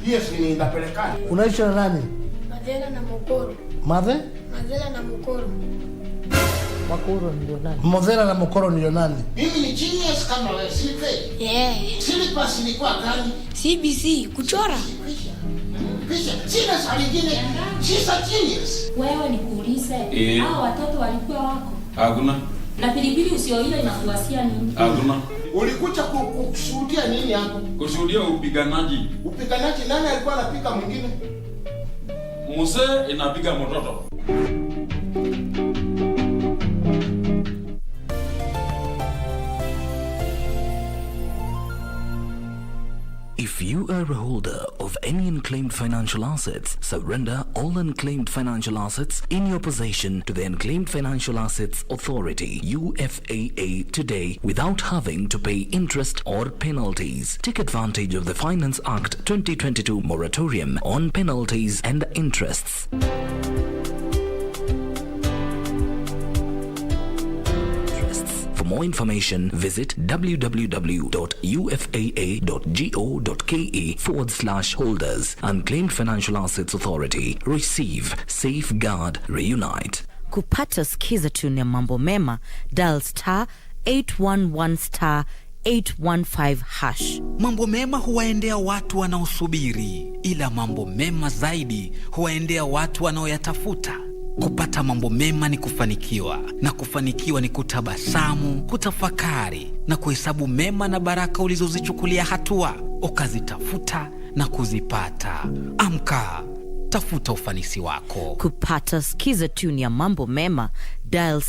Yes, ni ndapelekana. Unaishi na nani? Madela na Mokoro. Madela na Mokoro. Makoro ndio nani? Madela na Mokoro ndio nani? Mimi ni genius kama wewe, si kweli? Silipas ilikuwa gani? KBC kuchora. Kisha sina swali lingine. She's a genius. Wewe nikuulize, hao watoto walikuwa wako? Hakuna. Na pilipili usioila inakuwasia nini? Hakuna. Ulikuja kushuhudia nini hapo? Kushuhudia upiganaji. Upiganaji, nani alikuwa anapiga mwingine? Mzee inapiga mtoto. If you are a holder of any unclaimed financial assets, surrender all unclaimed financial assets in your possession to the Unclaimed Financial Assets Authority, UFAA, today without having to pay interest or penalties. Take advantage of the Finance Act 2022 moratorium on penalties and interests. For more information, visit www.ufaa.go.ke/holders. Unclaimed Financial Assets Authority. Receive, safeguard, reunite. Kupata skiza tune ya mambo mema, dial *811*815#. Mambo mema huwaendea watu wanaosubiri, ila mambo mema zaidi huwaendea watu wanaoyatafuta. Kupata mambo mema ni kufanikiwa, na kufanikiwa ni kutabasamu, kutafakari na kuhesabu mema na baraka ulizozichukulia hatua, ukazitafuta na kuzipata. Amka, tafuta ufanisi wako. Kupata skiza tune ya mambo mema, dial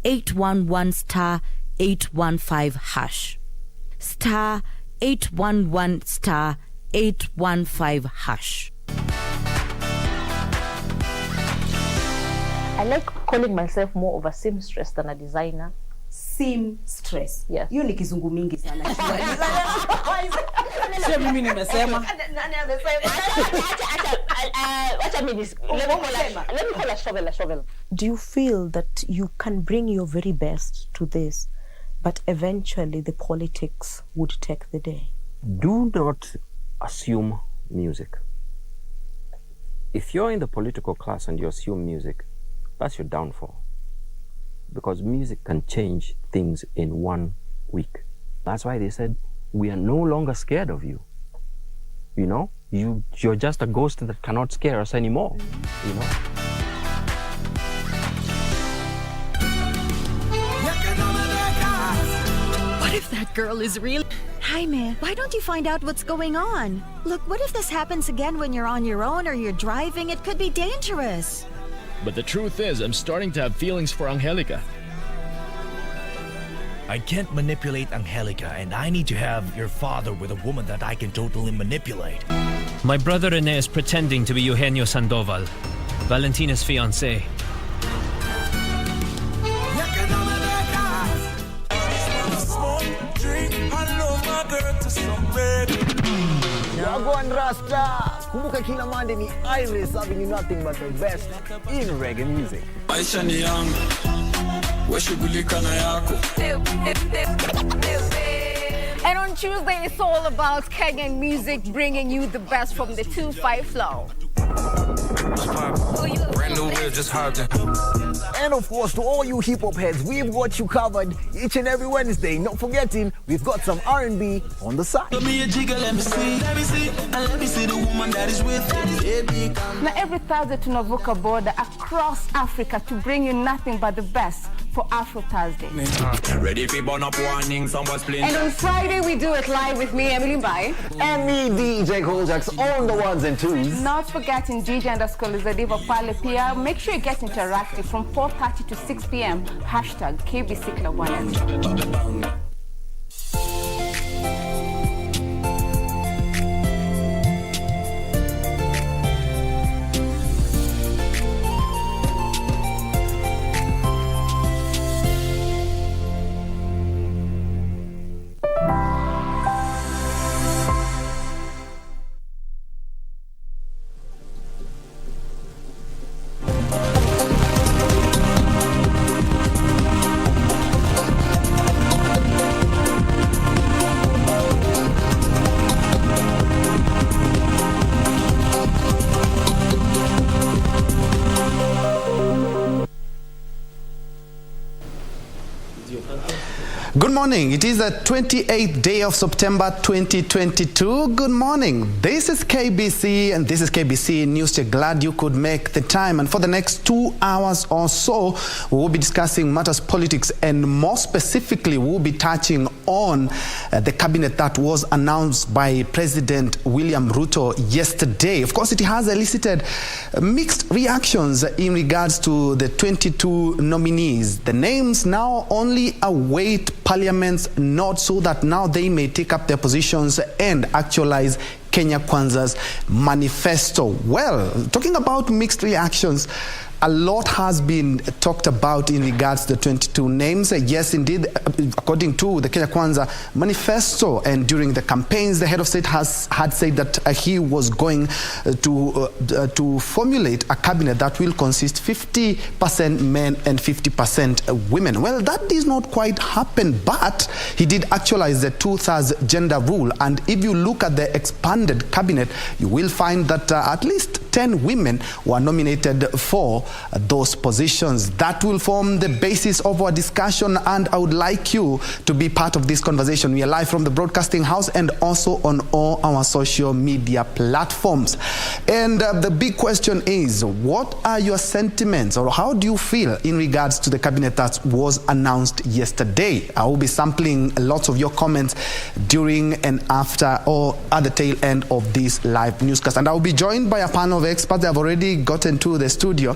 *811*815#. *811*815#. I like calling myself more of a seamstress than a designer. Seamstress. Yes. Hiyo ni kizungu mingi sana. Sio mimi nimesema. Nani amesema? Let me call a shovel. Do you feel that you can bring your very best to this, but eventually the politics would take the day? Do not assume music. If you're in the political class and you assume music, that's your downfall. Because music can change things in 1 week. That's why they said, we are no longer scared of you. You know, you're just a ghost that cannot scare us anymore, you know. What if that girl is real? Hi, man. Why don't you find out what's going on? Look, what if this happens again when you're on your own or you're driving? It could be dangerous. But the truth is, I'm starting to have feelings for Angelica. I can't manipulate Angelica, and I need to have your father with a woman that I can totally manipulate. My brother Rene is pretending to be Eugenio Sandoval, Valentina's fiancé. Wagwan Rasta! Kumbuka kila Monday ni Iris serving you nothing but the best in reggae music. Maisha ni yangu, washughulika na yako. And on Tuesday, it's all about Kenyan music, bringing you the best from the 2-5 flow. Brand new wheel just hopped in. And of course, to all you hip-hop heads, we've got you covered each and every Wednesday. Not forgetting, we've got some R&B on the side. Let me a jiggle, let me see, and let me see the woman that is with me. Now, every Thursday, tunavuka border across Africa to bring you nothing but the best for Afro Thursday. Ready for burn up warning, someone's playing. And on Friday, we do it live with me, Emily Mbai. And me, DJ Koljax, on the ones and twos. Not forgetting DJ_Lizadiva Pale Pia. Make sure you get interactive from 4:30 to 6 p.m. Hashtag KBC Club 1. Good morning. It is the 28th day of September 2022. Good morning. This is KBC and this is KBC News. We're glad you could make the time. And for the next 2 hours or so, we will be discussing matters politics, and more specifically, we will be touching on the cabinet that was announced by President William Ruto yesterday. Of course, it has elicited mixed reactions in regards to the 22 nominees. The names now only await Parliament's nod so that now they may take up their positions and actualize Kenya Kwanza's manifesto. Well, talking about mixed reactions, a lot has been talked about in regards to the 22 names. Yes, indeed, according to the Kenya Kwanza manifesto, and during the campaigns, the head of state had said that he was going to formulate a cabinet that will consist 50% men and 50% women. Well, that did not quite happen, but he did actualize the 2/3 gender rule. And if you look at the expanded cabinet, you will find that at least 10 women were nominated for those positions. That will form the basis of our discussion, and I would like you to be part of this conversation. We are live from the broadcasting house and also on all our social media platforms. And the big question is, what are your sentiments, or how do you feel in regards to the cabinet that was announced yesterday? I will be sampling lots of your comments during and after or at the tail end of this live newscast. And I will be joined by a panel of experts that have already gotten to the studio.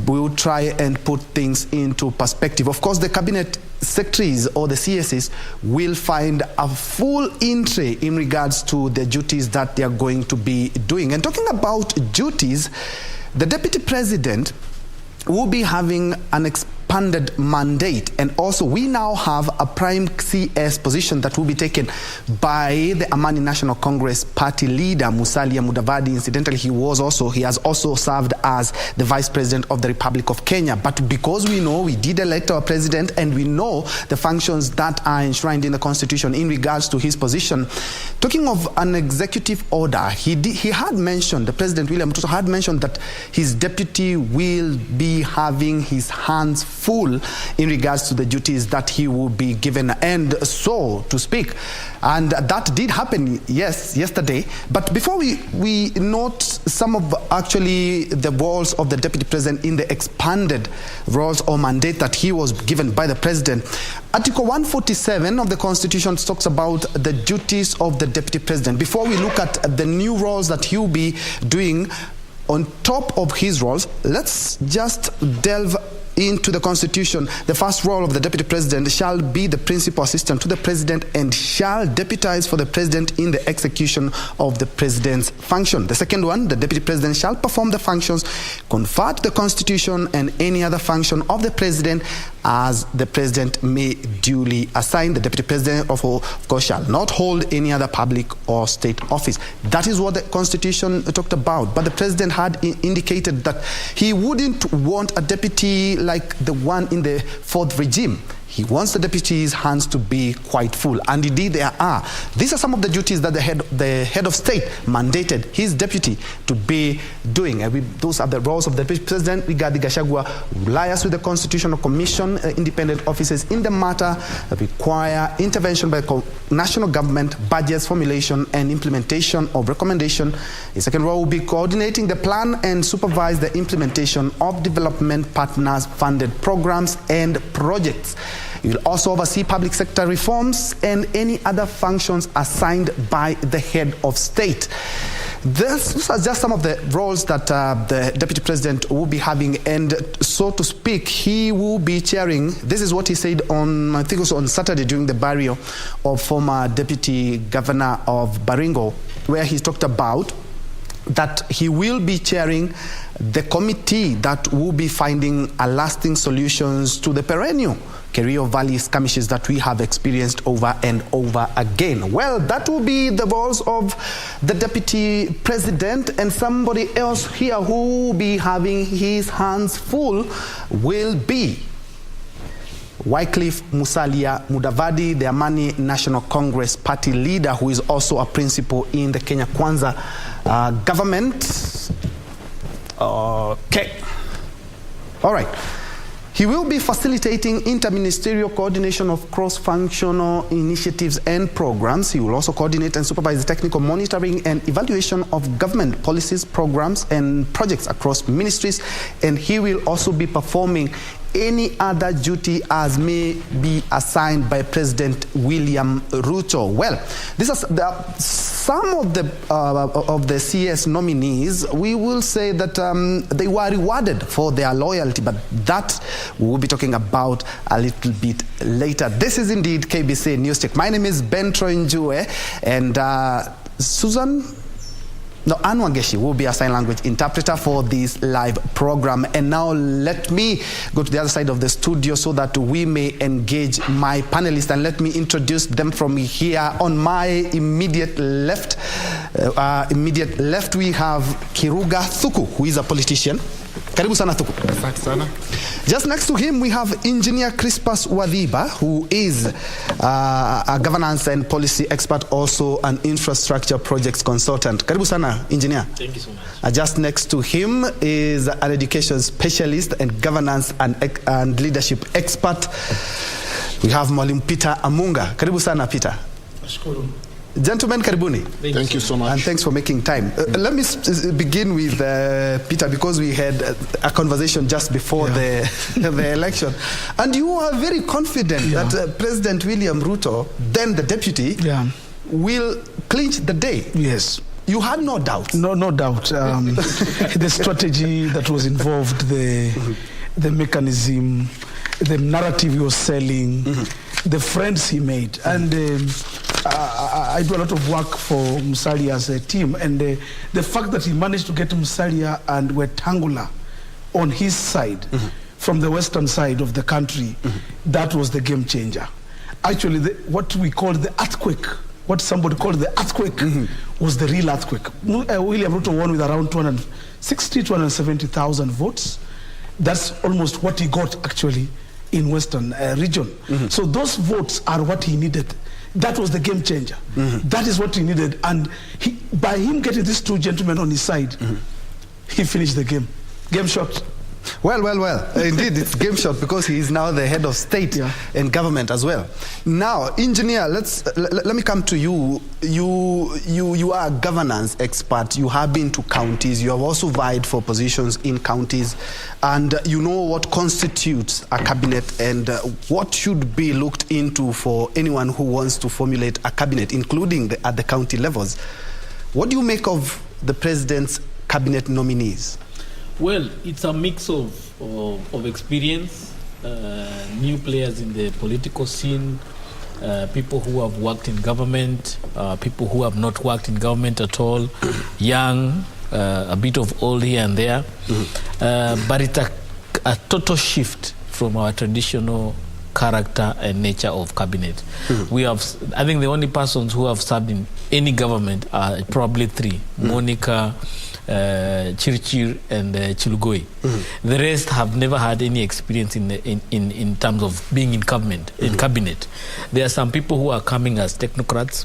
We will try and put things into perspective. Of course, the cabinet secretaries or the CSs will find a full entry in regards to the duties that they are going to be doing. And talking about duties, the deputy president will be having an expanded mandate, and also we now have a prime CS position that will be taken by the Amani National Congress party leader Musalia Mudavadi. Incidentally, he has also served as the vice president of the Republic of Kenya. But because we know we did elect our president and we know the functions that are enshrined in the constitution in regards to his position, talking of an executive order, he had mentioned, the President William Ruto had mentioned that his deputy will be having his hands full in regards to the duties that he will be given, and so to speak. And that did happen, yes, yesterday. But before we note some of actually the roles of the deputy president in the expanded roles or mandate that he was given by the president, Article 147 of the Constitution talks about the duties of the deputy president. Before we look at the new roles that he will be doing on top of his roles, let's just delve into the Constitution. The first role of the deputy president shall be the principal assistant to the president and shall deputize for the president in the execution of the president's function. The second one, the deputy president shall perform the functions conferred the Constitution and any other function of the president as the president may duly assign. The deputy president of course shall not hold any other public or state office. That is what the Constitution talked about. But the president had indicated that he wouldn't want a deputy like the one in the fourth regime. He wants the deputy's hands to be quite full, and indeed there are. These are some of the duties that the head of state mandated his deputy to be doing. Those are the roles of the deputy president. Rigathi Gachagua will liaise with the Constitutional Commission, independent offices in the matter that require intervention by the national government, budgets, formulation and implementation of recommendation. His second role will be coordinating the plan and supervise the implementation of development partners funded programs and projects. He will also oversee public sector reforms and any other functions assigned by the head of state. These are just some of the roles that the deputy president will be having, and so to speak, he will be chairing. This is what he said on, I think it was on Saturday during the burial of former deputy governor of Baringo, where he talked about that he will be chairing the committee that will be finding a lasting solutions to the perennial Kerio Valley skirmishes that we have experienced over and over again. Well, that will be the roles of the deputy president, and somebody else here who will be having his hands full will be Wycliffe Musalia Mudavadi, the Amani National Congress party leader, who is also a principal in the Kenya Kwanza government. Okay. All right. He will be facilitating interministerial coordination of cross-functional initiatives and programs. He will also coordinate and supervise the technical monitoring and evaluation of government policies, programs, and projects across ministries. And he will also be performing any other duty as may be assigned by President William Ruto. Well, these are some of the CS nominees. We will say that they were rewarded for their loyalty, but that we will be talking about a little bit later. This is indeed KBC News Check. My name is Ben Troy Njue, and Anne Wangeshi will be a sign language interpreter for this live program. And now let me go to the other side of the studio so that we may engage my panelists. And let me introduce them from here. On my immediate left, we have Kiruga Thuku, who is a politician. Karibu sana Thuku. Asante sana. Just next to him, we have Engineer Crispus Wadhiba, who is a governance and policy expert, also an infrastructure projects consultant. Karibu sana, Engineer. Thank you so much. Just next to him is an education specialist and governance and leadership expert. We have Mwalimu Peter Amunga. Karibu sana, Peter. Ashkuru. Gentlemen, karibuni. Thank you so much. And thanks for making time. Let me begin with Peter, because we had a conversation just before the election. And you are very confident that President William Ruto, then the deputy, will clinch the day. Yes. You had no doubt. No doubt. The strategy that was involved, the mechanism, the narrative he was selling, the friends he made. And I do a lot of work for Musalia as a team, and the fact that he managed to get Musalia and Wetangula on his side, from the western side of the country, that was the game changer. Actually, what we call the earthquake, what somebody called the earthquake, was the real earthquake. William Ruto won with around 270,000 votes. That's almost what he got actually in western region. So those votes are what he needed. That was the game changer. That is what he needed. And by him getting these two gentlemen on his side, he finished the game. Game shot. Well. Indeed, it's game shot, because he is now the head of state and government as well. Now, Engineer, let me come to you. You are a governance expert. You have been to counties. You have also vied for positions in counties. And you know what constitutes a cabinet and what should be looked into for anyone who wants to formulate a cabinet, including at the county levels. What do you make of the president's cabinet nominees? Well, it's a mix of experience, new players in the political scene, people who have worked in government, people who have not worked in government at all, young, a bit of old here and there. But it's a total shift from our traditional character and nature of cabinet. We have, I think the only persons who have served in any government are probably three: Monica, Chirchir, and Chilugoi. The rest have never had any experience in terms of being in government, in cabinet. There are some people who are coming as technocrats.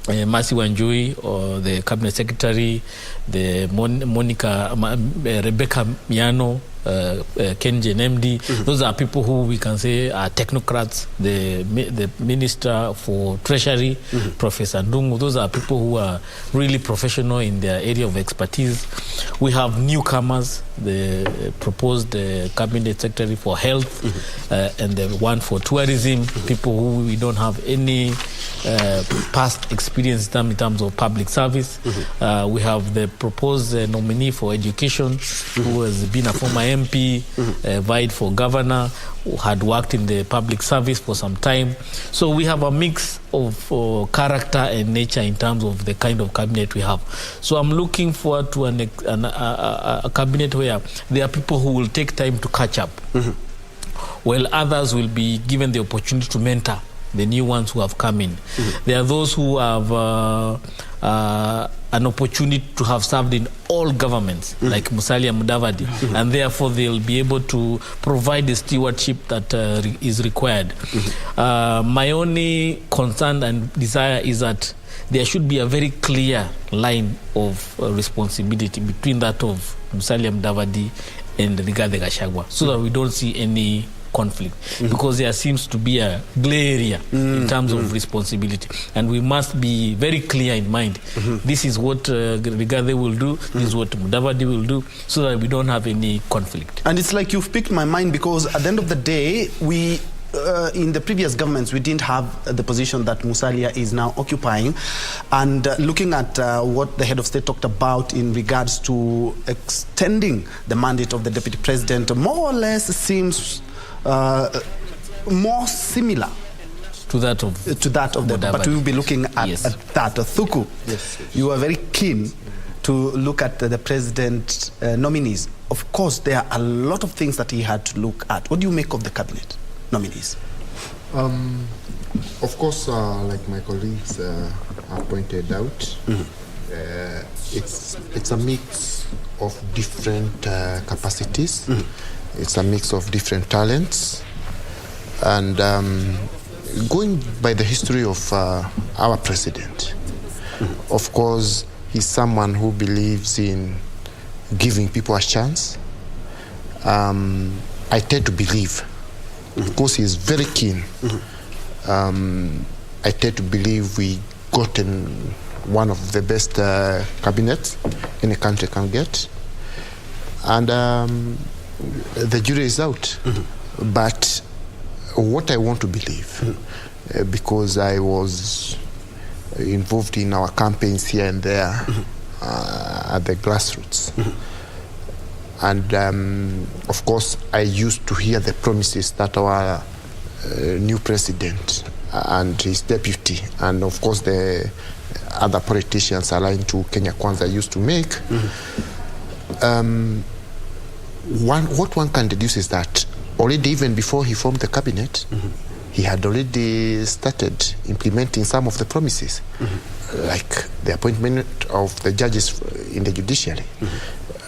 Mercy Wanjui, or the cabinet secretary, the Rebecca Miano, Kenji MD. Those are people who we can say are technocrats. The Minister for Treasury, Professor Ndungu. Those are people who are really professional in their area of expertise. We have newcomers, the proposed Cabinet Secretary for Health, and the one for Tourism, people who we don't have any past experience in terms of public service. We have the proposed nominee for Education, who has been a former MP, vied for governor, who had worked in the public service for some time. So we have a mix of character and nature in terms of the kind of cabinet we have. So I'm looking forward to a cabinet where there are people who will take time to catch up, while others will be given the opportunity to mentor the new ones who have come in. There are those who have an opportunity to have served in all governments, like Musalia Mudavadi, and therefore they'll be able to provide the stewardship that is required. My only concern and desire is that there should be a very clear line of responsibility between that of Musalia Mudavadi and Rigathi Gachagua, so that we don't see any conflict, because there seems to be a gray area in terms of responsibility, and we must be very clear in mind. This is what Rigathi will do, this is what Mudavadi will do, so that we don't have any conflict. And it's like you've picked my mind, because at the end of the day, we in the previous governments, we didn't have the position that Musalia is now occupying. And looking at what the head of state talked about in regards to extending the mandate of the deputy president, more or less seems more similar to that of the, but we will be looking at, at that. Thuku, you are very keen to look at the president nominees. Of course, there are a lot of things that he had to look at. What do you make of the cabinet nominees? Of course, like my colleagues have pointed out, it's a mix of different capacities. It's a mix of different talents, and going by the history of our president, of course, he's someone who believes in giving people a chance. I tend to believe, because he's very keen, I tend to believe we gotten one of the best cabinets any country can get, and the jury is out. But what I want to believe, because I was involved in our campaigns here and there at the grassroots, and of course I used to hear the promises that our new president and his deputy, and of course the other politicians aligned to Kenya Kwanza used to make. What one can deduce is that already, even before he formed the cabinet, he had already started implementing some of the promises, like the appointment of the judges in the judiciary,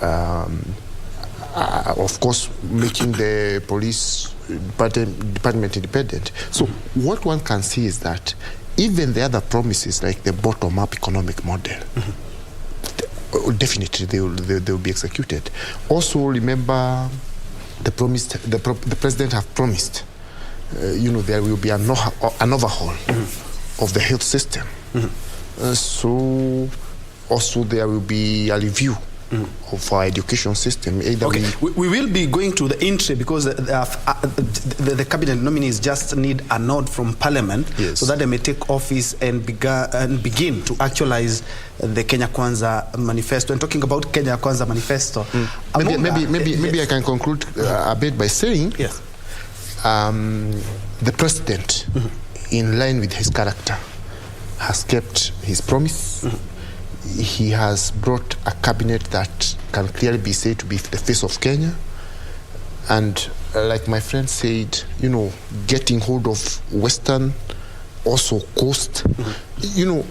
of course making the police department independent. So what one can see is that even the other promises, like the bottom-up economic model, definitely they will be executed. Also, remember the president have promised, there will be an overhaul of the health system. So also there will be a review of our education system. Okay, we will be going to the entry, because the cabinet nominees just need a nod from Parliament, so that they may take office and begin to actualize the Kenya Kwanza manifesto. And talking about Kenya Kwanza manifesto, maybe I can conclude a bit by saying, the president, in line with his character, has kept his promise. He has brought a cabinet that can clearly be said to be the face of Kenya. And like my friend said, getting hold of Western, also Coast.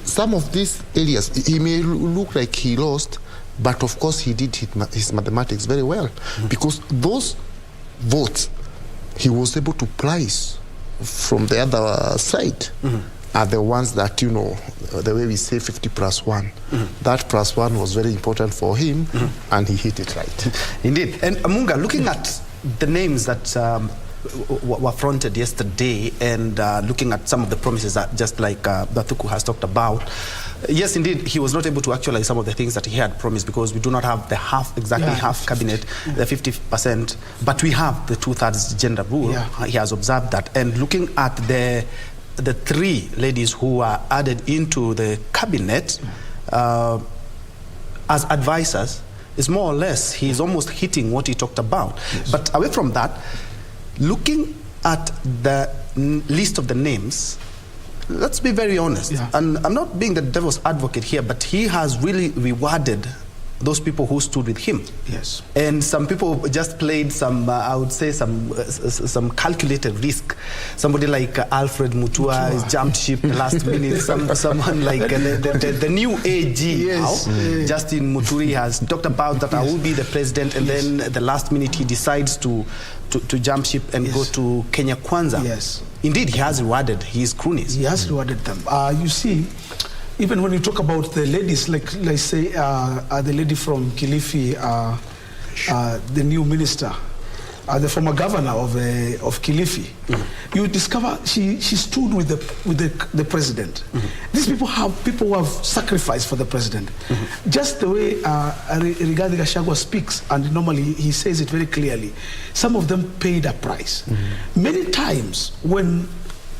Some of these areas, he may look like he lost, but of course he did his mathematics very well, because those votes he was able to price from the other side are the ones that, the way we say 50 plus 1. That plus 1 was very important for him, and he hit it right. Indeed. And Amunga, looking at the names that were fronted yesterday, and looking at some of the promises that, just like Bathuku has talked about, yes, indeed, he was not able to actualize some of the things that he had promised, because we do not have the half cabinet, the 50%, but we have the 2/3 gender rule. He has observed that. And looking at the 3 ladies who are added into the cabinet as advisors, is more or less, he's almost hitting what he talked about. But away from that, looking at the list of the names, let's be very honest, and I'm not being the devil's advocate here, but he has really rewarded those people who stood with him. Yes. And some people just played some, I would say, some calculated risk. Somebody like Alfred Mutua has jumped ship the last minute. Someone like the new AG now, Justin Muturi, has talked about that I will be the president, and then the last minute he decides to jump ship and go to Kenya Kwanza. Yes. Indeed, he has rewarded his cronies. He has rewarded them. You see, even when you talk about the ladies, like say the lady from Kilifi, the new minister, the former governor of Kilifi, you discover she stood with the president. These people who have sacrificed for the president. Just the way Rigathi Gachagua speaks, and normally he says it very clearly, some of them paid a price. Many times when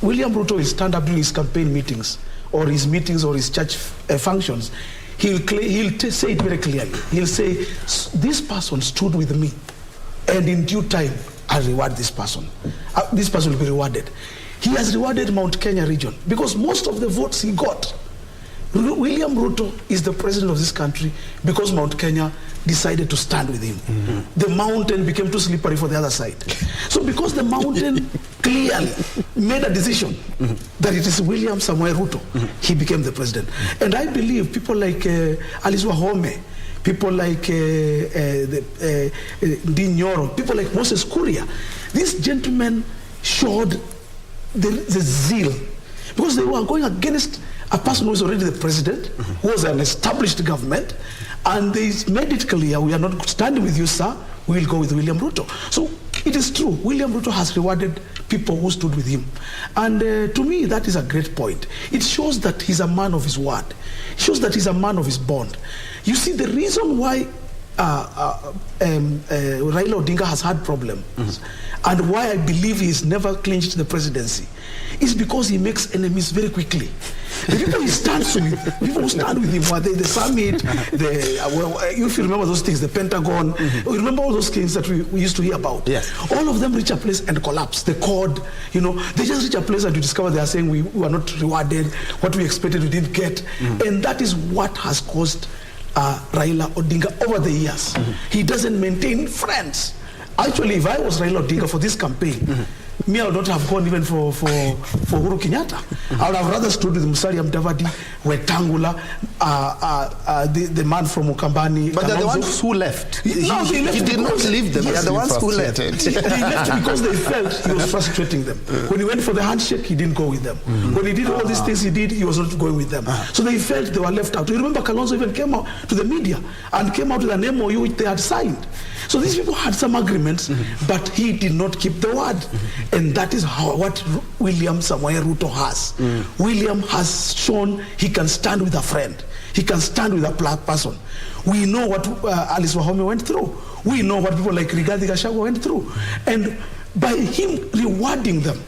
William Ruto will stand up during his campaign meetings or his church functions, he'll say it very clearly. He'll say, this person stood with me, and in due time, I'll reward this person. This person will be rewarded. He has rewarded Mount Kenya region because most of the votes he got. William Ruto is the president of this country because Mount Kenya decided to stand with him. The mountain became too slippery for the other side. So because the mountain clearly made a decision that it is William Samoei Ruto, he became the president. And I believe people like Alice Wahome, people like Dinyoro, people like Moses Kuria, these gentlemen showed the zeal because they were going against a person who was already the president, who was an established government, and they made it clear, we are not standing with you, sir, we will go with William Ruto. So it is true, William Ruto has rewarded people who stood with him. And to me, that is a great point. It shows that he's a man of his word. It shows that he's a man of his bond. You see, the reason why Raila Odinga has had problems and why I believe he's never clinched the presidency is because he makes enemies very quickly. The people he stands with, people who stand with him, the summit, if you remember those things, the Pentagon, you remember all those things that we used to hear about. Yes. All of them reach a place and collapse. The CORD, they just reach a place and you discover they are saying we were not rewarded, what we expected we didn't get. And that is what has caused Raila Odinga over the years. He doesn't maintain friends. Actually, if I was Raila Odinga for this campaign, me, I would not have gone even for Uhuru Kenyatta. I would have rather stood with Musalia Mudavadi, Wetangula, the man from Ukambani. But they're the ones who left. He did not leave them. Yes, they're the ones who left. They left because they felt he was frustrating them. When he went for the handshake, he didn't go with them. When he did all these things he did, he was not going with them. So they felt they were left out. You remember Kalonzo even came out to the media and came out with an MOU which they had signed. So these people had some agreements, but he did not keep the word. And that is what William Samoei Ruto has. William has shown he can stand with a friend. He can stand with a person. We know what Alice Wahome went through. We know what people like Rigathi Gachagua went through. And by him rewarding them,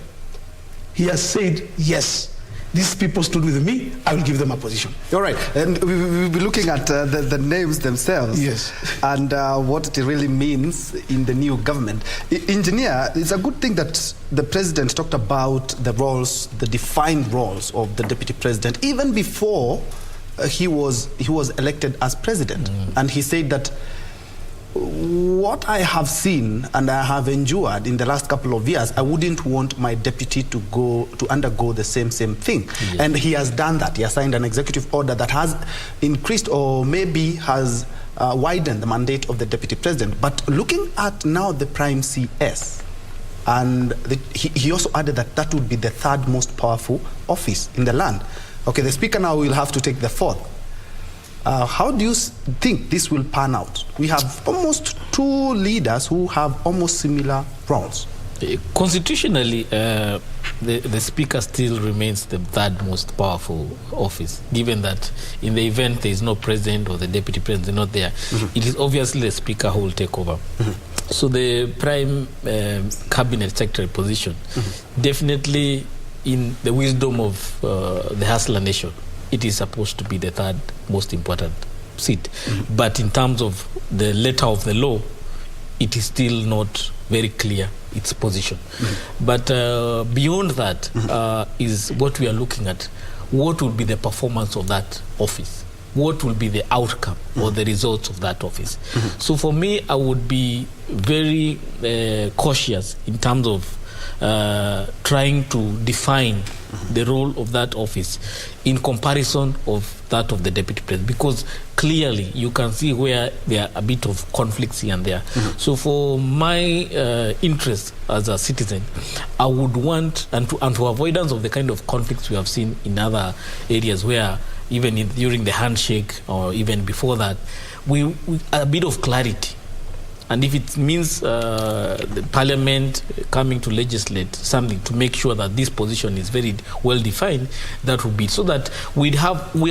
he has said, yes, these people stood with me, I will give them a position. All right, and we will be looking at the names themselves. Yes. And what it really means in the new government. Engineer, it's a good thing that the president talked about the roles, the defined roles of the deputy president, even before he was elected as president. And he said that what I have seen and I have endured in the last couple of years, I wouldn't want my deputy to undergo the same thing. Yes. And he has done that. He has signed an executive order that has increased or maybe has widened the mandate of the deputy president. But looking at now the prime CS, and he also added that would be the third most powerful office in the land. Okay, the speaker now will have to take the fourth. How do you think this will pan out? We have almost two leaders who have almost similar roles. Constitutionally, the speaker still remains the third most powerful office, given that in the event there is no president or the deputy president not there, it is obviously the speaker who will take over. So the prime cabinet secretary position, definitely in the wisdom of the Hustler Nation, it is supposed to be the third most important seat. But in terms of the letter of the law, it is still not very clear its position. But beyond that is what we are looking at. What will be the performance of that office? What will be the outcome or the results of that office? So for me, I would be very cautious in terms of trying to define the role of that office in comparison of that of the deputy president, because clearly you can see where there are a bit of conflicts here and there. So for my interest as a citizen, I would want, and to avoidance of the kind of conflicts we have seen in other areas where even during the handshake or even before that, a bit of clarity And if it means the Parliament coming to legislate something to make sure that this position is very well defined, that would be so that we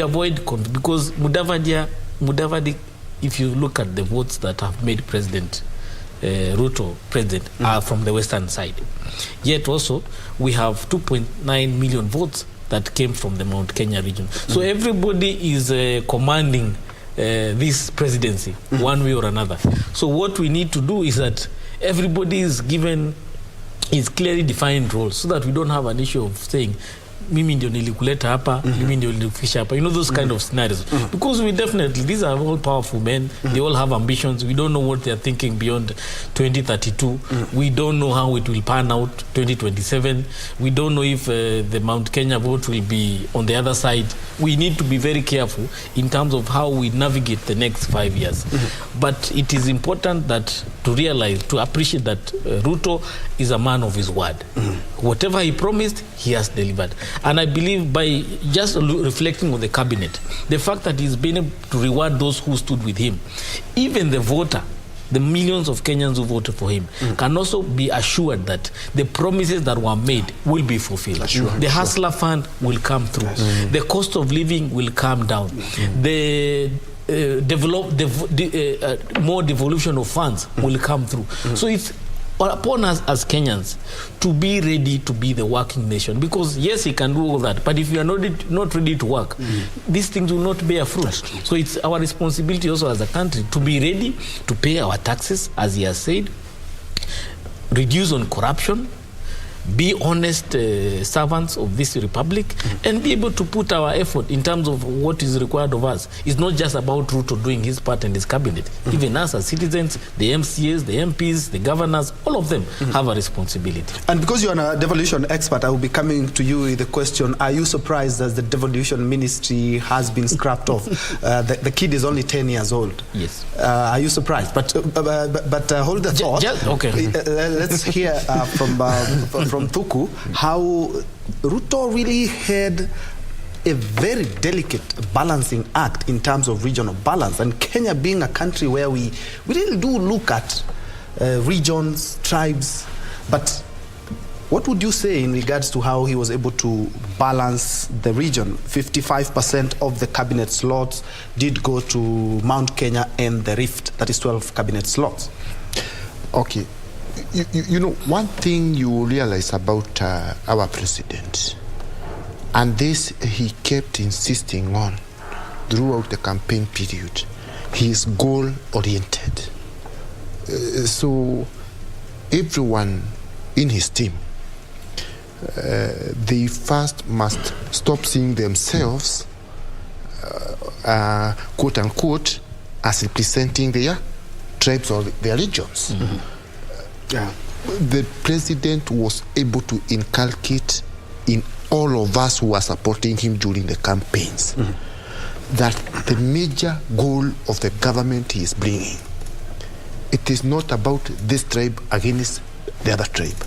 avoid because Mudavadi, if you look at the votes that have made President Ruto president, are from the western side. Yet also we have 2.9 million votes that came from the Mount Kenya region. So everybody is commanding this presidency one way or another. So what we need to do is that everybody is given is clearly defined roles so that we don't have an issue of saying mimi ndio nilikuleta hapa, mimi ndio nilifikisha hapa. You know, those kind of scenarios. Because we definitely, these are all powerful men. They all have ambitions. We don't know what they are thinking beyond 2032. We don't know how it will pan out 2027. We don't know if the Mount Kenya vote will be on the other side. We need to be very careful in terms of how we navigate the next 5 years. But it is important that to realize, to appreciate that Ruto is a man of his word. Whatever he promised, he has delivered. And I believe by just reflecting on the cabinet, the fact that he's been able to reward those who stood with him, even the voter, the millions of Kenyans who voted for him, can also be assured that the promises that were made will be fulfilled. The Hustler Fund will come through. The cost of living will come down. The more devolution of funds will come through. So it's upon us as Kenyans to be ready to be the working nation, because yes, he can do all that, but if you are not ready to work, these things will not bear fruit. So it's our responsibility also as a country to be ready to pay our taxes, as he has said, reduce on corruption, be honest servants of this republic, and be able to put our effort in terms of what is required of us. It's not just about Ruto doing his part and his cabinet. Even us as citizens, the MCAs, the MPs, the governors, all of them have a responsibility. And because you're a devolution expert, I will be coming to you with the question, are you surprised that the devolution ministry has been scrapped off? The kid is only 10 years old. Yes. Are you surprised? But hold the thought. Okay. Let's hear from Thuku how Ruto really had a very delicate balancing act in terms of regional balance, and Kenya being a country where we really do look at regions, tribes, but what would you say in regards to how he was able to balance the region? 55% of the cabinet slots did go to Mount Kenya and the Rift, that is 12 cabinet slots. Okay. You know, one thing you realize about our president, and this he kept insisting on throughout the campaign period, he is goal-oriented. So everyone in his team, they first must stop seeing themselves, quote-unquote, as representing their tribes or their regions. The president was able to inculcate in all of us who are supporting him during the campaigns that the major goal of the government he is bringing, it is not about this tribe against the other tribe.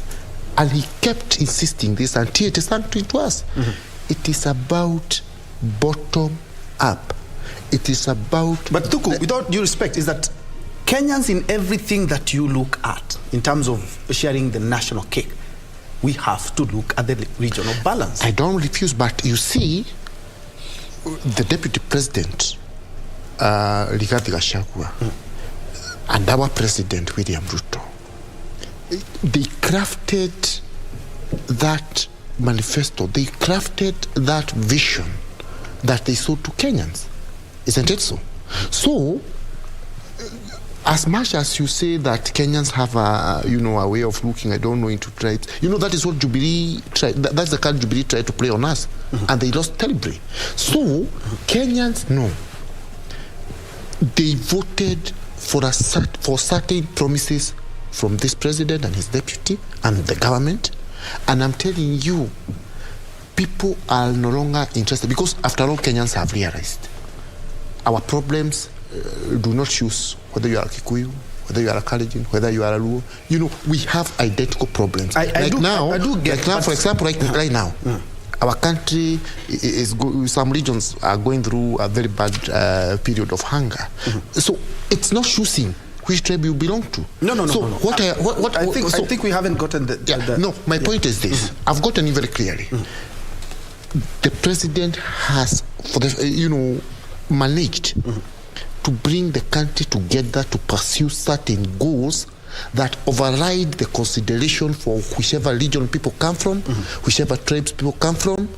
And he kept insisting this until it is sunk into us. It is about bottom up. It is about... But Thuku, without due respect, is that Kenyans, in everything that you look at in terms of sharing the national cake, we have to look at the regional balance. I don't refuse, but you see, the deputy president, Rigathi Gachagua, and our president, William Ruto, they crafted that manifesto, they crafted that vision that they sold to Kenyans. Isn't it so? So, as much as you say that Kenyans have a way of looking, I don't know, into tribes, that is what Jubilee tried. That's the card Jubilee tried to play on us, and they lost terribly. So Kenyans know they voted for certain promises from this president and his deputy and the government, and I'm telling you, people are no longer interested, because after all, Kenyans have realized our problems do not choose whether you are a Kikuyu, whether you are a Kalenjin, whether you are a Luo. We have identical problems. For example, right now, our country some regions are going through a very bad period of hunger. So it's not choosing which tribe you belong to. No. So I think we haven't gotten the my point is this. I've gotten it very clearly. The president has, managed to bring the country together to pursue certain goals that override the consideration for whichever region people come from, whichever tribes people come from,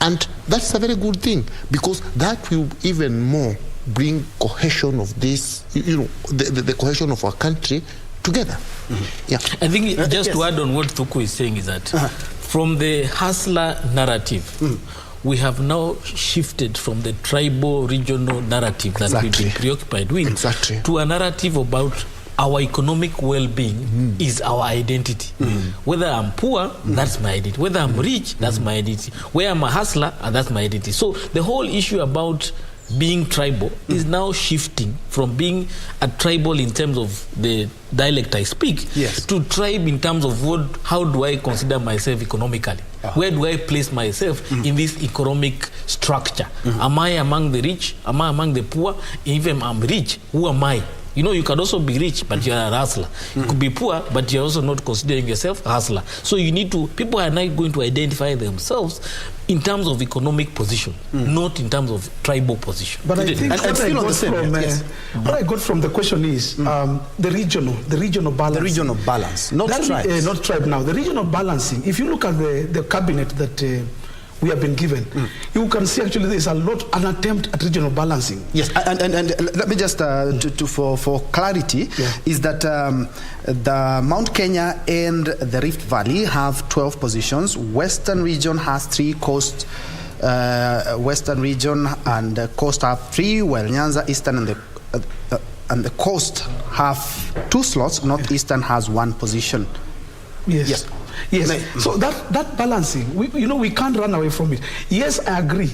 and that's a very good thing, because that will even more bring cohesion of this, the cohesion of our country together. Yeah, I think just to add on what Thuku is saying is that from the hustler narrative, we have now shifted from the tribal regional narrative that we've been preoccupied with to a narrative about our economic well-being is our identity. Whether I'm poor, that's my identity. Whether I'm rich, that's my identity. Where I'm a hustler, that's my identity. So the whole issue about being tribal is now shifting from being a tribal in terms of the dialect I speak to tribe in terms of how do I consider myself economically? Where do I place myself in this economic structure? Am I among the rich? Am I among the poor? Even if I'm rich, who am I? You can also be rich, but you're a hustler. You could be poor, but you're also not considering yourself a hustler. So people are not going to identify themselves in terms of economic position, not in terms of tribal position. But I think what I got from the question is the regional balance. The regional balance, not tribes. Not tribe now. The regional balancing, if you look at the cabinet that we have been given, you can see actually there's an attempt at regional balancing. Yes, and let me just, for clarity, is that the Mount Kenya and the Rift Valley have 12 positions. Western region has 3, coast, Western region and the coast have 3, while Nyanza, Eastern and the coast have 2 slots. Northeastern has 1 position. Yes. So that balancing, we can't run away from it. Yes, I agree.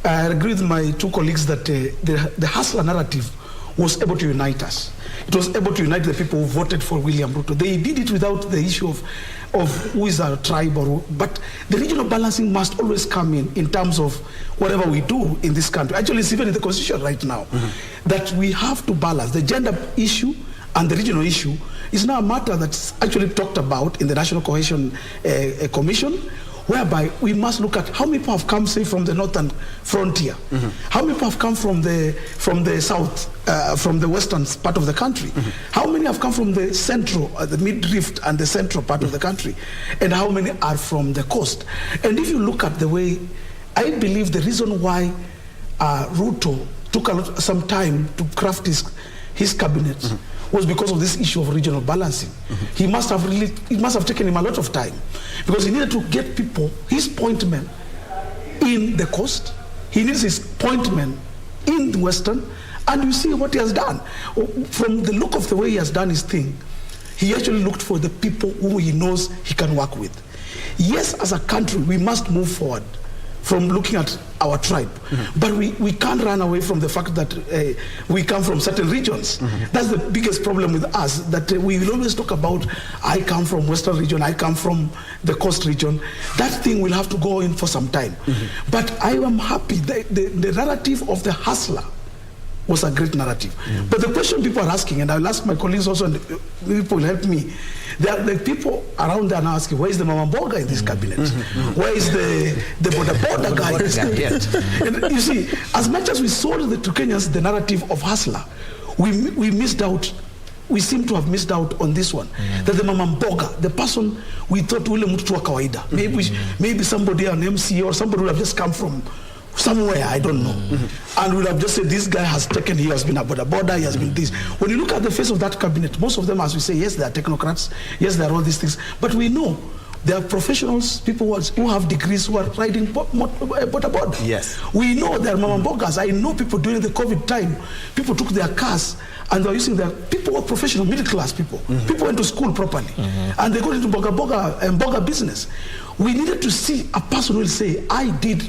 I agree with my 2 colleagues that the hustler narrative was able to unite us. It was able to unite the people who voted for William Ruto. They did it without the issue of who is our tribe but the regional balancing must always come in terms of whatever we do in this country. Actually, it's even in the constitution right now that we have to balance the gender issue and the regional issue. Is now a matter that's actually talked about in the National Cohesion Commission, whereby we must look at how many people have come, say, from the northern frontier, how many people have come from the south, from the western part of the country, how many have come from the central, the mid-rift and the central part of the country, and how many are from the coast. And if you look at the way, I believe the reason why Ruto took some time to craft his cabinet was because of this issue of regional balancing. It must have taken him a lot of time, because he needed to get his appointment in the coast, he needs his appointment in the western, and you see what he has done. From the look of the way he has done his thing, he actually looked for the people who he knows he can work with. Yes, as a country, we must move forward from looking at our tribe. But we can't run away from the fact that we come from certain regions. That's the biggest problem with us, that we will always talk about, I come from Western region, I come from the coast region. That thing will have to go in for some time. But I am happy that the narrative of the hustler was a great narrative. But the question people are asking, and I'll ask my colleagues also, and people will help me, the people around there are asking, where is the Mama Mboga in this cabinet? Where is the border guy? And you see, as much as we sold to Kenyans the narrative of hustler, we missed out. We seem to have missed out on this one. That the Mama Mboga, the person we thought ule mtu wa kawaida, maybe somebody on MC or somebody would have just come from somewhere, I don't know, and would have just said, this guy has taken, he has been a border, he has been this. When you look at the face of that cabinet, most of them, as we say, yes, they are technocrats, yes, they are all these things, but we know there are professionals, people who have degrees, who are riding border. Yes. We know there are Mama Mbogas. I know people during the COVID time, people took their cars and they were using people were professional, middle class people. People went to school properly. And they got into Mboga business. We needed to see a person who will say, I did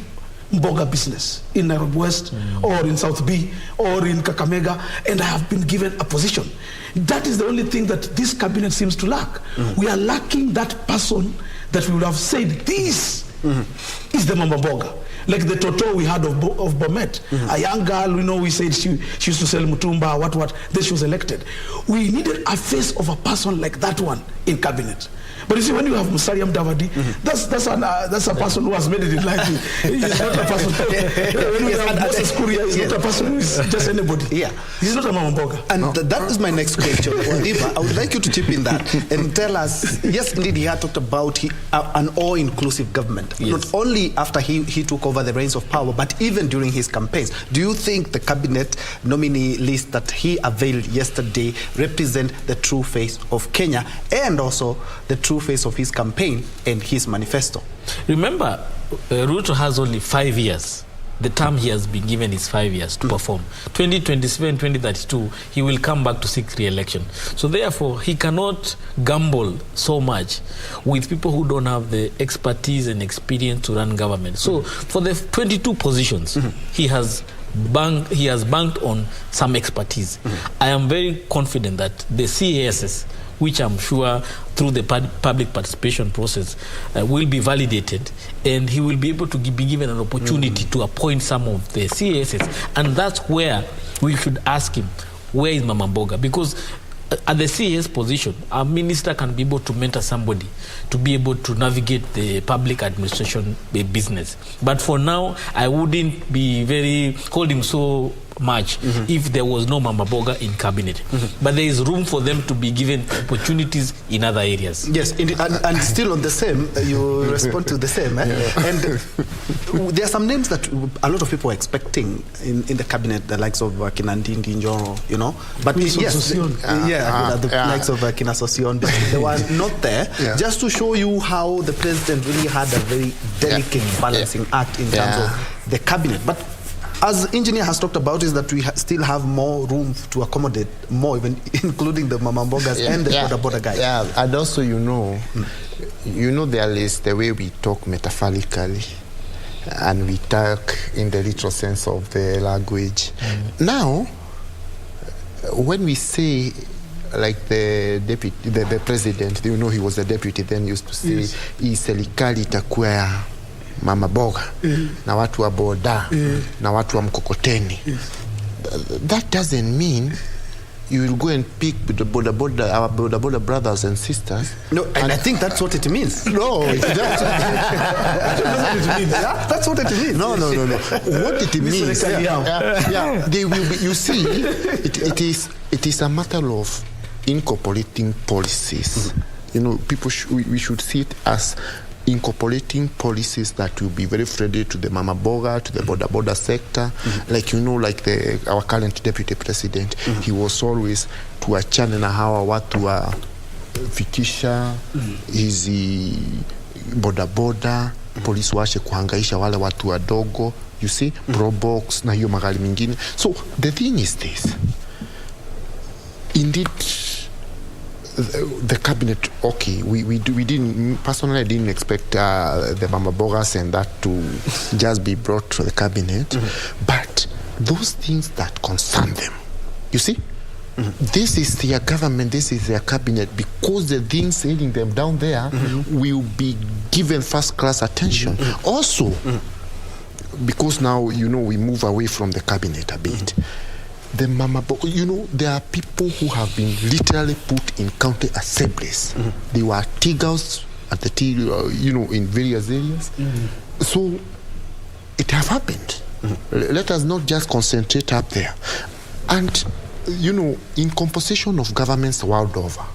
Mboga business in Nairobi West or in South B or in Kakamega, and I have been given a position. That is the only thing that this cabinet seems to lack. We are lacking that person that we would have said, this is the Mama Mboga. Like the Toto we had of Bomet, a young girl, we said she used to sell mutumba, what, then she was elected. We needed a face of a person like that one in cabinet. But you see, when you have Musalia Mudavadi, that's a person who has made it in life. He's not a person. When you have Moses Kuria, he's not a person who is just anybody. Yeah. He's not a mamamboga. And that is my next question. Oliver, I would like you to chip in that and tell us, yes, indeed, he had talked about an all-inclusive government. Yes. Not only after he took over the reins of power, but even during his campaigns. Do you think the cabinet nominee list that he availed yesterday represent the true face of Kenya and also the true face of his campaign and his manifesto? Remember, Ruto has only 5 years. The term he has been given is 5 years to perform. 2027, 2032, he will come back to seek re-election. So therefore, he cannot gamble so much with people who don't have the expertise and experience to run government. So for the 22 positions, he has banked on some expertise. I am very confident that the CASs, which I'm sure through the public participation process will be validated, and he will be able to be given an opportunity to appoint some of the CASs. And that's where we should ask him, where is Mamamboga? Because at the CAS position, a minister can be able to mentor somebody to be able to navigate the public administration business. But for now, I wouldn't be hold him so much if there was no Mamamboga in cabinet. But there is room for them to be given opportunities in other areas. Yes, indeed. And still on the same, you respond to the same. And there are some names that a lot of people are expecting in the cabinet, the likes of Kinandindi Njoro, But yes, the likes of Kina Sosion, they were not there. Yeah. Just to show you how the president really had a very delicate balancing act in terms of the cabinet. But as engineer has talked about, is that we still have more room to accommodate more, even including the Mamambogas and the border guys. Yeah, and also there is the way we talk metaphorically, and we talk in the literal sense of the language. Now, when we say, like the deputy, the president, he was the deputy, then used to say, serikali itakuwa Mama Boga, na watu wa boda, na watu wa mkokoteni. That doesn't mean you will go and pick with the our boda brothers and sisters. No, and I think that's what it means. No, that's what it means. No. What it means, they will be, you see, it is a matter of incorporating policies. We should see it as incorporating policies that will be very friendly to the Mama Boga, to the border sector. Like our current deputy president, he was always tuachane na hawa watu wa fikisha hizi boda, polisi washe kuhangaisha wale watu wadogo, you see, probox na hiyo magari mingine. So the thing is this, indeed, the cabinet, okay, we didn't, personally I didn't expect the Mama Bogas and that to just be brought to the cabinet, but those things that concern them, you see, this is their government, this is their cabinet, because the things sailing them down there will be given first-class attention. Also, because now, we move away from the cabinet a bit, the Mama Boga, there are people who have been literally put in county assemblies. They were tigers at the in various areas. So it have happened. Let us not just concentrate up there. And in composition of governments world over,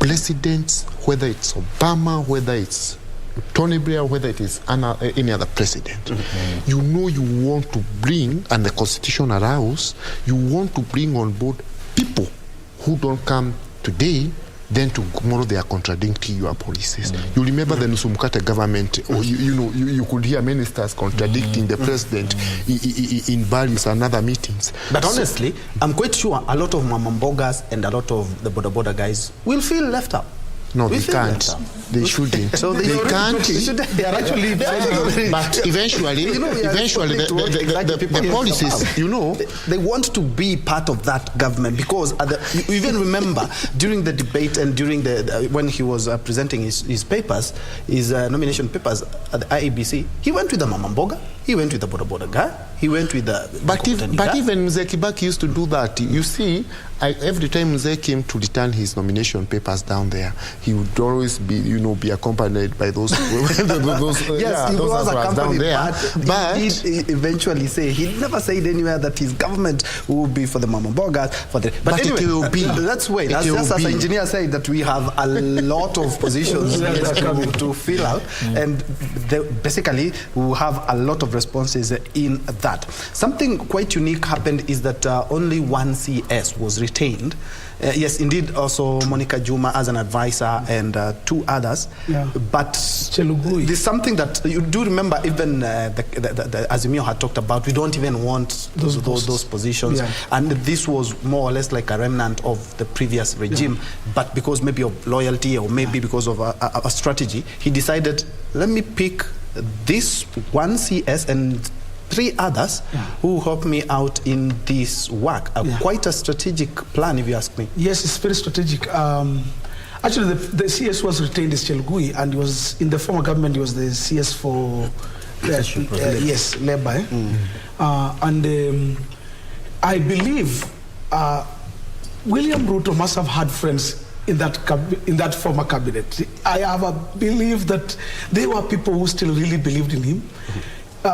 presidents, whether it's Obama, whether it's Tony Blair, whether it is any other president, you want to bring, and the constitution allows, you want to bring on board people who don't come today, then tomorrow they are contradicting your policies. You remember the Nusumkata government, or you could hear ministers contradicting the president in various and other meetings. But honestly, I'm quite sure a lot of Mamambogas and a lot of the border guys will feel left out. No, they can't. They shouldn't. So they can't. They are actually. But eventually, the policies, they want to be part of that government because you even remember during the debate and during when he was presenting his papers, his nomination papers at the IEBC, he went with the Mama Mboga, he went with the Boda Boda guy, he went with the. But even Mzee Kibaki used to do that. You see, every time Mzee came to return his nomination papers down there, he would always be accompanied by those. Yes, he was accompanied down there. But he did eventually say he never said anywhere that his government will be for the Mama Bogas for the. But anyway, it will be. Let's wait. As the engineer said, that we have a lot of positions to fill out, and basically we will have a lot of responses in that. Something quite unique happened is that only one CS was retained. Yes, indeed, also Monica Juma as an advisor and 2 others. Yeah. But there's something that you do remember, even the Azimio had talked about, we don't even want those positions. Yeah. And this was more or less like a remnant of the previous regime. But because maybe of loyalty or maybe because of a strategy, he decided, let me pick this one CS and 3 others who help me out in this work. Quite a strategic plan, if you ask me. Yes, it's very strategic. Actually, the CS was retained as Chelugui, and he was in the former government. He was the CS for yes, Labour. And I believe William Ruto must have had friends in that former cabinet. I have a belief that they were people who still really believed in him.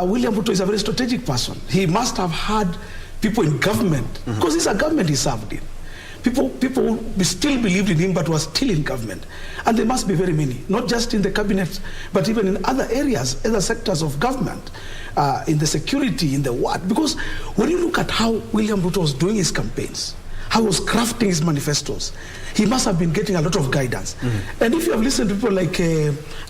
William Ruto is a very strategic person. He must have had people in government, because it's a government he served in. People still believed in him but were still in government. And there must be very many, not just in the cabinet, but even in other areas, other sectors of government, in the security, in the what. Because when you look at how William Ruto was doing his campaigns, how he was crafting his manifestos, he must have been getting a lot of guidance. And if you have listened to people like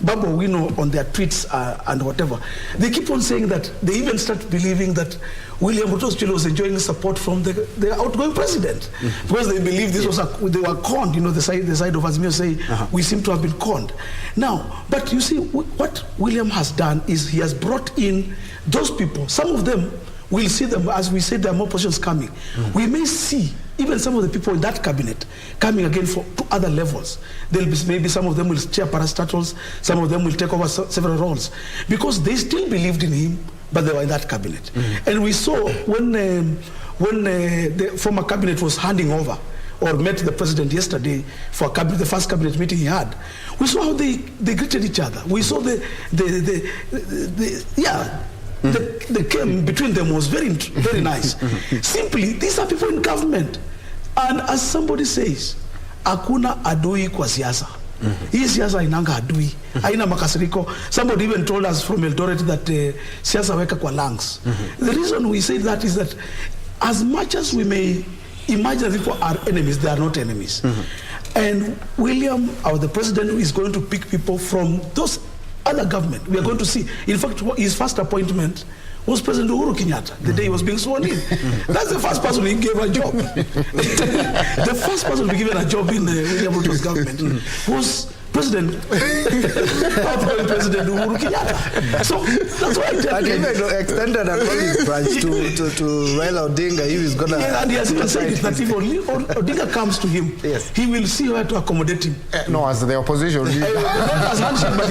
Babu Owino on their tweets and whatever, they keep on saying that they even start believing that William Ruto was enjoying support from the outgoing president, because they believe this was they were conned. The side of Azimio say we seem to have been conned. Now, but you see, what William has done is he has brought in those people. Some of them, we'll see them, as we said, there are more positions coming. We may see even some of the people in that cabinet coming again to other levels. There'll be maybe some of them will chair parastatals, some of them will take over several roles, because they still believed in him, but they were in that cabinet. And we saw when the former cabinet was handing over, or met the president yesterday for the first cabinet meeting he had, we saw how they greeted each other. We saw the came between them was very nice. Simply, these are people in government. And as somebody says, hakuna adui kwa siasa. Hii siasa inanga adui, haina makasiriko. Somebody even told us from Eldoret that siasa weka kwa lungs. The reason we say that is that as much as we may imagine people are enemies, they are not enemies. And William, the president, is going to pick people from those other government. We are going to see. In fact, his first appointment was President Uhuru Kenyatta, the day he was being sworn in. That's the first person he gave a job. The first person to be given a job in William Ruto's government was President Uhuru Kenyatta. So that's why I tell you. And even extended a police branch to Raila Odinga. He was gonna. Yeah, and he has even said that if Odinga comes to him, he will see where to accommodate him. No, as the opposition. Not as handshake, but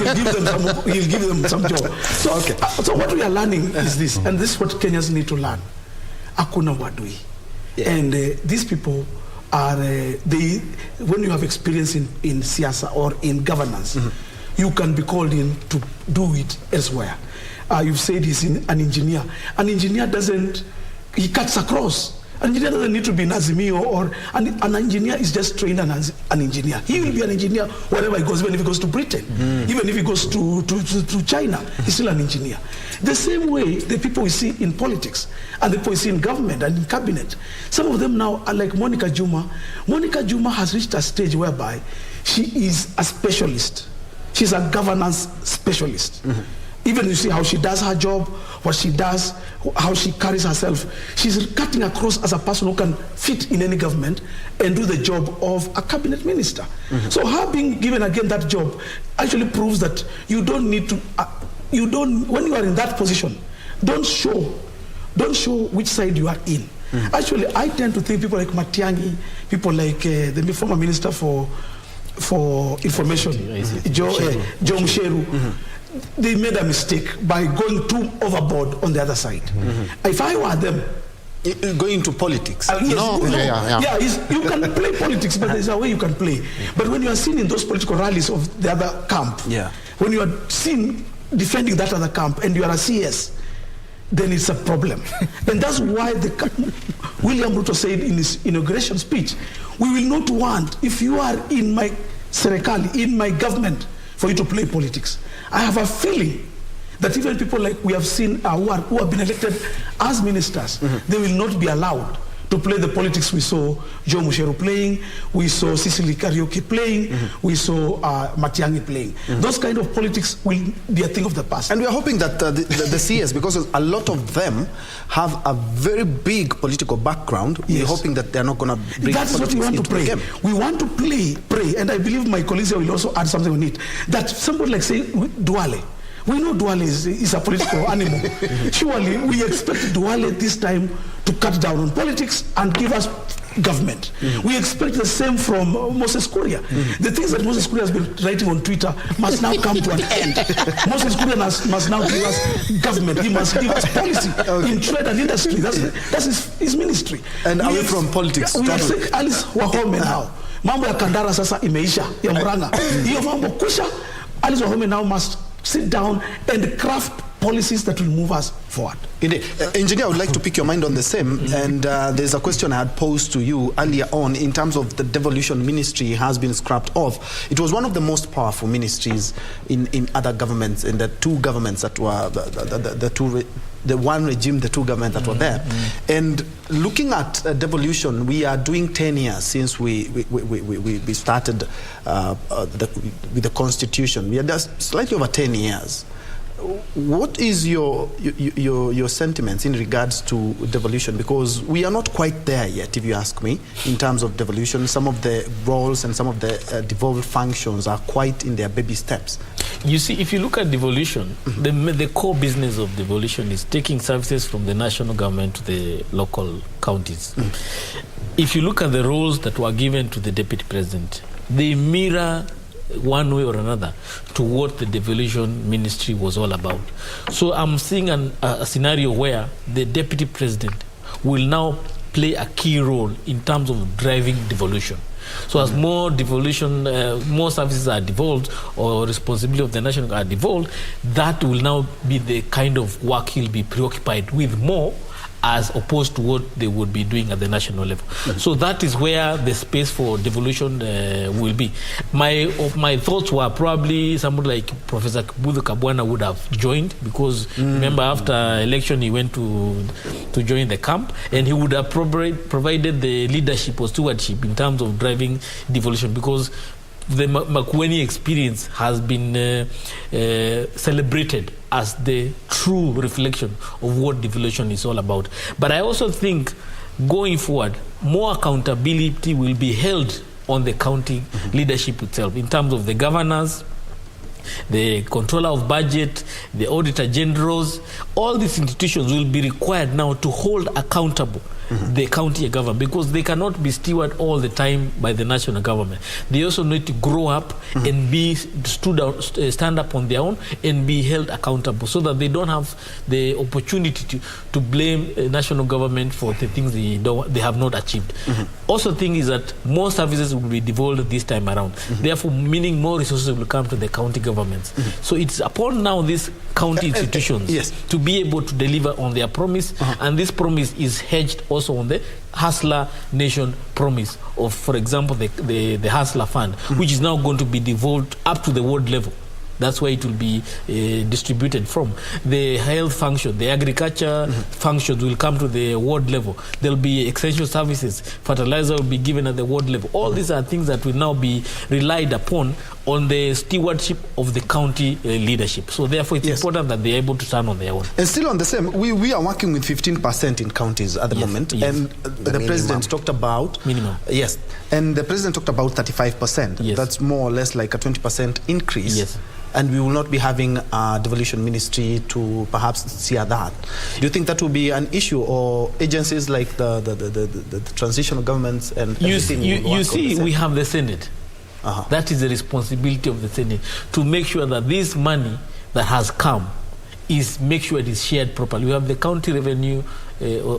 he'll give them some job. So, so what we are learning is this, and this is what Kenyans need to learn. Hakuna wadui. And these people are when you have experience in siasa or in governance, you can be called in to do it elsewhere. You've said he's an engineer. An engineer he cuts across. An engineer doesn't need to be an Azimio, or an engineer is just trained as an engineer. He will be an engineer wherever he goes, even if he goes to Britain, even if he goes to China, he's still an engineer. The same way the people we see in politics and the people we see in government and in cabinet, some of them now are like Monica Juma. Monica Juma has reached a stage whereby she is a specialist. She's a governance specialist. Even you see how she does her job, what she does, how she carries herself. She's cutting across as a person who can fit in any government and do the job of a cabinet minister. So her being given again that job actually proves that you don't need to, when you are in that position, don't show which side you are in. Actually, I tend to think people like Matiang'i, people like the former minister for information, Joe Musheru, they made a mistake by going too overboard on the other side. If I were them, going into politics. Yes, you can play politics, but there's a way you can play. But when you are seen in those political rallies of the other camp, when you are seen defending that other camp and you are a CS, then it's a problem. And that's why William Ruto said in his inauguration speech, we will not want, if you are in my serikali, in my government, for you to play politics. I have a feeling that even people like we have seen who have been elected as ministers, they will not be allowed to play the politics we saw Joe Musheru playing, we saw Cecily Kariuki playing, we saw Matiang'i playing. Those kind of politics will be a thing of the past. And we are hoping that the CS, because a lot of them have a very big political background, we're hoping that they're not going to bring That's what we want to pray. We want to pray, and I believe my colleagues will also add something on it, that somebody like say Duale, we know Duale is a political animal. Surely we expect Duale this time to cut down on politics and give us government. We expect the same from Moses Kuria. The things that Moses Kuria has been writing on Twitter must now come to an end. Moses Kuria must now give us government. He must give us policy in trade and industry. That's his ministry. And away from politics. We are saying Alice Wahome now. Mambo ya Kandara sasa imeisha ya Murang'a. Hiyo mambo kusha. Alice Wahome now must sit down and craft policies that will move us forward. Indeed. Engineer, I would like to pick your mind on the same, and there's a question I had posed to you earlier on in terms of the devolution ministry has been scrapped off. It was one of the most powerful ministries in other governments, in the two governments that were the one regime, the two governments that were there. And looking at devolution, we are doing 10 years since we started with the constitution. We are just slightly over 10 years. What is your sentiments in regards to devolution? Because we are not quite there yet, if you ask me, in terms of devolution. Some of the roles and some of the devolved functions are quite in their baby steps. You see, if you look at devolution, the core business of devolution is taking services from the national government to the local counties. If you look at the roles that were given to the deputy president, they mirror one way or another to what the devolution ministry was all about. So I'm seeing a scenario where the deputy president will now play a key role in terms of driving devolution. So as more devolution, more services are devolved or responsibility of the national are devolved, that will now be the kind of work he'll be preoccupied with more as opposed to what they would be doing at the national level. So that is where the space for devolution will be. My thoughts were probably somebody like Professor Kibudu Kabwana would have joined, because remember after election he went to join the camp, and he would have provided the leadership or stewardship in terms of driving devolution, because the Makueni experience has been celebrated as the true reflection of what devolution is all about. But I also think going forward, more accountability will be held on the county leadership itself in terms of the governors, the controller of budget, the auditor generals. All these institutions will be required now to hold accountable the county government, because they cannot be stewarded all the time by the national government. They also need to grow up and be stand up on their own and be held accountable, so that they don't have the opportunity to blame national government for the things they have not achieved. Also, thing is that more services will be devolved this time around. Therefore, meaning more resources will come to the county governments. So it's upon now these county institutions to be able to deliver on their promise, and this promise is hedged also on the Hustler Nation promise of, for example, the Hustler Fund, which is now going to be devolved up to the ward level. That's where it will be distributed from. The health function, the agriculture functions will come to the ward level. There will be essential services. Fertilizer will be given at the ward level. All these are things that will now be relied upon on the stewardship of the county leadership. So therefore it's important that they're able to stand on their own. And still on the same, we are working with 15% in counties at the moment. And the president talked about... Minimum. Yes. And the president talked about 35%. Yes. That's more or less like a 20% increase. Yes. And we will not be having a devolution ministry to perhaps steer that. Do you think that will be an issue, or agencies like the transitional governments and everything? You see, we have the Senate. That is the responsibility of the Senate, to make sure that this money that has come make sure it is shared properly. We have the county revenue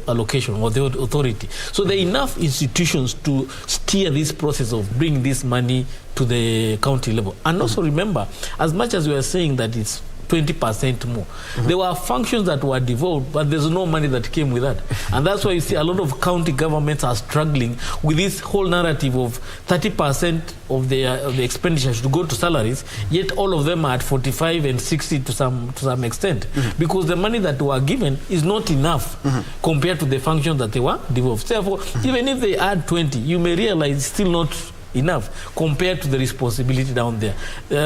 allocation, or the authority. So there are enough institutions to steer this process of bringing this money to the county level. And also remember, as much as we are saying that it's 20% more, there were functions that were devolved, but there's no money that came with that. And that's why you see a lot of county governments are struggling with this whole narrative of 30% of the expenditure should go to salaries, yet all of them are at 45 and 60 to some extent, because the money that were given is not enough compared to the functions that they were devolved. Therefore, even if they add 20, you may realize it's still not enough compared to the responsibility down there.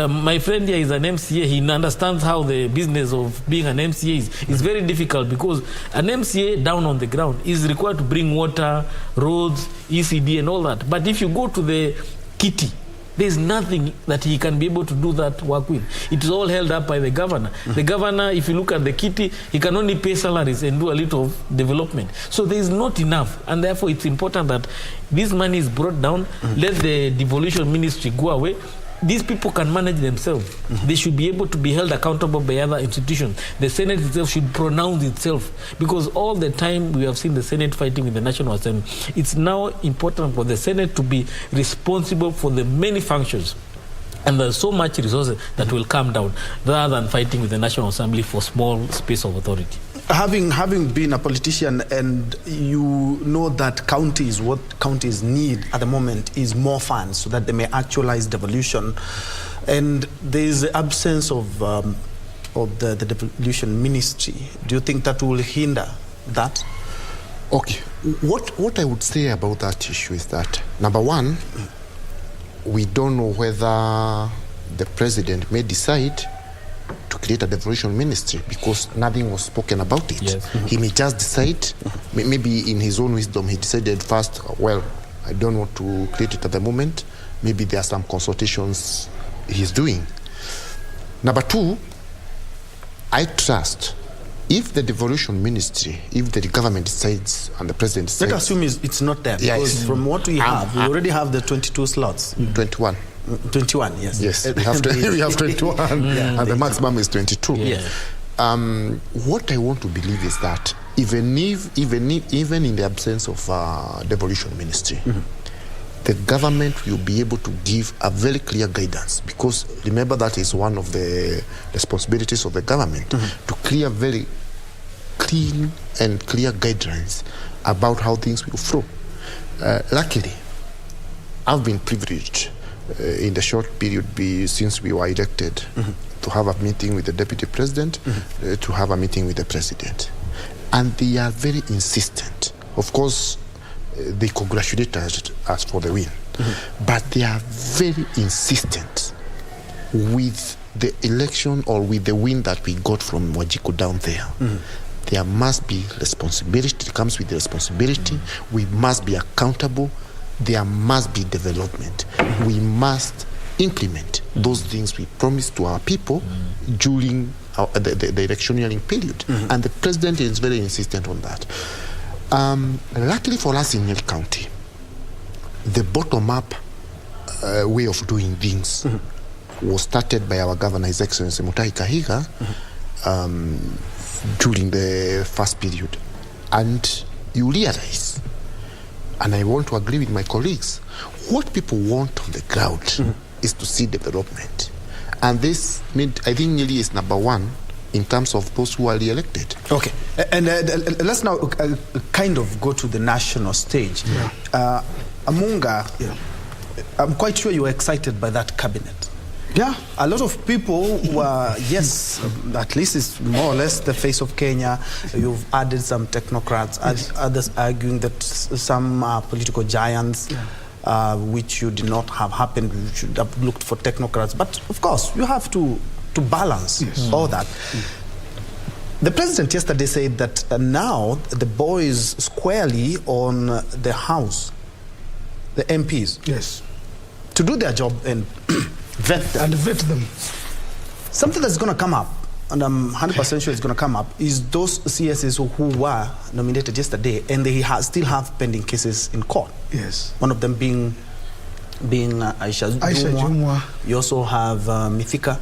My friend here is an MCA. He understands how the business of being an MCA is. It's very difficult, because an MCA down on the ground is required to bring water, roads, ECD and all that. But if you go to the kitty, there's nothing that he can be able to do that work with. It is all held up by the governor. The governor, if you look at the kitty, he can only pay salaries and do a little of development. So there is not enough, and therefore it's important that this money is brought down. Let the devolution ministry go away. These people can manage themselves. They should be able to be held accountable by other institutions. The Senate itself should pronounce itself, because all the time we have seen the Senate fighting with the National Assembly. It's now important for the Senate to be responsible for the many functions. And there's so much resources that will come down, rather than fighting with the National Assembly for small space of authority. Having been a politician, and you know that what counties need at the moment is more funds so that they may actualize devolution, and there is the absence of the devolution ministry. Do you think that will hinder that? Okay, what I would say about that issue is that, number one, we don't know whether the president may decide to create a devolution ministry, because nothing was spoken about it. Yes. He may just decide, maybe in his own wisdom, he decided first, well, I don't want to create it at the moment. Maybe there are some consultations he's doing. Number two, I trust, if the devolution ministry, if the government decides and the president decides... Let's assume it's not there, because from what we have, we already have the 22 slots. 21. 21, yes. Yes, we have 21, and the maximum is 22. Yeah. What I want to believe is that even in the absence of devolution ministry, the government will be able to give a very clear guidance, because remember, that is one of the responsibilities of the government, to clear very clean and clear guidelines about how things will flow. Luckily, I've been privileged in the short period since we were elected to have a meeting with the deputy president, to have a meeting with the president. And they are very insistent. Of course, they congratulate us for the win. But they are very insistent with the election, or with the win that we got from Wajiko down there. There must be responsibility. It comes with the responsibility. We must be accountable. There must be development. We must implement those things we promised to our people during the electioneering period. And the president is very insistent on that. Luckily for us in Nyeri County, the bottom-up way of doing things was started by our governor, His Excellency Mutahi Kahiga, during the first period. And you realize, and I want to agree with my colleagues, what people want on the ground is to see development. And this, I think, Nyeri is number one in terms of those who are re-elected. Okay, and let's now kind of go to the national stage. Amunga, I'm quite sure you were excited by that cabinet. Yeah, a lot of people were, yes, at least it's more or less the face of Kenya. You've added some technocrats, others arguing that some political giants. which should not have happened. We should have looked for technocrats. But of course, you have to balance all that. The president yesterday said that now the ball is squarely on the House, the MPs. Yes. To do their job and vet them. Something that's going to come up, and I'm 100% sure it's going to come up, is those CSs who were nominated yesterday and they still have pending cases in court. Yes. One of them being Aisha Jumwa. You also have Mithika.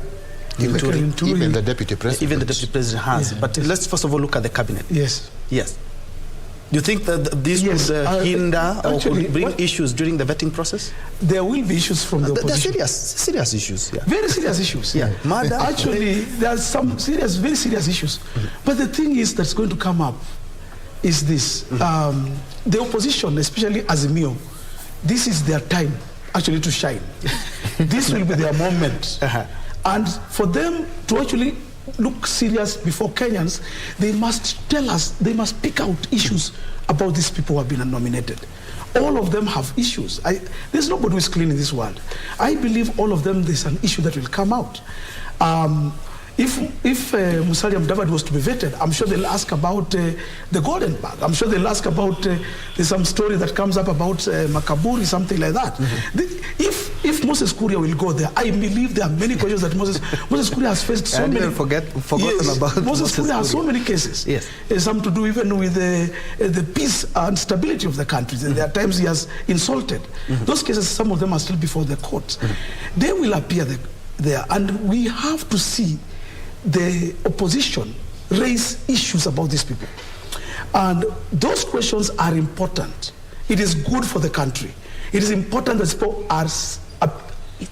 Even the deputy president. Even the deputy president has. Yeah. But let's first of all look at the cabinet. Yes. Yes. Do you think that this would hinder or could bring issues during the vetting process? There will be issues from the opposition. They're serious issues. Yeah. Very serious issues. Yeah. Murder. Actually, there are some very serious issues. But the thing is that's going to come up is this. The opposition, especially Azimio, this is their time actually to shine. This will be their moment. And for them to actually look serious before Kenyans, they must tell us, they must pick out issues about these people who have been nominated. All of them have issues. There's nobody who is clean in this world. I believe all of them, there's an issue that will come out. If Musalia Mudavadi was to be vetted, I'm sure they'll ask about the Golden Bag. I'm sure they'll ask about, there's some story that comes up about Makaburi, something like that. If Moses Kuria will go there, I believe there are many questions that Moses Kuria has faced so many. Forgotten about Moses Kuria has so many cases. Yes. Some to do even with the peace and stability of the country. There are times he has insulted. Those cases, some of them are still before the courts. They will appear there, and we have to see the opposition raise issues about these people. And those questions are important. It is good for the country. It is important that people are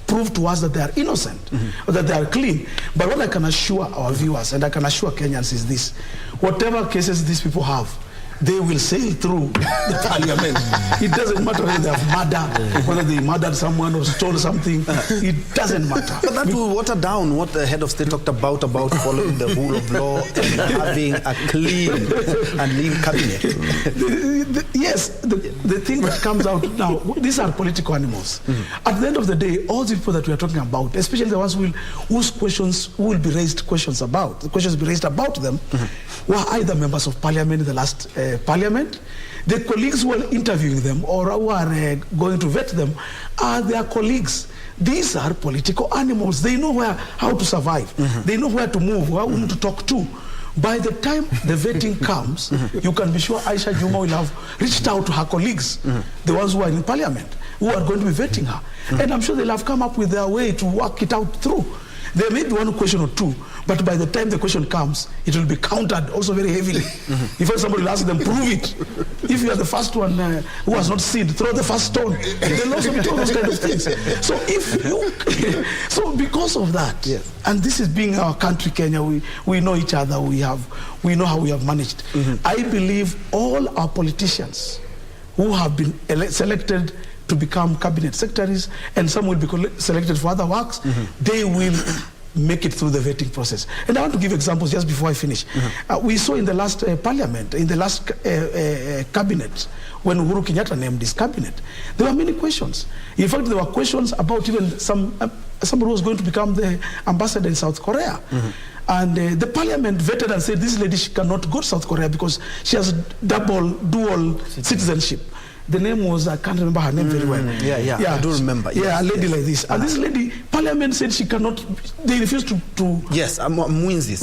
prove to us that they are innocent, or that they are clean. But what I can assure our viewers, and I can assure Kenyans, is this: whatever cases these people have, they will sail through the parliament. It doesn't matter whether they have murdered, whether they murdered someone or stole something. It doesn't matter. But that will water down what the head of state talked about following the rule of law and having a clean and lean cabinet. The thing that comes out now, these are political animals. At the end of the day, all the people that we are talking about, especially the ones whose questions will be raised about them, were either members of parliament in the last parliament. The colleagues who are interviewing them or who are going to vet them are their colleagues. These are political animals. They know how to survive. They know where to move, who to talk to. By the time the vetting comes, you can be sure Aisha Juma will have reached out to her colleagues, the ones who are in parliament, who are going to be vetting her. And I'm sure they'll have come up with their way to work it out through. There may be one question or two, but by the time the question comes, it will be countered also very heavily. If somebody will ask them, prove it. If you are the first one who has not sinned, throw the first stone. They'll also be told those kind of things. So because of that, and this is being our country, Kenya, we know each other, we know how we have managed. I believe all our politicians who have been selected to become cabinet secretaries, and some will be selected for other works, they will make it through the vetting process. And I want to give examples just before I finish. We saw in the last parliament, in the last cabinet, when Uhuru Kenyatta named his cabinet, there were many questions. In fact, there were questions about even somebody who was going to become the ambassador in South Korea. And the parliament vetted and said, this lady, she cannot go to South Korea because she has dual citizenship. The name was, I can't remember her name very well. I do remember. Yeah, a lady like this. And this lady, parliament said she cannot, they refused to... Yes, Mwinzi.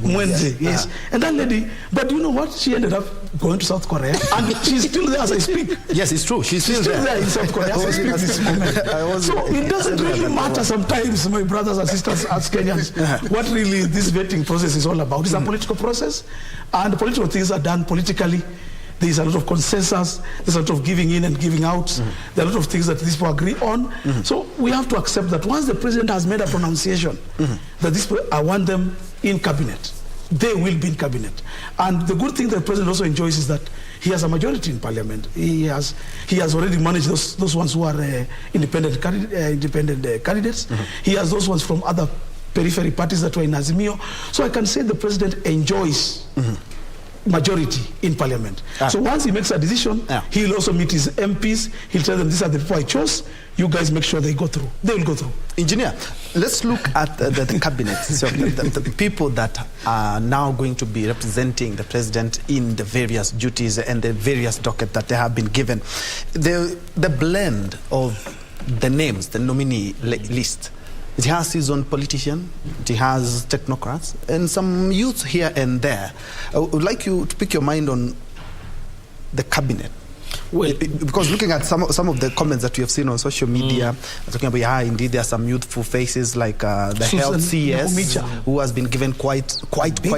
Mwinzi, yes. And that lady, but you know what? She ended up going to South Korea, and she's still there as I speak. Yes, it's true. She's still there in South Korea as I speak this moment. So it doesn't really matter sometimes, my brothers and sisters as Kenyans, what really this vetting process is all about. It's a political process, and political things are done politically. There is a lot of consensus, there's a lot of giving in and giving out, there are a lot of things that these people agree on. So we have to accept that once the president has made a pronunciation, that these people, I want them in cabinet, they will be in cabinet. And the good thing that the president also enjoys is that he has a majority in parliament. He has already managed those ones who are independent candidates. He has those ones from other periphery parties that were in Azimio. So I can say the president enjoys majority in Parliament. So once he makes a decision, he'll also meet his MPs. He'll tell them, these are the people I chose. You guys make sure they go through. They will go through. Engineer, let's look at the cabinet. So the people that are now going to be representing the president in the various duties and the various dockets that they have been given. The blend of the names, the nominee list. It has seasoned politicians, it has technocrats, and some youth here and there. I would like you to pick your mind on the cabinet. Well, because looking at some of the comments that we have seen on social media, talking about, indeed, there are some youthful faces like the health CS, who has been given quite a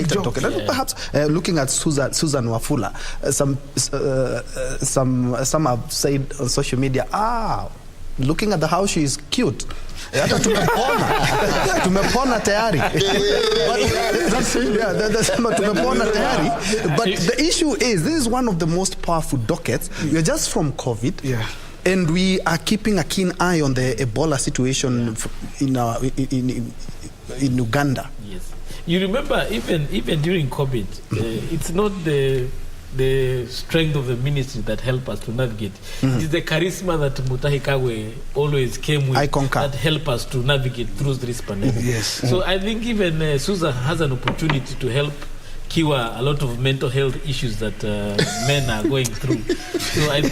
token. Yeah. Perhaps looking at Susan Wafula, some have said on social media, looking at the house, she is cute. Tumepona tayari. Tumepona tayari. But the issue is, this is one of the most powerful dockets. We are just from COVID, and we are keeping a keen eye on the Ebola situation in Uganda. Yes, you remember even during COVID, it's not the strength of the ministry that help us to navigate. It is the charisma that Mutahi Kagwe always came with that help us to navigate through this pandemic. Yes. So I think even Susan has an opportunity to help cure a lot of mental health issues that men are going through. So I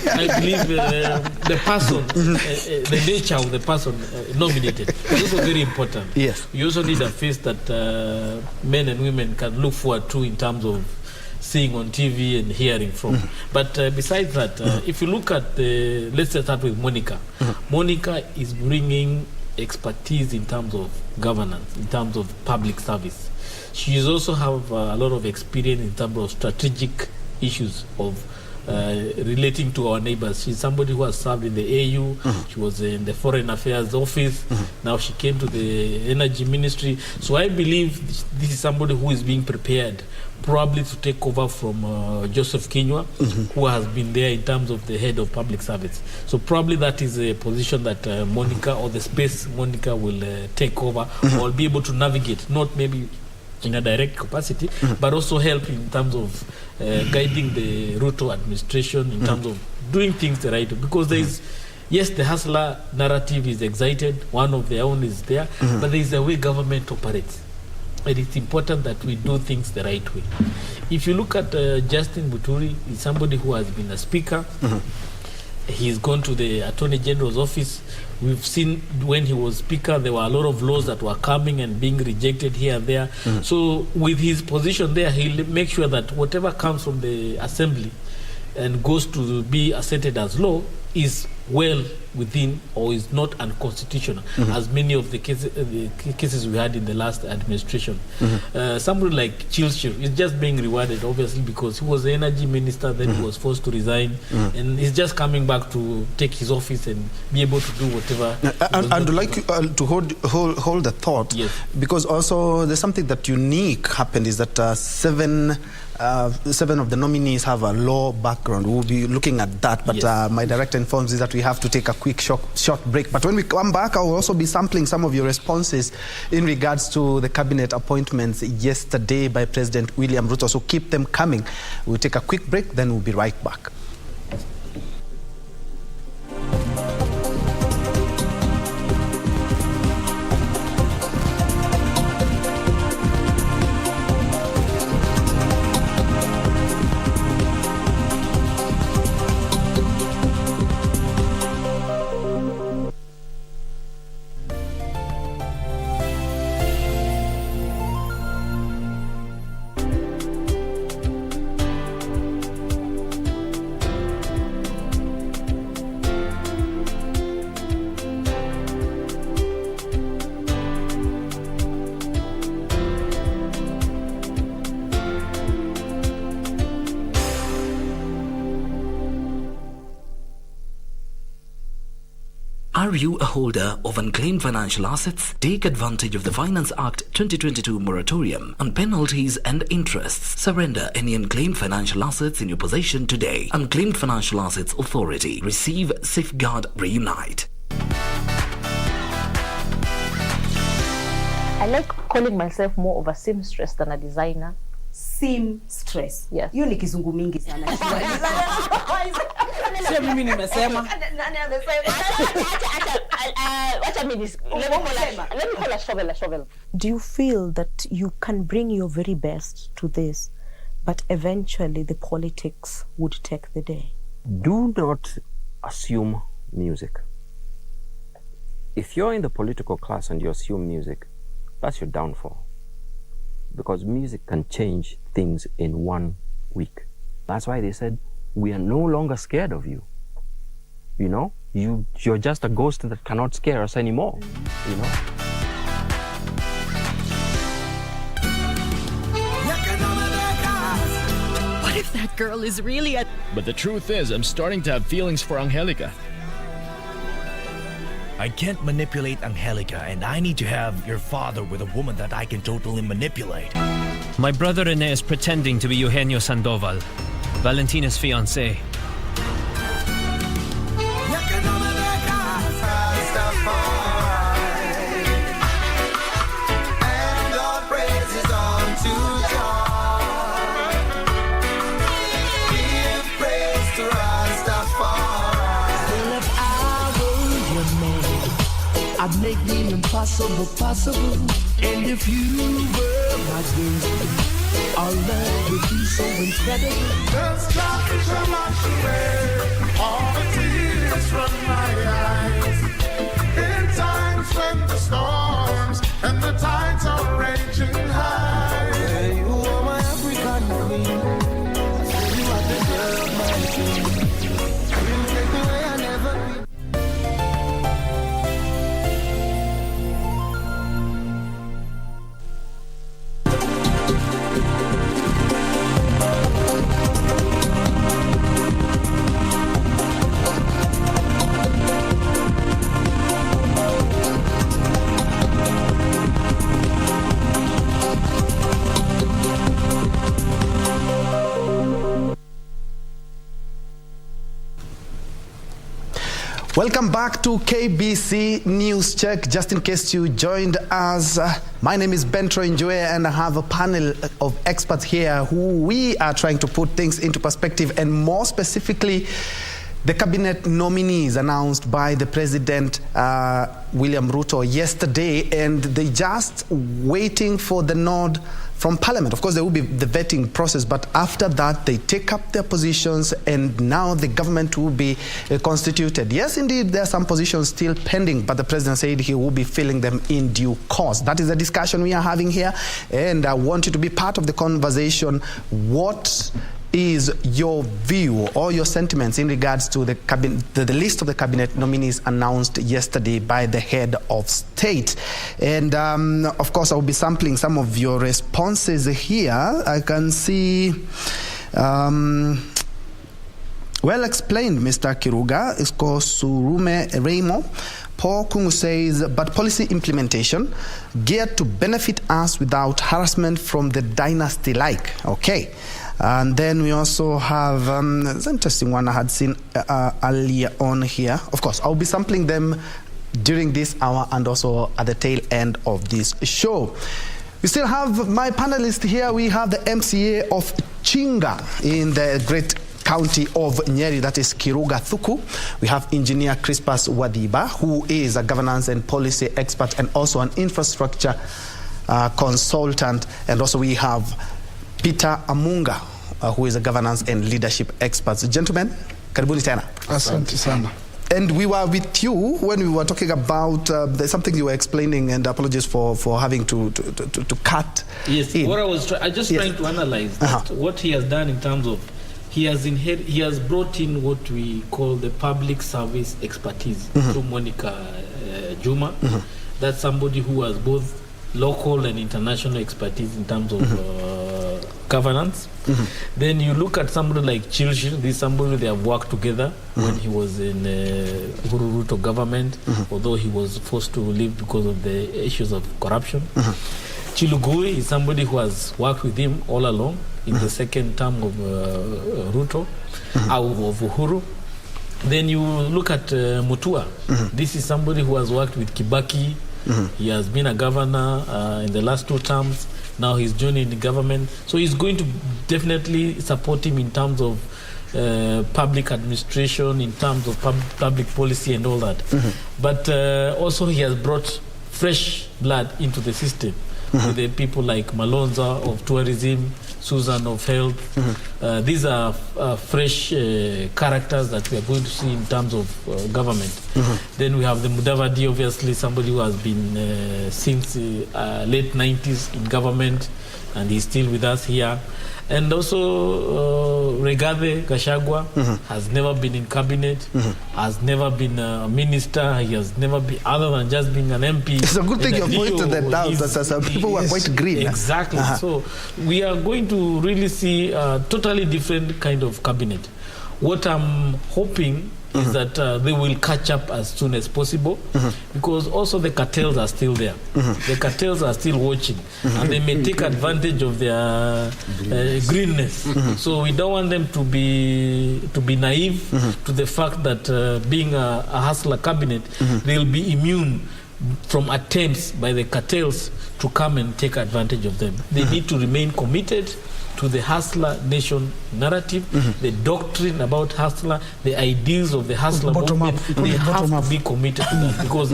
believe the person, the nature of the person nominated is also very important. Yes. You also need a face that men and women can look forward to in terms of seeing on TV and hearing from. But besides that, if you look at let's start with Monica. Monica is bringing expertise in terms of governance, in terms of public service. She also have a lot of experience in terms of strategic issues of relating to our neighbors. She's somebody who has served in the AU. She was in the Foreign Affairs Office. Now she came to the Energy Ministry. So I believe this is somebody who is being prepared probably to take over from Joseph Kinyua, who has been there in terms of the head of public service. So probably that is a position that Monica, or the space Monica will take over, or be able to navigate, not maybe in a direct capacity, but also help in terms of guiding the Ruto administration in terms of doing things the right way. Because there is, yes, the hustler narrative is excited, one of their own is there, but there is a way government operates. And it's important that we do things the right way. If you look at Justin Muturi, he's somebody who has been a speaker. He's gone to the Attorney General's office. We've seen when he was speaker, there were a lot of laws that were coming and being rejected here and there. So with his position there, he'll make sure that whatever comes from the assembly and goes to be accepted as law is well within or is not unconstitutional, as many of the cases we had in the last administration. Somebody like Chilchir is just being rewarded, obviously, because he was the energy minister, then he was forced to resign, and he's just coming back to take his office and be able to do whatever. And I'd like you to hold the thought, because also there's something that unique happened is that seven of the nominees have a law background. We'll be looking at that, but my director informs me that we have to take a quick short break. But when we come back, I will also be sampling some of your responses in regards to the cabinet appointments yesterday by President William Ruto. So keep them coming. We'll take a quick break, then we'll be right back. Are you a holder of unclaimed financial assets? Take advantage of the Finance Act 2022 moratorium on penalties and interests. Surrender any unclaimed financial assets in your possession today. Unclaimed Financial Assets Authority. Receive, safeguard, reunite. I like calling myself more of a seamstress than a designer. seamstress. Yes. Hiyo ni kizungu mingi sana. Sio mimi nimesema. Nani amesema? Let me call a shovel. Do you feel that you can bring your very best to this, but eventually the politics would take the day? Do not assume music. If you're in the political class and you assume music, that's your downfall. Because music can change things in 1 week. That's why they said, we are no longer scared of you. You know, you're just a ghost that cannot scare us anymore, you know. What if that girl is really a... But the truth is, I'm starting to have feelings for Angelica. I can't manipulate Angelica, and I need to have your father with a woman that I can totally manipulate. My brother-in-law is pretending to be Eugenio Sandoval, Valentina's fiancé. I'd make the impossible possible. And if you were my girl, our love would be so incredible. Just drop so much away, all the tears from my eyes. In times when the storms and the tides are raging high. Yeah, you are my African queen. I say you are the girl of my dreams. You take the way I never be. Welcome back to KBC News Check. Just in case you joined us, my name is Bentro Njue, and I have a panel of experts here who we are trying to put things into perspective, and more specifically, the cabinet nominees announced by the President William Ruto yesterday, and they just waiting for the nod from Parliament. Of course, there will be the vetting process, but after that, they take up their positions, and now the government will be constituted. Yes, indeed, there are some positions still pending, but the President said he will be filling them in due course. That is the discussion we are having here, and I want you to be part of the conversation. What is your view or your sentiments in regards to the list of the cabinet nominees announced yesterday by the head of state? And of course, I will be sampling some of your responses here. I can see well explained, Mr. Kiruga. Isko Surume Reimo. Paul Kungu says, but policy implementation geared to benefit us without harassment from the dynasty-like. Okay. And then we also have it's an interesting one I had seen earlier on here. Of course, I'll be sampling them during this hour and also at the tail end of this show. We still have my panelist here. We have the MCA of Chinga in the great county of Nyeri, that is Kiruga Thuku. We have Engineer Crispus Wadiba, who is a governance and policy expert and also an infrastructure consultant. And also we have Peter Amunga, who is a governance and leadership expert. Gentlemen, karibuni tena. Asante sana. And we were with you when we were talking about there's something you were explaining, and apologies for having to cut. Yes, in. what I was trying to analyze that what he has done in terms of he has brought in what we call the public service expertise through Monica Juma. That's somebody who has both local and international expertise in terms of governance. Then you look at somebody like Chilshi. This is somebody they have worked together when he was in Uhuru Ruto government, although he was forced to leave because of the issues of corruption. Chilugui is somebody who has worked with him all along in the second term of Ruto, of Uhuru. Then you look at Mutua. This is somebody who has worked with Kibaki. He has been a governor in the last 2 terms. Now he's joining the government. So he's going to definitely support him in terms of public administration, in terms of public policy and all that. But also he has brought fresh blood into the system. With the people like Malonza of tourism, Susan of health. These are fresh characters that we are going to see in terms of government. Then we have the Mudavadi, obviously somebody who has been since late 90s in government, and he's still with us here. And also Regathe Gachagua has never been in cabinet, has never been a minister, he has never been, other than just being an MP. It's a good thing you pointed that out, that some people were quite green. Exactly. So we are going to really see a totally different kind of cabinet. What I'm hoping is that they will catch up as soon as possible, because also the cartels are still there. The cartels are still watching, and they may take advantage of their greenness. So we don't want them to be naive to the fact that being a hustler cabinet, they'll be immune from attempts by the cartels to come and take advantage of them. They need to remain committed to the hustler nation narrative, the doctrine about hustler, the ideals of the hustler movement. They have to be committed to that, because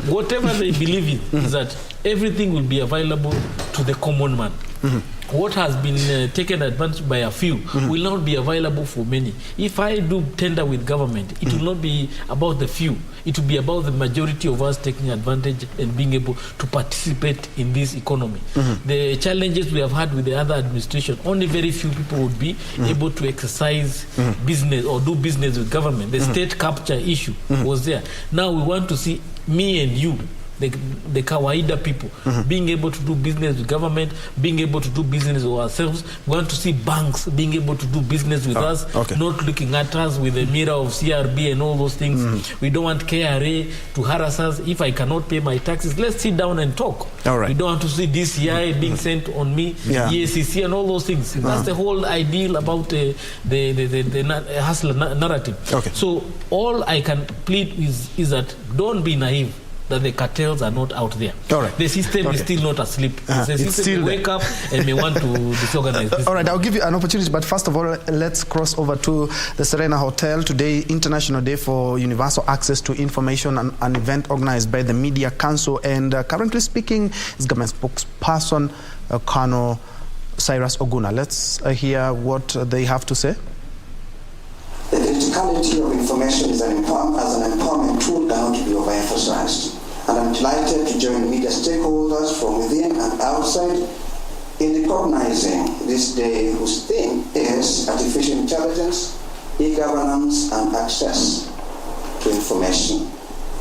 whatever they believe in is that everything will be available to the common man. What has been taken advantage by a few will not be available for many. If I do tender with government, it will not be about the few. It will be about the majority of us taking advantage and being able to participate in this economy. The challenges we have had with the other administration, only very few people would be able to exercise business or do business with government. The state capture issue was there. Now we want to see me and you, the kawaida people, being able to do business with government, being able to do business with ourselves. We want to see banks being able to do business with us, not looking at us with the mirror of CRB and all those things. We don't want KRA to harass us. If I cannot pay my taxes, let's sit down and talk. We don't want to see DCI being sent on me, EACC and all those things. That's the whole ideal about the hustler narrative. So all I can plead is that don't be naive that the cartels are not out there. The system is still not asleep. The system will wake up and may want to disorganize this. All right, I'll give you an opportunity, but first of all, let's cross over to the Serena Hotel. Today, International Day for Universal Access to Information, an event organized by the Media Council, and currently speaking is government spokesperson Colonel Cyrus Oguna. Let's hear what they have to say. The criticality of information as an empowerment tool cannot be overemphasized. And I'm delighted to join media stakeholders from within and outside in recognizing this day, whose theme is artificial intelligence, e-governance, and access to information.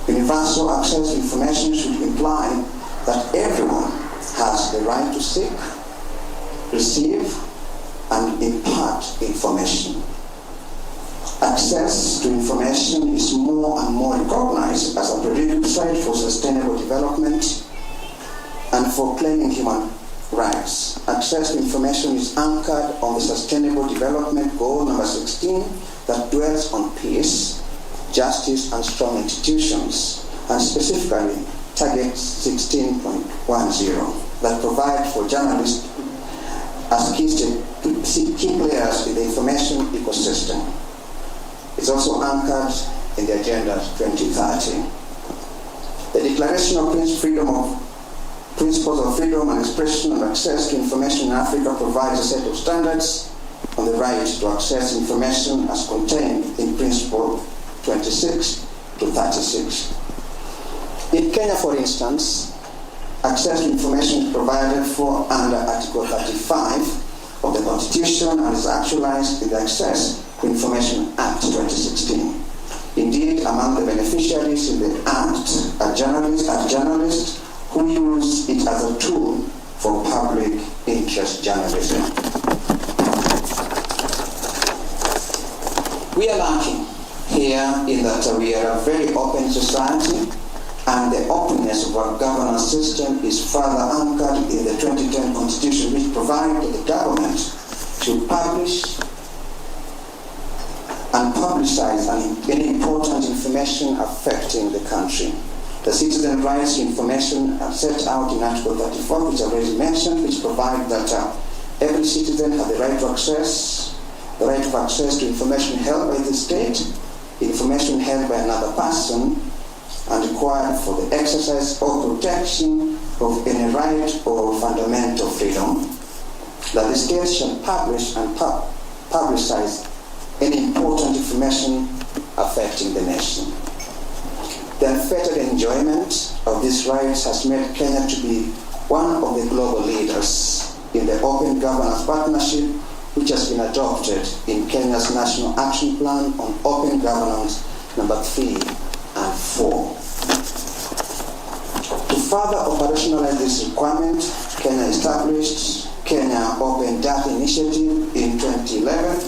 Universal access to information should imply that everyone has the right to seek, receive, and impart information. Access to information is more and more recognized as a prerequisite for sustainable development and for claiming human rights. Access to information is anchored on the Sustainable Development Goal number 16 that dwells on peace, justice, and strong institutions, and specifically Target 16.10 that provide for journalists as key players in the information ecosystem. It's also anchored in the Agenda 2030. The Declaration of Principles of Freedom and Expression and Access to Information in Africa provides a set of standards on the right to access information as contained in Principle 26 to 36. In Kenya, for instance, access to information is provided for under Article 35 of the Constitution and is actualized in the Access to Information Act 2016. Indeed, among the beneficiaries in the Act are journalists who use it as a tool for public interest journalism. We are lacking here in that we are a very open society, and the openness of our governance system is further anchored in the 2010 Constitution, which provides the government to publish and publicize any important information affecting the country. The citizen rights to information are set out in Article 34, which I already mentioned, which provide that every citizen has the right to access to information held by the state, information held by another person, and required for the exercise or protection of any right or fundamental freedom, that the state shall publish and publicize any important information affecting the nation. The unfettered enjoyment of these rights has made Kenya to be one of the global leaders in the Open Governance Partnership, which has been adopted in Kenya's National Action Plan on Open Governance number 3 and 4. To further operationalize this requirement, Kenya established Kenya Open Data Initiative in 2011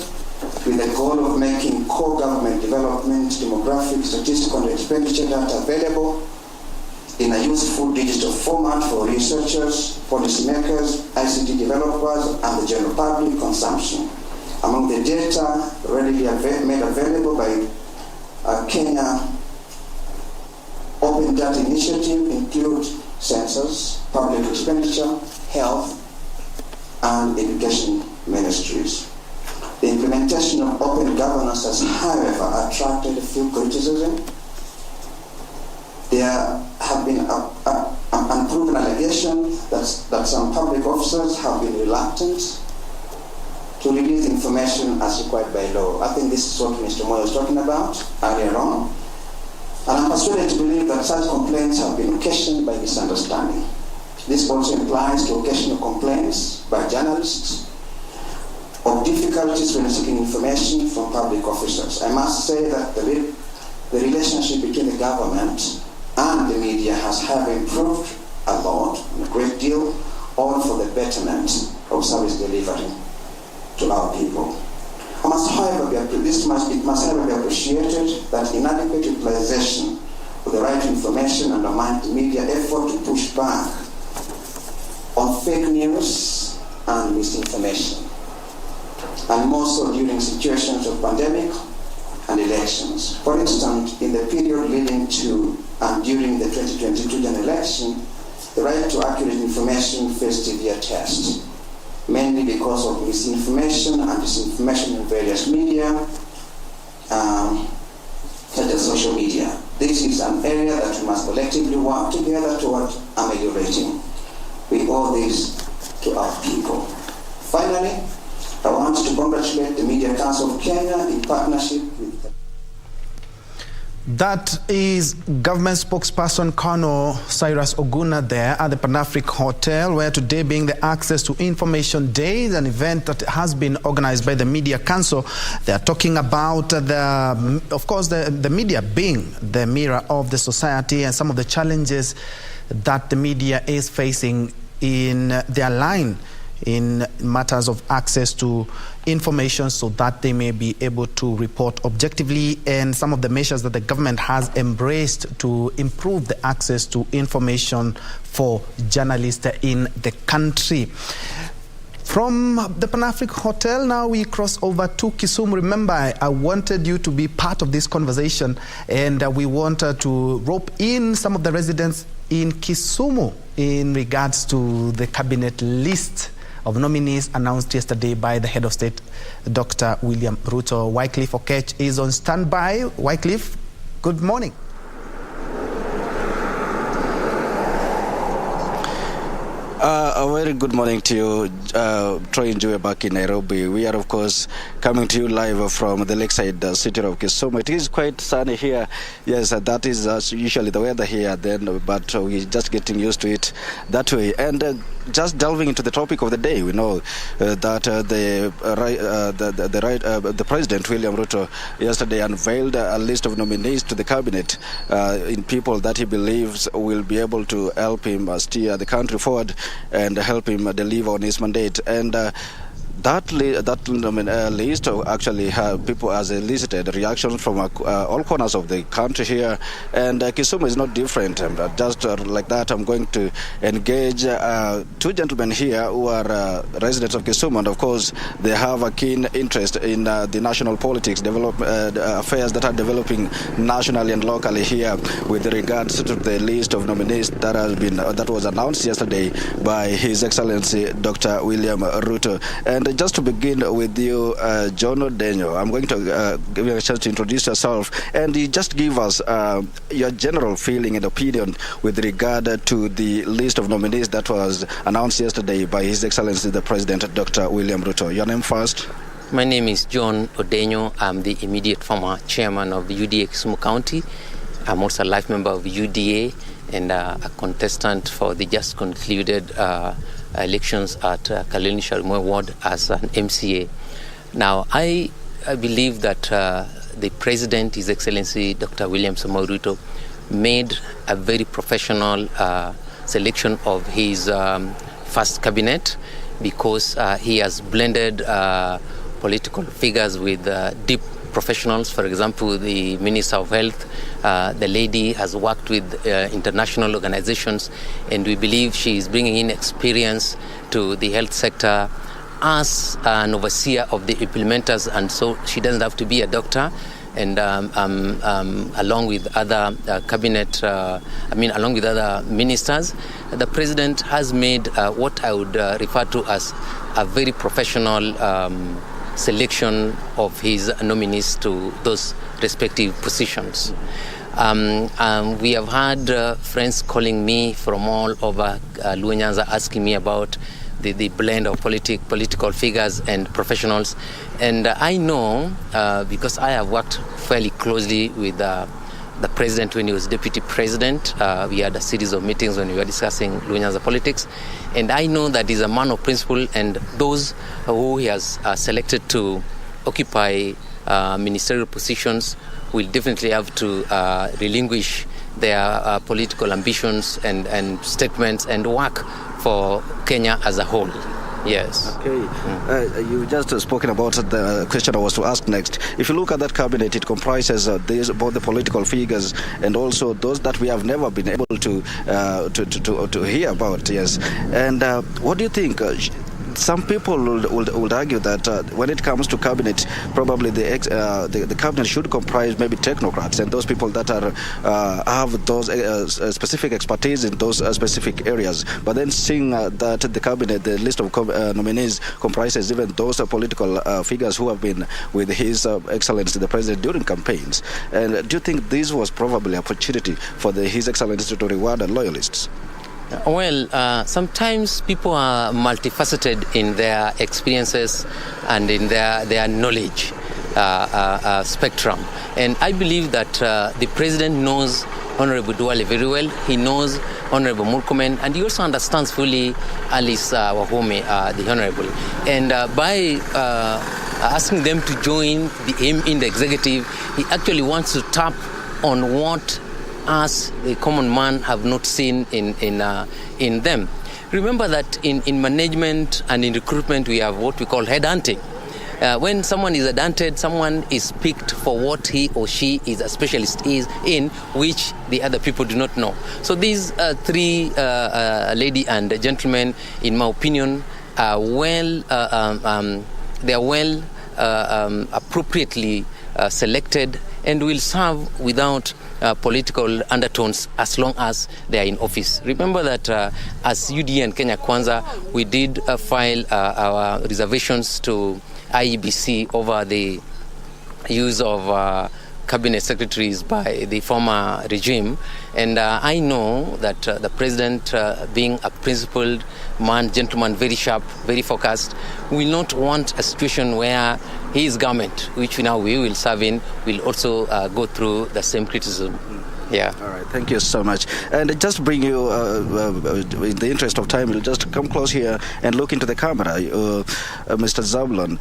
with the goal of making core government development, demographic, statistical, and expenditure data available in a useful digital format for researchers, policymakers, ICT developers, and the general public consumption. Among the data readily made available by Kenya Open Data Initiative include census, public expenditure, health, and education ministries. The implementation of open governance has, however, attracted a few criticism. There have been unproven allegations that some public officers have been reluctant to release information as required by law. I think this is what Mr. Moyo was talking about earlier on. And I'm persuaded to believe that such complaints have been occasioned by misunderstanding. This also implies to occasional complaints by journalists of difficulties when seeking information from public officers. I must say that the relationship between the government and the media has improved a lot, a great deal, all for the betterment of service delivery to our people. It must, however, be appreciated that inadequate utilization of the right to information undermines the media effort to push back on fake news and misinformation, and more so during situations of pandemic and elections. For instance, in the period leading to and during the 2022 general election, the right to accurate information faced severe tests, mainly because of misinformation and disinformation in various media, such as social media. This is an area that we must collectively work together toward ameliorating. We owe this to our people. Finally, I want to congratulate the Media Council of Kenya in partnership with the... That is government spokesperson Colonel Cyrus Oguna there at the Pan-African Hotel, where today being the Access to Information Day, an event that has been organized by the Media Council. They are talking about, the media being the mirror of the society and some of the challenges that the media is facing in their line in matters of access to information, so that they may be able to report objectively, and some of the measures that the government has embraced to improve the access to information for journalists in the country. From the Pan-African Hotel, now we cross over to Kisumu. Remember, I wanted you to be part of this conversation, and we wanted to rope in some of the residents in Kisumu in regards to the cabinet list of nominees announced yesterday by the head of state, Dr. William Ruto. Wycliffe Okech is on standby. Wycliffe, good morning. A very good morning to you, Troy Njue back in Nairobi. We are, of course, coming to you live from the lakeside city of Kisumu. It is quite sunny here. Yes, that is usually the weather here then, but we're just getting used to it that way. And just delving into the topic of the day, we know that the President, William Ruto, yesterday unveiled a list of nominees to the cabinet in people that he believes will be able to help him steer the country forward and help him deliver on his mandate. And that list actually people has elicited reactions from all corners of the country here, and Kisumu is not different. Just like that, I'm going to engage two gentlemen here who are residents of Kisumu, and of course they have a keen interest in the national politics, affairs that are developing nationally and locally here with regards to the list of nominees that was announced yesterday by His Excellency Dr. William Ruto. And just to begin with you, John Odenyo, I'm going to give you a chance to introduce yourself and you just give us your general feeling and opinion with regard to the list of nominees that was announced yesterday by His Excellency the President, Dr. William Ruto. Your name first? My name is John Odenyo. I'm the immediate former chairman of the UDA Kisumu County. I'm also a life member of UDA and a contestant for the just concluded elections at Kaleni Sharimoy Ward as an MCA. Now, I believe that the President, His Excellency Dr. William Samoei Ruto, made a very professional selection of his first cabinet because he has blended political figures with deep professionals. For example, the Minister of Health, the lady has worked with international organizations, and we believe she is bringing in experience to the health sector as an overseer of the implementers, and so she doesn't have to be a doctor. And along with other along with other ministers, the President has made what I would refer to as a very professional selection of his nominees to those respective positions. We have had friends calling me from all over Luo Nyanza asking me about the blend of political figures and professionals. And I know, because I have worked fairly closely with the President when he was Deputy President. We had a series of meetings when we were discussing Luo Nyanza politics. And I know that he's a man of principle, and those who he has selected to occupy ministerial positions will definitely have to relinquish their political ambitions and statements and work for Kenya as a whole. Yes. Okay. You just spoken about the question I was to ask next. If you look at that cabinet, it comprises both the political figures and also those that we have never been able to hear about. Yes. And what do you think? Some people would argue that when it comes to cabinet, probably the cabinet should comprise maybe technocrats and those people that have those specific expertise in those specific areas. But then seeing that the cabinet, the list of nominees comprises even those political figures who have been with His Excellency the President during campaigns. And do you think this was probably an opportunity for His Excellency to reward loyalists? Well, sometimes people are multifaceted in their experiences and in their knowledge spectrum. And I believe that the President knows Honorable Duale very well. He knows Honorable Murkomen, and he also understands fully Alice Wahome, the Honorable. And by asking them to join him in the executive, he actually wants to tap on what us, the common man, have not seen in them. Remember that in management and in recruitment, we have what we call headhunting. When someone is headhunted, someone is picked for what he or she is a specialist in, which the other people do not know. So these three lady and gentlemen, in my opinion, are appropriately selected and will serve without political undertones as long as they are in office. Remember that as UDA and Kenya Kwanza, we did file our reservations to IEBC over the use of cabinet secretaries by the former regime. And I know that the President, being a principled man, gentleman, very sharp, very focused, will not want a situation where his government, which now we will serve in, will also go through the same criticism. Yeah. All right. Thank you so much. And just bring you, in the interest of time, we'll just come close here and look into the camera, Mr. Zablon.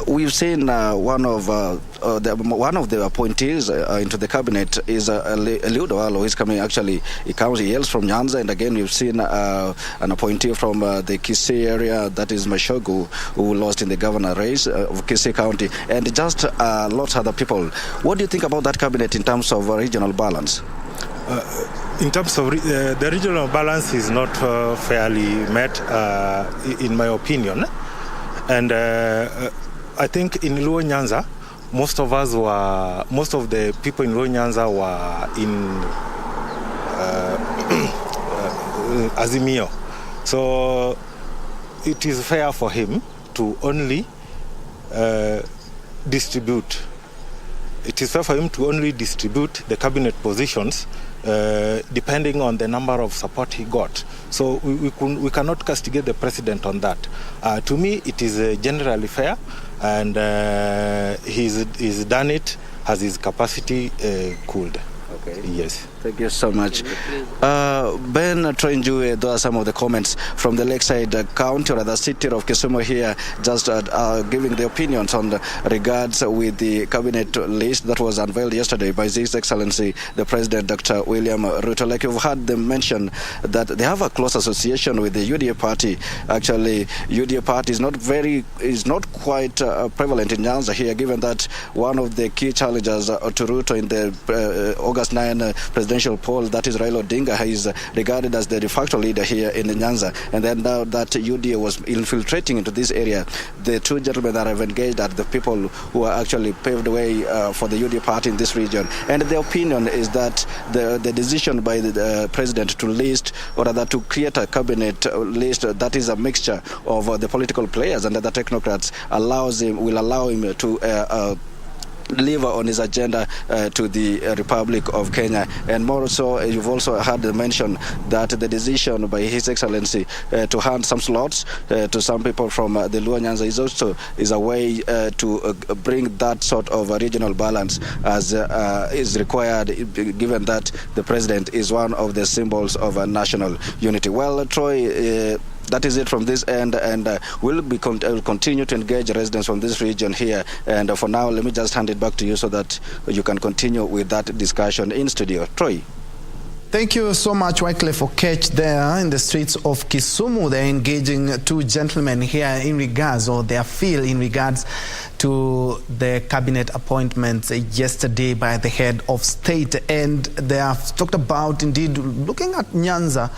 we've seen one of the appointees into the cabinet is Eliud Owalo, who is coming. Actually, he hails from Nyanza, and again we've seen an appointee from the Kisii area, that is Mashogu, who lost in the governor race of Kisii County, and just lots of other people. What do you think about that cabinet in terms of regional balance? In terms of the regional balance is not fairly met, in my opinion, and I think in Luo Nyanza, most of the people in Luo Nyanza were in Azimio, so it is fair for him to only distribute. It is fair for him to only distribute the cabinet positions depending on the number of support he got. So we cannot castigate the president on that. To me, it is generally fair, and he's done it as his capacity cooled. Okay. Yes. Thank you so much. Ben Trenjue, those are some of the comments from the Lakeside County, or the city of Kisumu here, just giving the opinions on the regards with the cabinet list that was unveiled yesterday by His Excellency, the President, Dr. William Ruto. Like you've heard them mention that they have a close association with the UDA party. Actually, UDA party is not quite prevalent in Nyanza here, given that one of the key challengers to Ruto in the August 9 presidential poll, that is Raila Odinga, is regarded as the de facto leader here in Nyanza. And then now that UDA was infiltrating into this area, the two gentlemen that have engaged are the people who are actually paved the way for the UDA party in this region. And the opinion is that the decision by the president to list, or rather to create a cabinet list that is a mixture of the political players and the technocrats will allow him to deliver on his agenda to the Republic of Kenya. And more so, you've also heard the mention that the decision by His Excellency to hand some slots to some people from the Luo Nyanza is a way to bring that sort of regional balance as is required, given that the president is one of the symbols of national unity. Well, Troy, that is it from this end, and we'll continue to engage residents from this region here. And for now, let me just hand it back to you so that you can continue with that discussion in studio. Troy. Thank you so much, Wycliffe, for catch there in the streets of Kisumu. They're engaging two gentlemen here in regards, or their feel in regards to the cabinet appointments yesterday by the head of state. And they have talked about, indeed, looking at Nyanza.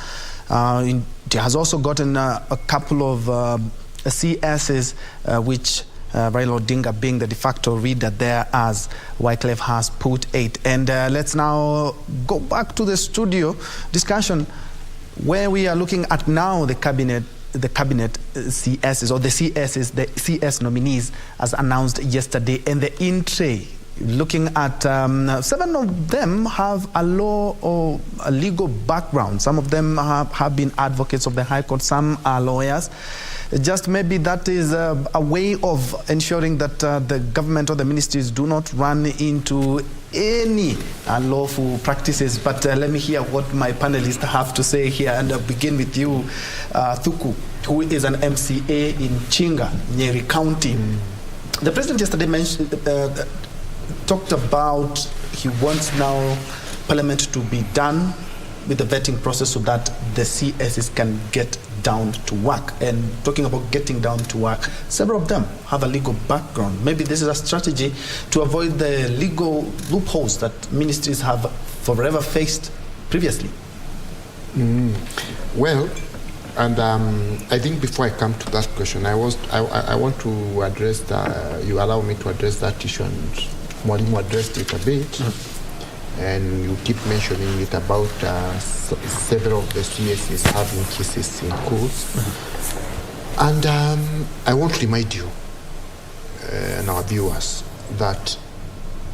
It has also gotten a couple of CSs, which Raila Odinga being the de facto leader there, as Wycliffe has put it. And let's now go back to the studio discussion, where we are looking at now the cabinet CSs, or the CSs, the CS nominees, as announced yesterday, and the in-tray. Looking at 7 of them have a law or a legal background. Some of them have been advocates of the High Court. Some are lawyers. Just maybe that is a way of ensuring that the government or the ministries do not run into any unlawful practices. But let me hear what my panelists have to say here, and I'll begin with you, Thuku, who is an MCA in Chinga, Nyeri County. The president yesterday talked about he wants now Parliament to be done with the vetting process so that the CSs can get down to work. And talking about getting down to work, several of them have a legal background. Maybe this is a strategy to avoid the legal loopholes that ministries have forever faced previously. Well, and I think before I come to that question, I want to address you allow me to address that issue, and Mwalimu addressed it a bit, and you keep mentioning it about several of the CSs having cases in courts. And I want to remind you and our viewers that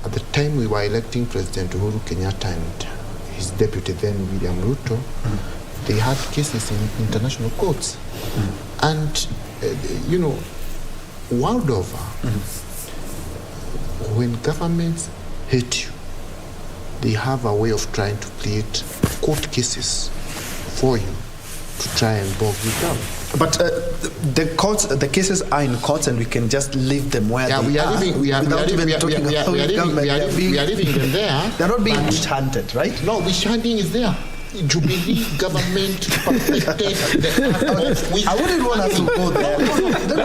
at the time we were electing President Uhuru Kenyatta and his deputy then William Ruto, they had cases in international courts. And, world over, when governments hate you, they have a way of trying to create court cases for you to try and bog you down. But the cases are in courts, and we can just leave them where they are. We are leaving them there. They're not being witch-hunted, right? No, witch-hunting is there. Jubilee government perfected the I wouldn't want us to go there.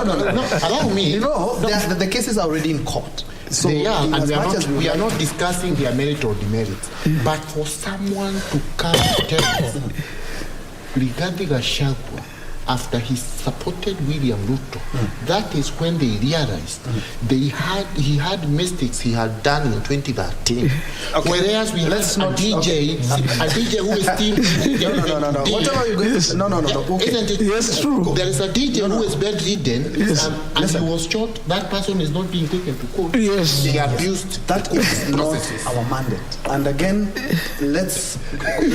No. Allow me. You know, the cases are already in court. So they are, and we are not discussing their merit or demerit. But for someone to come and tell us, Rigathi Gachagua, after he supported William Ruto, that is when they realized he had mistakes he had done in 2013. Okay. Whereas we had a DJ who is still no. Whatever you go, no. Okay. Isn't it? Yes, true. There is a DJ who is bedridden, and he was shot. That person is not being taken to court. Yes, they abused. That is not our mandate. And again, let's return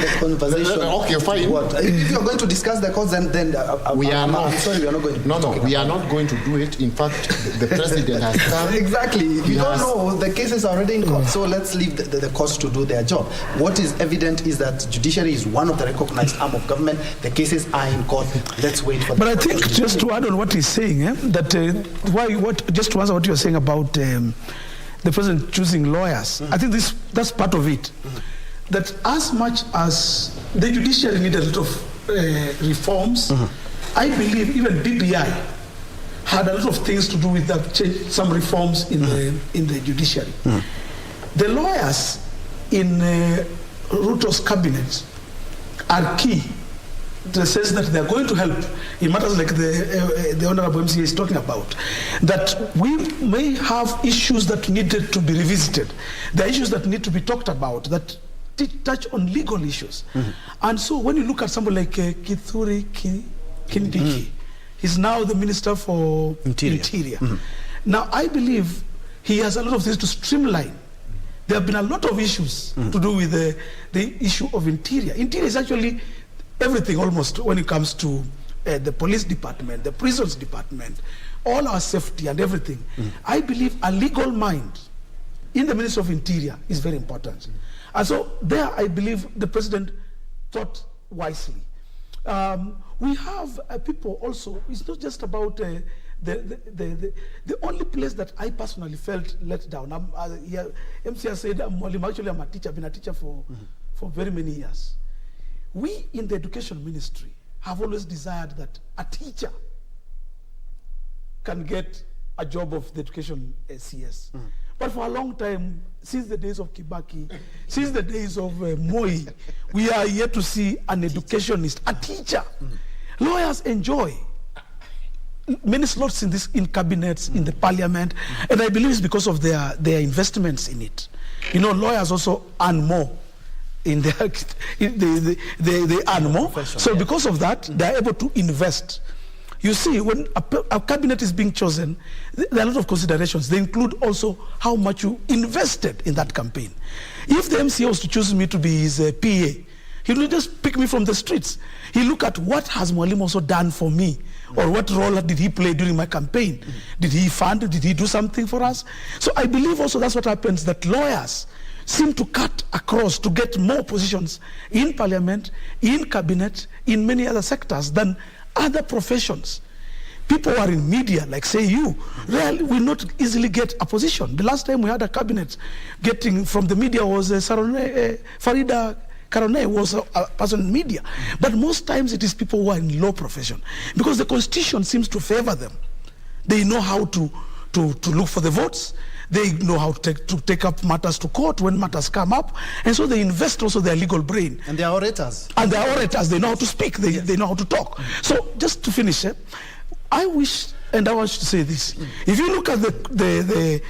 the conversation. Okay, fine. What? If you're going to discuss the cause, then we are not. I'm sorry, we are not going to. No, we are not going to do it. In fact, the president has come. Exactly. You don't know. The cases are already in court, so let's leave the courts to do their job. What is evident is that judiciary is one of the recognized arm of government. The cases are in court. Let's wait for. But I think just to add on what he's saying, just to answer what you're saying about the president choosing lawyers, I think that's part of it. That as much as the judiciary needed a lot of reforms, I believe even BBI had a lot of things to do with that, some reforms in the judiciary. The lawyers in Ruto's cabinet are key in the sense that they are going to help in matters like the Honorable MCA is talking about, that we may have issues that needed to be revisited. There are issues that need to be talked about that touch on legal issues. And so when you look at somebody like Kithure Kindiki, he's now the Minister for Interior. Now I believe he has a lot of things to streamline. There have been a lot of issues to do with the issue of interior. Interior is actually everything almost when it comes to the police department, the prisons department, all our safety and everything. I believe a legal mind in the Ministry of Interior is very important. And so there I believe the president thought wisely. We have people also, it's not just about the only place that I personally felt let down. MCA said, I'm a teacher, I've been a teacher for very many years. We in the education ministry have always desired that a teacher can get a job of the education CS. But for a long time, since the days of Kibaki, since the days of Moi, we are yet to see an educationist, a teacher. Lawyers enjoy many slots in cabinets, in the parliament, and I believe it's because of their investments in it. You know, lawyers also earn more. In their, they earn more. So because of that, they are able to invest. You see, when a cabinet is being chosen, there are a lot of considerations. They include also how much you invested in that campaign. If the MCA was to choose me to be his PA, he will just pick me from the streets. He look at what has Mwalimu also done for me, or what role did he play during my campaign? Did he fund? Did he do something for us? So I believe also that's what happens, that lawyers seem to cut across to get more positions in parliament, in cabinet, in many other sectors than other professions. People who are in media, like say you, really will not easily get a position. The last time we had a cabinet getting from the media was Farida Karone was a person in media. But most times it is people who are in law profession, because the constitution seems to favor them. They know how to look for the votes. They know how to take up matters to court when matters come up. And so they invest also their legal brain. And they are orators. And they are orators. They know how to speak. They know how to talk. So just to finish, I wish, and I want to say this. If you look at the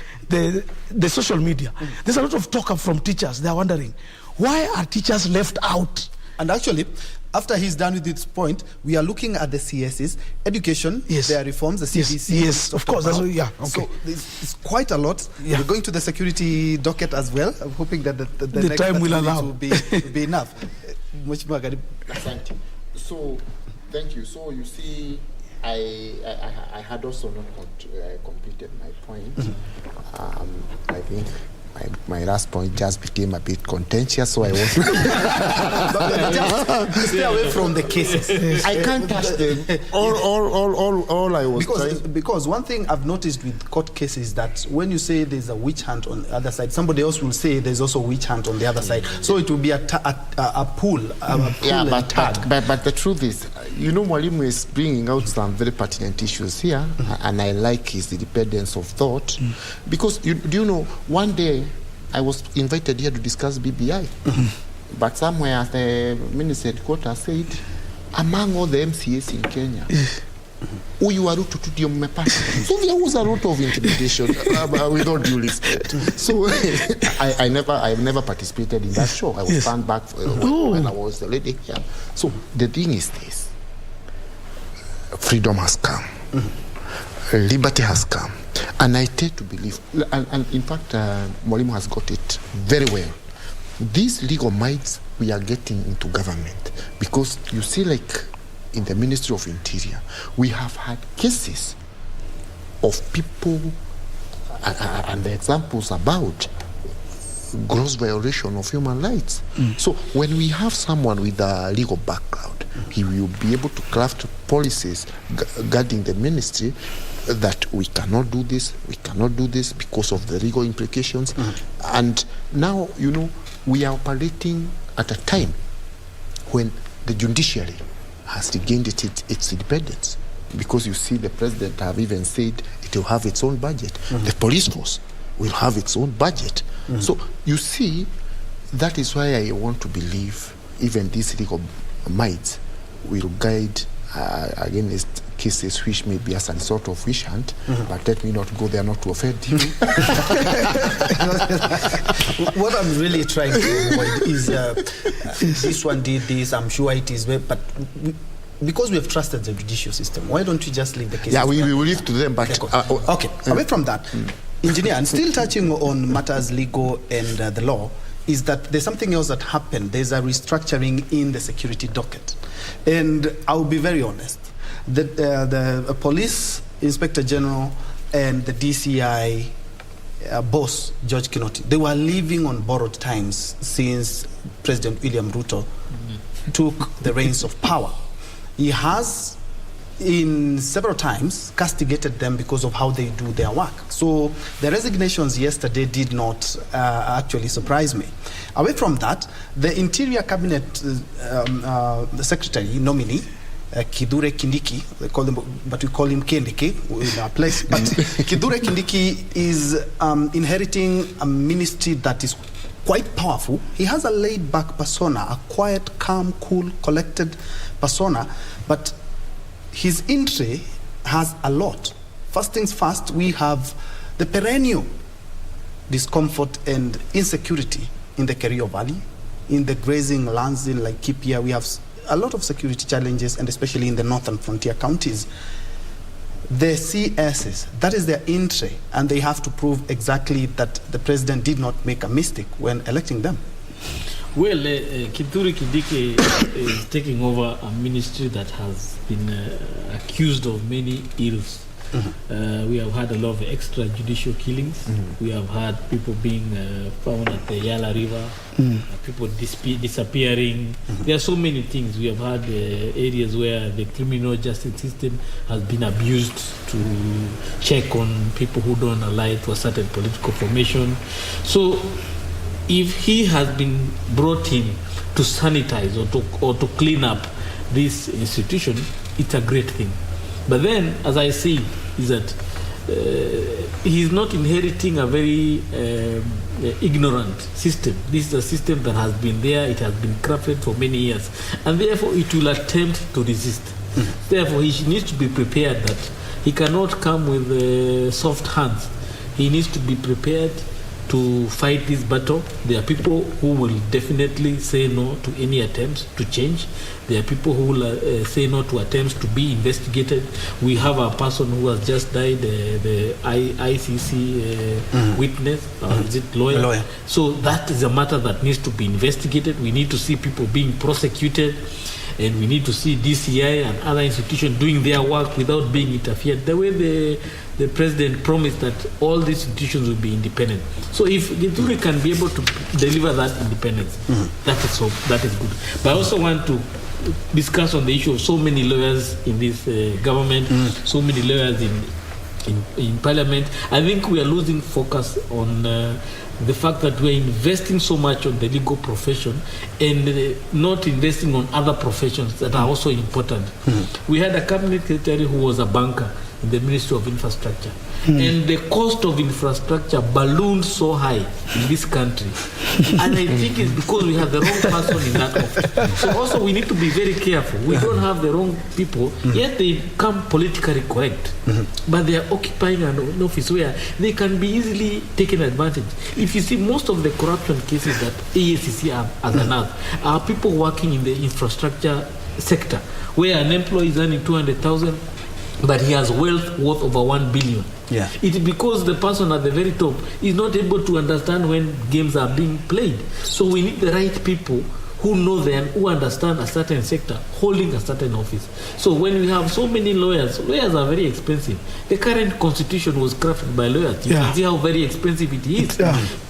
social media, there's a lot of talk from teachers. They are wondering, why are teachers left out? And actually, after he's done with this point, we are looking at the CSs, education, their reforms, the CBC. Yes, of course. That's, yeah. Okay. So it's quite a lot. We're going to the security docket as well. I'm hoping that the next time will allow will be enough. So, thank you. So you see, I had also not completed my point. I think my last point just became a bit contentious, so I want to stay away from the cases. I can't touch them. All I was because one thing I've noticed with court cases is that when you say there's a witch hunt on the other side, somebody else will say there's also a witch hunt on the other side. So it will be a pool. But the truth is, Mwalimu is bringing out some very pertinent issues here, and I like his independence of thought, because do you know, one day I was invited here to discuss BBI, but somewhere the minister headquarters said, among all the MCAs in Kenya, so there was a lot of intimidation, with all due respect. So I've never participated in that show. I was stand back when I was the lady here. So the thing is this: freedom has come, liberty has come, and I tend to believe, and in fact, Mwalimu has got it very well. These legal minds we are getting into government, because you see, like in the Ministry of Interior, we have had cases of people, and the examples about gross violation of human rights. So when we have someone with a legal background, he will be able to craft policies guarding the ministry that we cannot do this because of the legal implications. And now, we are operating at a time when the judiciary has regained its independence, because you see the president have even said it will have its own budget. The police force will have its own budget. So you see, that is why I want to believe even these legal minds will guide against cases which may be as a sort of wish hunt, but let me not go there not to offend you. What I'm really trying to avoid is this one did this, I'm sure it is, but because we have trusted the judicial system, why don't we just leave the case? Yeah, we will leave to them, but... Okay, away from that, engineer, and still touching on matters legal and the law, is that there's something else that happened. There's a restructuring in the security docket. And I'll be very honest, the police inspector general and the DCI boss, George Kinoti, they were living on borrowed times since President William Ruto took the reins of power. He has, in several times, castigated them because of how they do their work. So the resignations yesterday did not actually surprise me. Away from that, the Interior Cabinet the Secretary nominee, Kithure Kindiki, but we call him Kindiki in our place. But Kithure Kindiki is inheriting a ministry that is quite powerful. He has a laid-back persona, a quiet, calm, cool, collected persona, but his entry has a lot. First things first, we have the perennial discomfort and insecurity in the Kerio Valley, in the grazing lands in like Kipia. We have a lot of security challenges, and especially in the northern frontier counties. The CSs, that is their entry, and they have to prove exactly that the president did not make a mistake when electing them. Well, Kithure Kindiki is taking over a ministry that has been accused of many ills. We have had a lot of extrajudicial killings. We have had people being found at the Yala River, people disappearing. There are so many things. We have had areas where the criminal justice system has been abused to check on people who don't align to a certain political formation. So if he has been brought in to sanitize or to clean up this institution, it's a great thing. But then, as I see, is that he's not inheriting a very ignorant system. This is a system that has been there, it has been crafted for many years, and therefore it will attempt to resist. Therefore, he needs to be prepared that he cannot come with soft hands. He needs to be prepared to fight this battle. There are people who will definitely say no to any attempts to change. There are people who will say no to attempts to be investigated. We have a person who has just died, the ICC witness, is it lawyer? So that is a matter that needs to be investigated. We need to see people being prosecuted. and we need to see DCI and other institutions doing their work without being interfered. The way the president promised that all these institutions will be independent. So if Gituri can be able to deliver that independence, that is good. But I also want to discuss on the issue of so many lawyers in this government, so many lawyers in Parliament. I think we are losing focus on the fact that we are investing so much on the legal profession and not investing on other professions that are also important. We had a cabinet secretary who was a banker in the Ministry of Infrastructure. And the cost of infrastructure ballooned so high in this country. And I think it's because we have the wrong person in that office. So also we need to be very careful. We don't have the wrong people, yet they become politically correct. But they are occupying an office where they can be easily taken advantage. If you see most of the corruption cases that AACC has announced are people working in the infrastructure sector, where an employee is earning 200,000, but he has wealth worth over 1 billion. It's because the person at the very top is not able to understand when games are being played. So we need the right people who know them, who understand a certain sector, holding a certain office. So when we have so many lawyers are very expensive. The current constitution was crafted by lawyers. You can see how very expensive it is.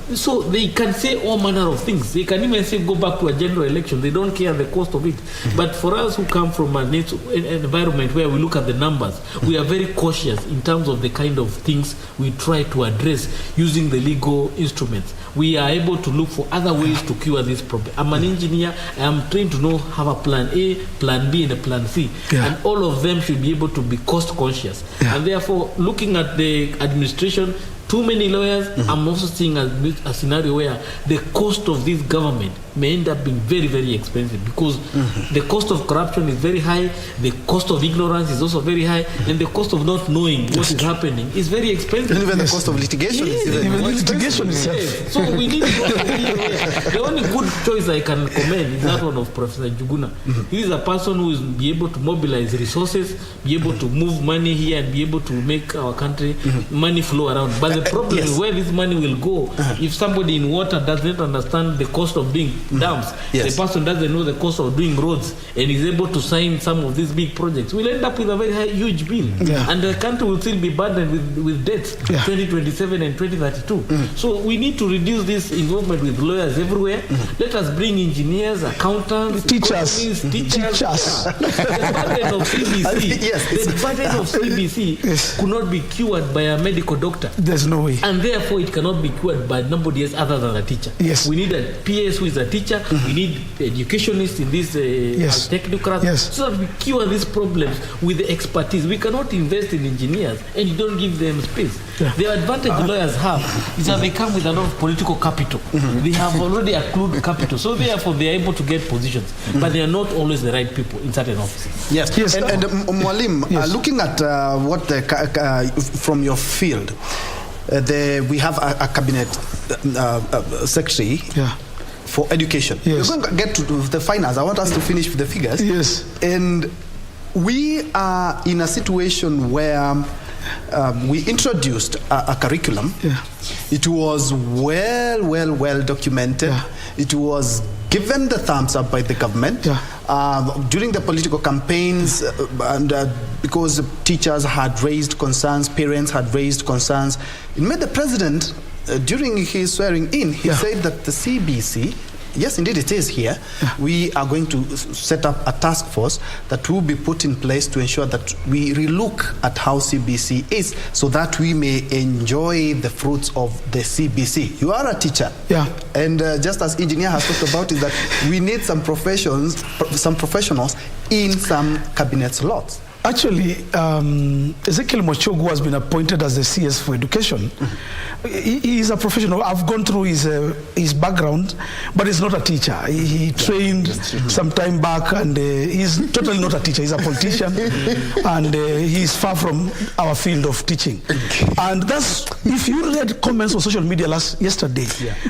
So they can say all manner of things. They can even say go back to a general election. They don't care the cost of it. But for us who come from an environment where we look at the numbers, we are very cautious in terms of the kind of things we try to address using the legal instruments. We are able to look for other ways to cure this problem. I'm an engineer. I am trained to know have a plan A, plan B, and a plan C. And all of them should be able to be cost conscious. And therefore, looking at the administration, too many lawyers, I'm also seeing a scenario where the cost of this government may end up being very, very expensive because the cost of corruption is very high, the cost of ignorance is also very high, and the cost of not knowing what is happening is very expensive. And even the cost of litigation is even litigation itself. So we need to the only good choice I can commend is that one of Professor Njuguna. He is a person who is be able to mobilize resources, be able to move money here, and be able to make our country money flow around. But the problem is where this money will go. If somebody in water doesn't understand the cost of doing dams, the person doesn't know the cost of doing roads, and is able to sign some of these big projects, we'll end up with a very huge bill. And the country will still be burdened with debts 2027 and 2032. So we need to reduce this involvement with lawyers everywhere. Let us bring engineers, accountants, teachers. The burden of CBC, could not be cured by a medical doctor. There's no way. And therefore it cannot be cured by nobody else other than a teacher. We need a PS who is a teacher. We need educationists in this technocrats so that we cure these problems with the expertise. We cannot invest in engineers and you don't give them space. The advantage lawyers have is that they come with a lot of political capital. They have already accrued capital. So therefore they are able to get positions. But they are not always the right people in certain offices. And Mwalim, looking at what from your field, we have a cabinet secretary for education. We're going to get to the finance. I want us to finish with the figures. And we are in a situation where we introduced a curriculum. It was well documented. It was given the thumbs up by the government during the political campaigns, and because teachers had raised concerns, parents had raised concerns. It made the president, during his swearing in, he said that the CBC, yes, indeed it is here, we are going to set up a task force that will be put in place to ensure that we relook at how CBC is so that we may enjoy the fruits of the CBC. You are a teacher. And just as engineer has talked about is that we need some professionals in some cabinet slots. Actually, Ezekiel Mochogu has been appointed as the CS for education. He is a professional. I've gone through his background, but he's not a teacher. He trained some time back, and he's totally not a teacher. He's a politician, and he's far from our field of teaching. And that's, if you read comments on social media yesterday,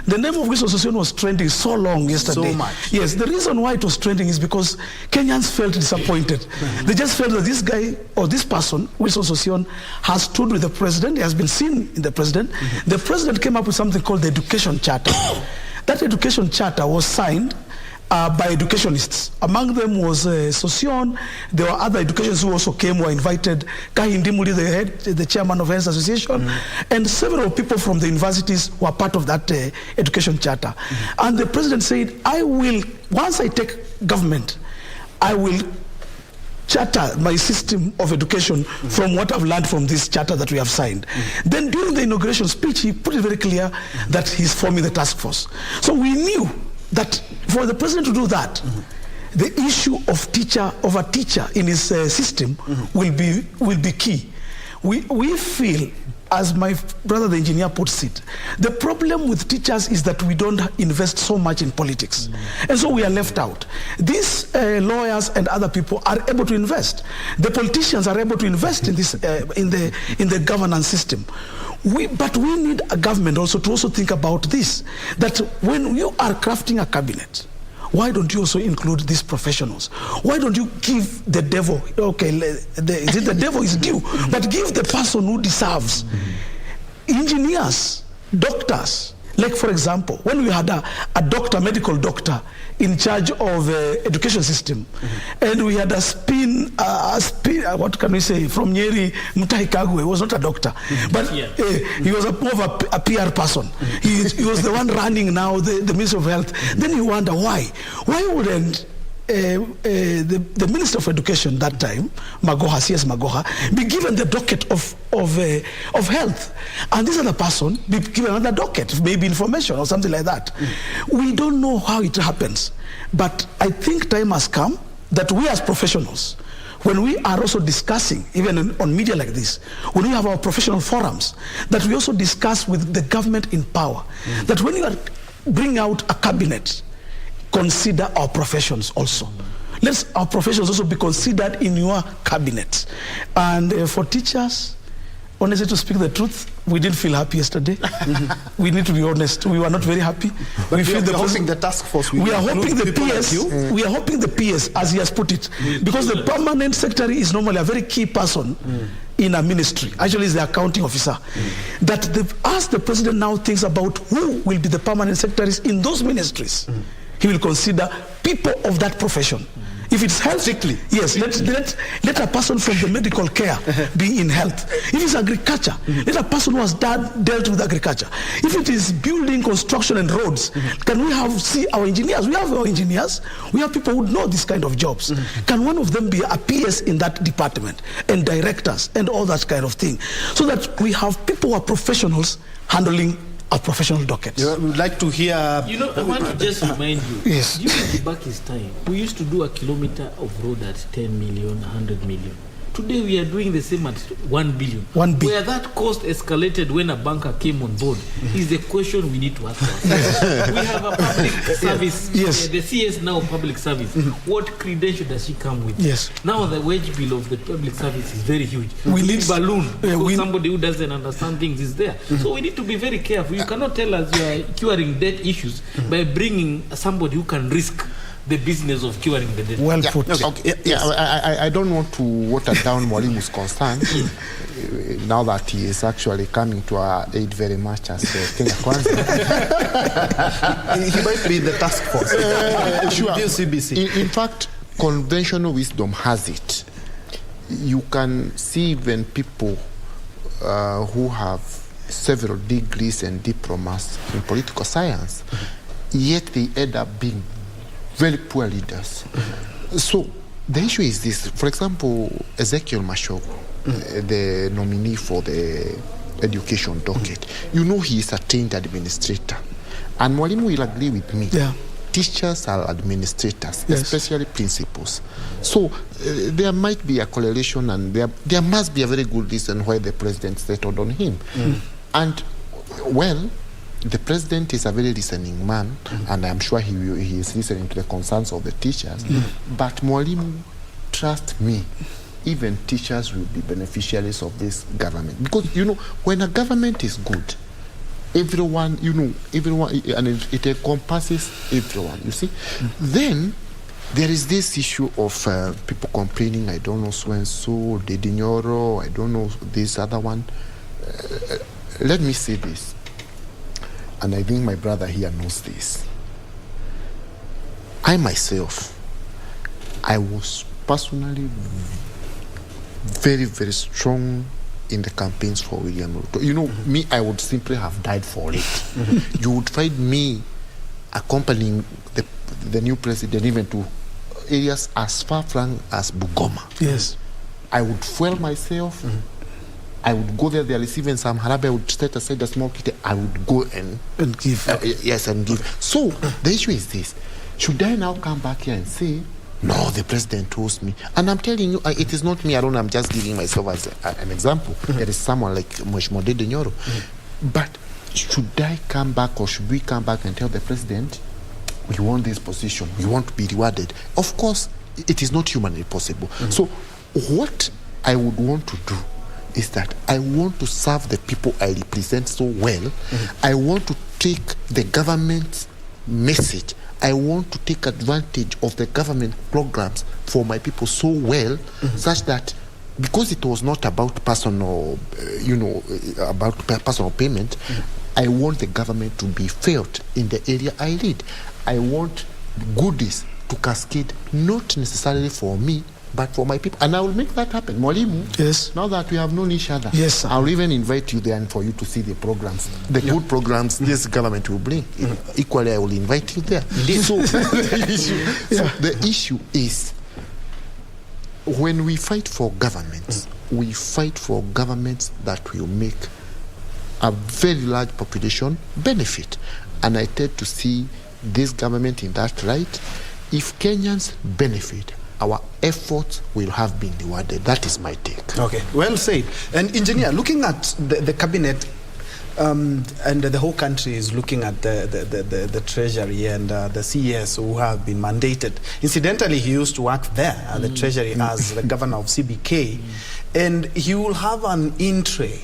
the name of this association was trending so long yesterday. So much. Yes, the reason why it was trending is because Kenyans felt disappointed. They just felt that this guy or this person, Wilson Sossion, has stood with the president. He has been seen in the president. The president came up with something called the Education Charter. That Education Charter was signed by educationists. Among them was Sosion. There were other educationists who also came, were invited. Kahindimuli, the chairman of Heads Association, and several people from the universities were part of that education charter. And the president said, once I take government, I will charter my system of education from what I've learned from this charter that we have signed. Then during the inauguration speech, he put it very clear that he's forming the task force. So we knew that for the president to do that, the issue of a teacher in his system will be key. We feel, as my brother the engineer puts it, the problem with teachers is that we don't invest so much in politics, and so we are left out. These lawyers and other people are able to invest. The politicians are able to invest in this in the governance system. But we need a government also to think about this, that when you are crafting a cabinet, why don't you also include these professionals? Why don't you give the devil, the devil is due, but give the person who deserves. Engineers, doctors, like for example, when we had a doctor, medical doctor, in charge of education system, and we had a spin, what can we say, from Nyeri, Mutahi Kagwe, was not a doctor, but he was more of a PR person. He was the one running now the Ministry of Health. Then you wonder why wouldn't the Minister of Education that time, Magoha, CS Magoha, be given the docket of health, and this other person be given another docket, maybe information or something like that. We don't know how it happens, but I think time has come that we as professionals, when we are also discussing, even on media like this, when we have our professional forums, that we also discuss with the government in power, that when you are bring out a cabinet, consider our professions also. Let our professions also be considered in your cabinet. And for teachers, honestly, to speak the truth, we didn't feel happy yesterday. We need to be honest. We were not very happy. But we feel hoping the task force. We are hoping the PS. We are hoping the PS, as he has put it, because the permanent secretary is normally a very key person in a ministry. Actually, is the accounting officer. That as the president now thinks about who will be the permanent secretaries in those ministries, he will consider people of that profession. If it's health, yes, let a person from the medical care be in health. If it's agriculture, let a person who has dealt with agriculture. If it is building, construction, and roads, can we see our engineers? We have our engineers. We have people who know this kind of jobs. Can one of them be a PS in that department, and directors, and all that kind of thing, so that we have people who are professionals handling our professional dockets. We would like to hear... I want to just remind you, yes. During back his time, we used to do a kilometer of road at 10 million, 100 million. Today we are doing the same at 1 billion. 1 billion. Where that cost escalated when a banker came on board is the question we need to ask ourselves. We have a public service. Yes. The CS now public service. What credential does she come with? Yes. Now the wage bill of the public service is very huge. We need balloon because somebody who doesn't understand things is there. So we need to be very careful. You cannot tell us you are curing debt issues by bringing somebody who can risk the business of curing the debt. Well put. I don't want to water down Mwalimu's concern now that he is actually coming to our aid very much as Kenya Kwanza. He might be in the task force. Sure. CBC. In fact, conventional wisdom has it. You can see even people who have several degrees and diplomas in political science, yet they end up being very poor leaders. So the issue is this. For example, Ezekiel Mashogo, the nominee for the education docket, he is a trained administrator. And Mwalimu will agree with me. Yeah. Teachers are administrators, yes, especially principals. So there might be a correlation, and there must be a very good reason why the president settled on him. And, well, the president is a very listening man, and I'm sure he is listening to the concerns of the teachers. But Mwalimu, trust me, even teachers will be beneficiaries of this government. Because, when a government is good, everyone, and it encompasses everyone, you see. Then there is this issue of people complaining, I don't know so-and-so, Dedinyoro, I don't know this other one. Let me say this. And I think my brother here knows this. I myself, I was personally very, very strong in the campaigns for William Ruto. You know, me, I would simply have died for it. You would find me accompanying the new president even to areas as far-flung as Bugoma. Yes. I would fuel myself. I would go there. They're receiving some harabe. I would set aside a small kit. I would go and give. Yes, and give. So the issue is this: should I now come back here and say, no, the president told me? And I'm telling you, it is not me alone. I'm just giving myself as an example. There is someone like Mheshimiwa Dede Nyoro. But should I come back, or should we come back and tell the president, we want this position, we want to be rewarded? Of course, it is not humanly possible. So what I would want to do is that I want to serve the people I represent so well. I want to take the government's message. I want to take advantage of the government programs for my people so well, such that, because it was not about personal, about personal payment, I want the government to be felt in the area I lead. I want goodies to cascade, not necessarily for me, but for my people. And I will make that happen. Mwalimu, yes. Now that we have known each other, yes, sir. I'll even invite you there and for you to see the programs, the good programs this government will bring. Equally, I will invite you there. So the issue is, when we fight for governments, we fight for governments that will make a very large population benefit. And I tend to see this government in that right. If Kenyans benefit, our efforts will have been rewarded. That is my take. Okay, well said. And engineer, looking at the cabinet, and the whole country is looking at the treasury and the CES who have been mandated. Incidentally, he used to work there at the treasury as the governor of CBK, and he will have an in-tray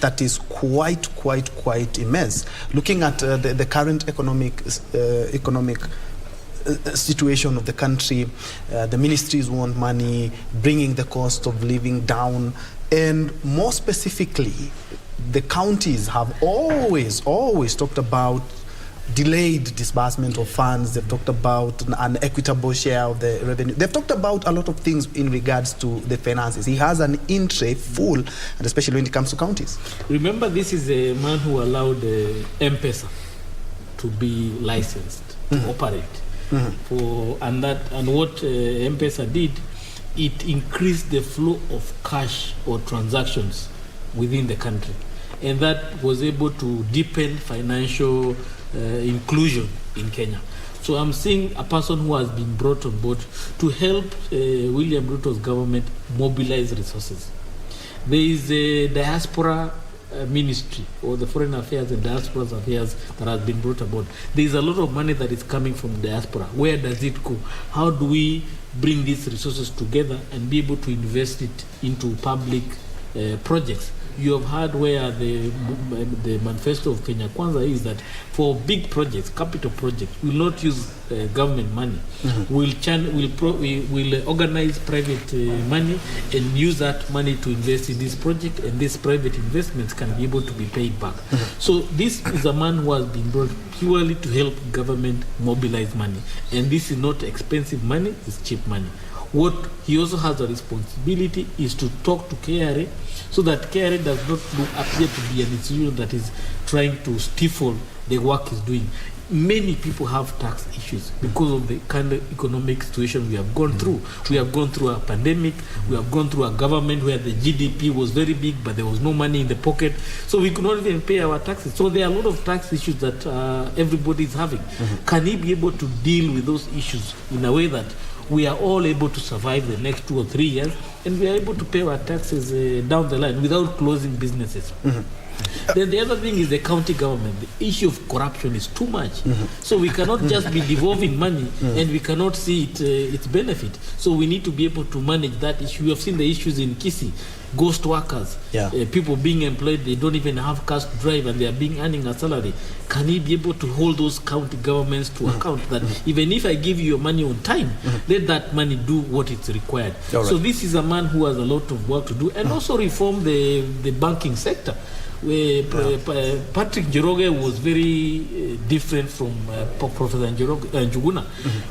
that is quite immense. Looking at the current economic situation of the country, the ministries want money, bringing the cost of living down, and more specifically, the counties have always talked about delayed disbursement of funds. They've talked about an equitable share of the revenue. They've talked about a lot of things in regards to the finances. He has an in-tray full, and especially when it comes to counties. Remember, this is a man who allowed M-Pesa to be licensed to operate. And what M-Pesa did, it increased the flow of cash or transactions within the country, and that was able to deepen financial inclusion in Kenya. So I'm seeing a person who has been brought on board to help William Ruto's government mobilize resources. There is a diaspora ministry, or the foreign affairs and diaspora affairs, that has been brought aboard. There is a lot of money that is coming from diaspora. Where does it go? How do we bring these resources together and be able to invest it into public projects? You have heard where the manifesto of Kenya Kwanza is that for big projects, capital projects, we will not use government money. We'll organize private money and use that money to invest in this project, and these private investments can be able to be paid back. So this is a man who has been brought purely to help government mobilize money, and this is not expensive money, it's cheap money. What he also has a responsibility is to talk to KRA, so that KRA does not appear to be an institution that is trying to stifle the work he's doing. Many people have tax issues because of the kind of economic situation we have gone through. We have gone through a pandemic, we have gone through a government where the GDP was very big, but there was no money in the pocket, so we could not even pay our taxes. So there are a lot of tax issues that everybody is having. Can he be able to deal with those issues in a way that we are all able to survive the next 2 or 3 years, and we are able to pay our taxes down the line without closing businesses? Then the other thing is the county government. The issue of corruption is too much. So we cannot just be devolving money and we cannot see its benefit. So we need to be able to manage that issue. We have seen the issues in Kisii. Ghost workers, people being employed, they don't even have cash to drive and they are earning a salary. Can he be able to hold those county governments to account that even if I give you your money on time, let that money do what it's required? So this is a man who has a lot of work to do, and also reform the banking sector. Patrick Njoroge was very different from Professor Njuguna.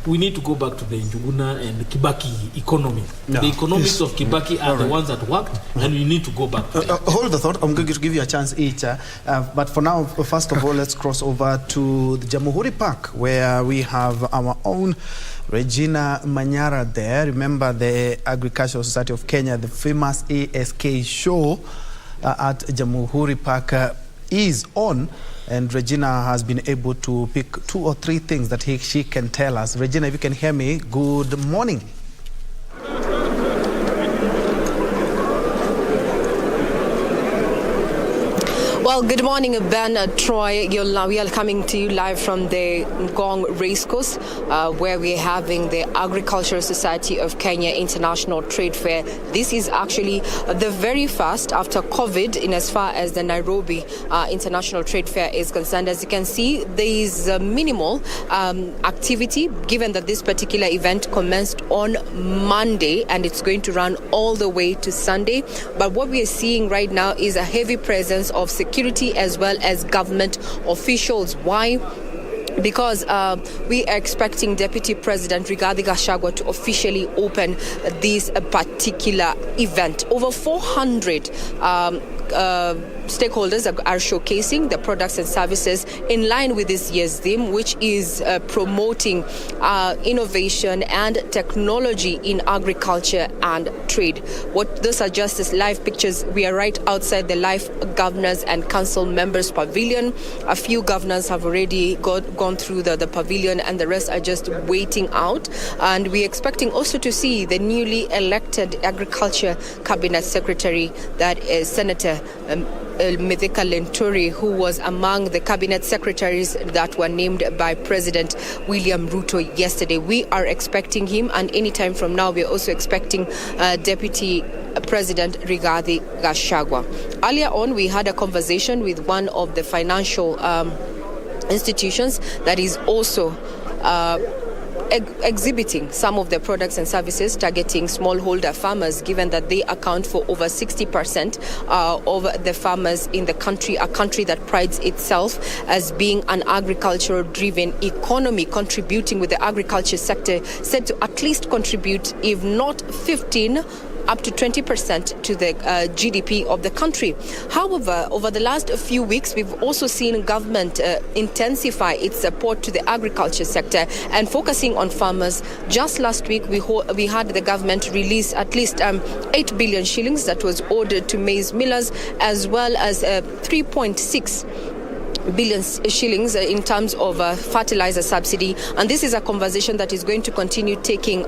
We need to go back to the Njuguna and Kibaki economy. Yeah. The economics of Kibaki are the ones that worked, and we need to go back to them. Hold the thought. I'm going to give you a chance each. But for now, first of all, let's cross over to the Jamhuri Park, where we have our own Regina Manyara there. Remember the Agricultural Society of Kenya, the famous ASK show at Jamhuri Park is on, and Regina has been able to pick 2 or 3 things that she can tell us. Regina, if you can hear me, good morning. Well, good morning, Ben, Troy. We are coming to you live from the Ngong Racecourse, where we're having the Agricultural Society of Kenya International Trade Fair. This is actually the very first after COVID in as far as the Nairobi International Trade Fair is concerned. As you can see, there is minimal activity, given that this particular event commenced on Monday and it's going to run all the way to Sunday. But what we are seeing right now is a heavy presence of security as well as government officials. Why? Because we are expecting Deputy President Rigathi Gachagua to officially open this particular event. Over 400 stakeholders are showcasing the products and services in line with this year's theme, which is promoting innovation and technology in agriculture and trade. Those are just as live pictures. We are right outside the Life Governors and Council Members Pavilion. A few governors have already gone through the pavilion, and the rest are just waiting out. And we're expecting also to see the newly elected Agriculture Cabinet Secretary, that is Senator Mithika Lenturi, who was among the cabinet secretaries that were named by President William Ruto yesterday. We are expecting him, and anytime from now, we are also expecting Deputy President Rigathi Gachagua. Earlier on, we had a conversation with one of the financial institutions that is also exhibiting some of the products and services targeting smallholder farmers, given that they account for over 60% of the farmers in the country, a country that prides itself as being an agricultural-driven economy, contributing with the agriculture sector said to at least contribute, if not 15%, up to 20% to the GDP of the country. However, over the last few weeks, we've also seen government intensify its support to the agriculture sector and focusing on farmers. Just last week, we had the government release at least 8 billion shillings that was ordered to maize millers, as well as 3.6 billion shillings in terms of fertilizer subsidy. And this is a conversation that is going to continue taking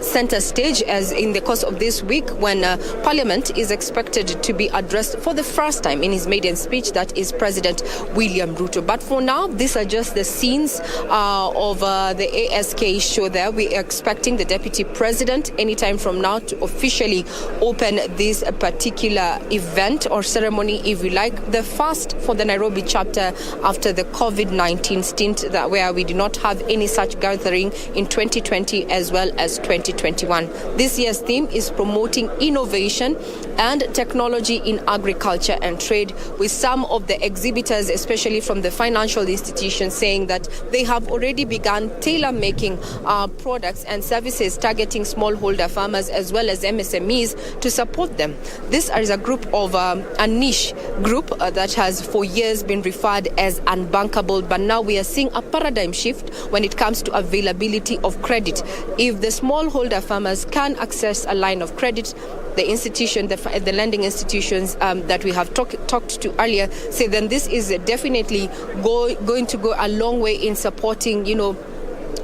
center stage as in the course of this week, when Parliament is expected to be addressed for the first time in his maiden speech, that is President William Ruto. But for now, these are just the scenes of the ASK show there. We are expecting the Deputy President anytime from now to officially open this particular event or ceremony, if you like, the first for the Nairobi chapter after the COVID-19 stint where we did not have any such gathering in 2020 as well as 2021. This year's theme is promoting innovation and technology in agriculture and trade, with some of the exhibitors, especially from the financial institutions, saying that they have already begun tailor-making products and services targeting smallholder farmers as well as MSMEs to support them. This is a group of a niche group that has for years been referred as unbankable, but now we are seeing a paradigm shift when it comes to availability of credit. If the smallholder farmers can access a line of credit, the institution, the lending institutions that we have talked to earlier say then this is definitely going to go a long way in supporting,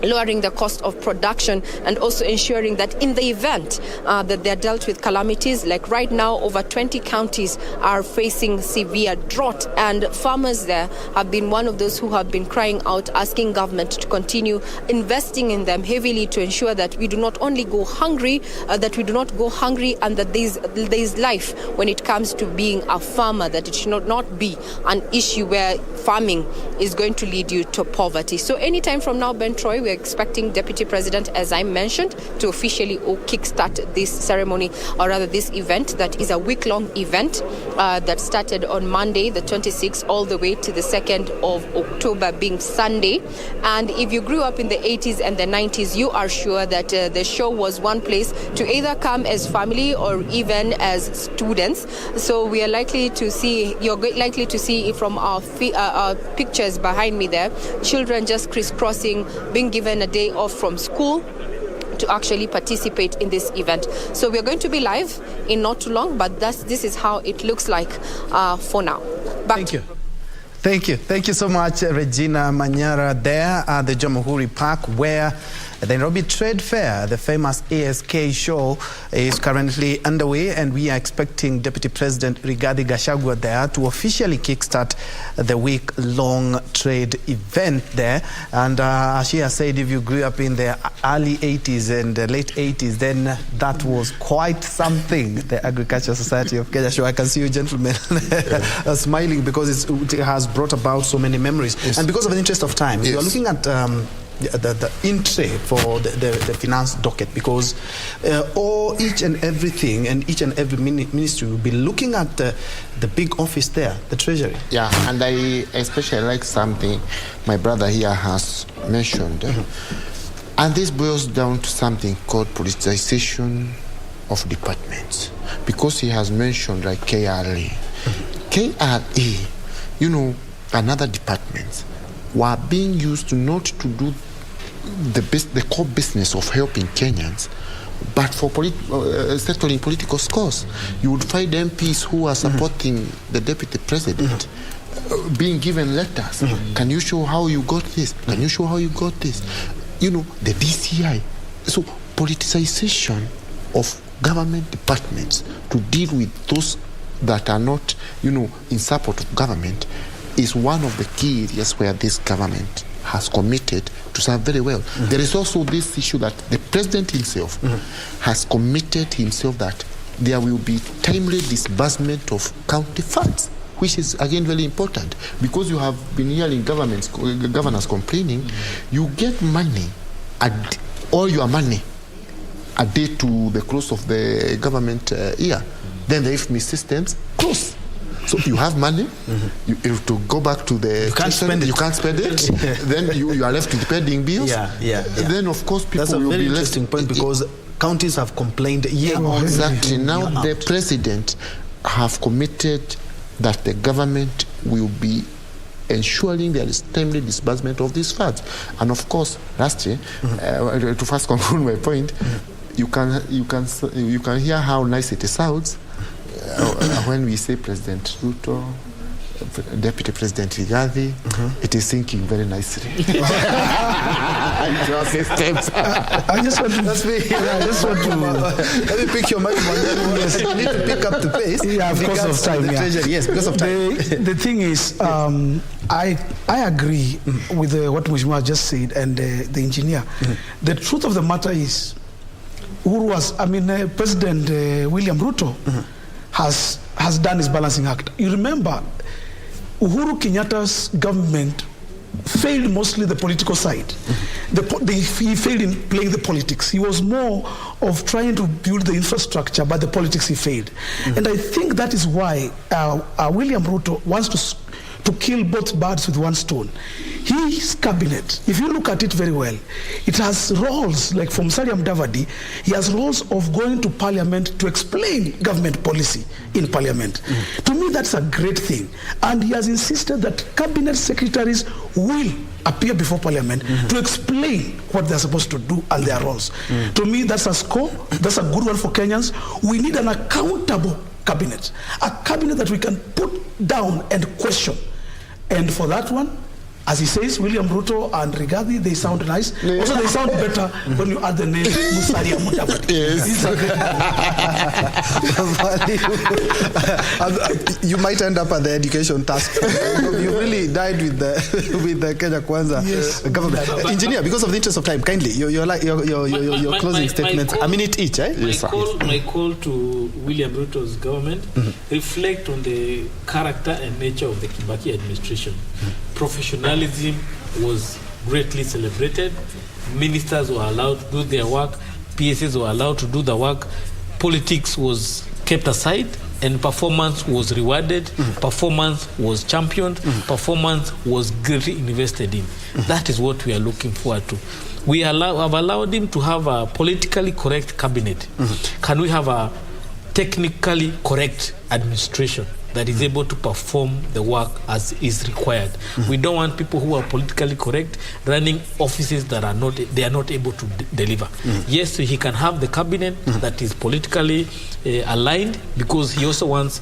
lowering the cost of production and also ensuring that in the event that they're dealt with calamities, like right now over 20 counties are facing severe drought, and farmers there have been one of those who have been crying out, asking government to continue investing in them heavily to ensure that we do not only go hungry, and that there is life when it comes to being a farmer, that it should not be an issue where farming is going to lead you to poverty. So anytime from now, Ben Troy, we we're expecting Deputy President, as I mentioned, to officially kickstart this ceremony, or rather this event that is a week-long event that started on Monday, the 26th, all the way to the 2nd of October, being Sunday. And if you grew up in the 80s and the 90s, you are sure that the show was one place to either come as family or even as students. So we are likely to see, you're likely to see from our pictures behind me there, children just crisscrossing, being given a day off from school to actually participate in this event. So we're going to be live in not too long, but this is how it looks like for now. Thank you. Thank you so much, Regina Manyara, there at the Jamhuri Park, where the Nairobi Trade Fair, the famous ASK show, is currently underway, and we are expecting Deputy President Rigathi Gachagua there to officially kickstart the week-long trade event there. And as she has said, if you grew up in the early 80s and the late 80s, then that was quite something, the Agricultural Society of Kenya show. I can see you gentlemen smiling because it has brought about so many memories. Yes. And because of the interest of time, we are looking at the entry for the finance docket, because each and everything and each and every ministry will be looking at the big office there, the treasury. Yeah, and I especially like something my brother here has mentioned. And this boils down to something called politicization of departments, because he has mentioned like KRA. KRA, you know, another departments were being used not to do the core business of helping Kenyans, but for settling political scores. You would find MPs who are supporting the deputy president being given letters. Can you show how you got this? Can you show how you got this? You know, the DCI. So politicization of government departments to deal with those that are not, you know, in support of government is one of the key areas where this government has committed to serve very well. There is also this issue that the president himself has committed himself that there will be timely disbursement of county funds, which is again very important, because you have been hearing governors complaining, you get money, all your money, a day to the close of the government year. Then the IFMI systems close. So you have money, you have to go back to the... You can't spend it. You can't spend it. Then you are left with pending bills. Then, of course, people will be left... That's a very interesting point, because counties have complained Exactly. Now the president have committed that the government will be ensuring there is timely disbursement of these funds. And of course, last year, to first conclude my point, you can hear how nice it sounds when we say President Ruto, Deputy President Rigathi, it is sinking very nicely. I just want to let me pick your mind. You need to pick up the pace. Yeah, because of time. Yes, because of time. The thing is, I agree with what Mheshimiwa just said, and the engineer. The truth of the matter is, President William Ruto has done his balancing act. You remember, Uhuru Kenyatta's government failed mostly the political side. He failed in playing the politics. He was more of trying to build the infrastructure, but the politics he failed. And I think that is why William Ruto wants to kill both birds with one stone. His cabinet, if you look at it very well, it has roles, like from Musalia Mudavadi, he has roles of going to parliament to explain government policy in parliament. To me, that's a great thing. And he has insisted that cabinet secretaries will appear before parliament to explain what they're supposed to do and their roles. To me, that's a score. That's a good one for Kenyans. We need an accountable cabinet, a cabinet that we can put down and question. And for that one, as he says, William Ruto and Rigathi, they sound nice. Also, they sound better when you add the name Musalia Mudavadi. You might end up at the education task. You really died with the Kenya Kwanza government. Engineer, because of the interest of time, kindly, your closing statements, a minute each, eh? My call to William Ruto's government reflect on the character and nature of the Kibaki administration. Professionalism was greatly celebrated. Ministers were allowed to do their work. PSs were allowed to do the work. Politics was kept aside, and performance was rewarded. Performance was championed. Performance was greatly invested in. That is what we are looking forward to. We have allowed him to have a politically correct cabinet. Can we have a technically correct administration that is able to perform the work as is required? We don't want people who are politically correct running offices that are not able to deliver. Yes, so he can have the cabinet that is politically aligned, because he also wants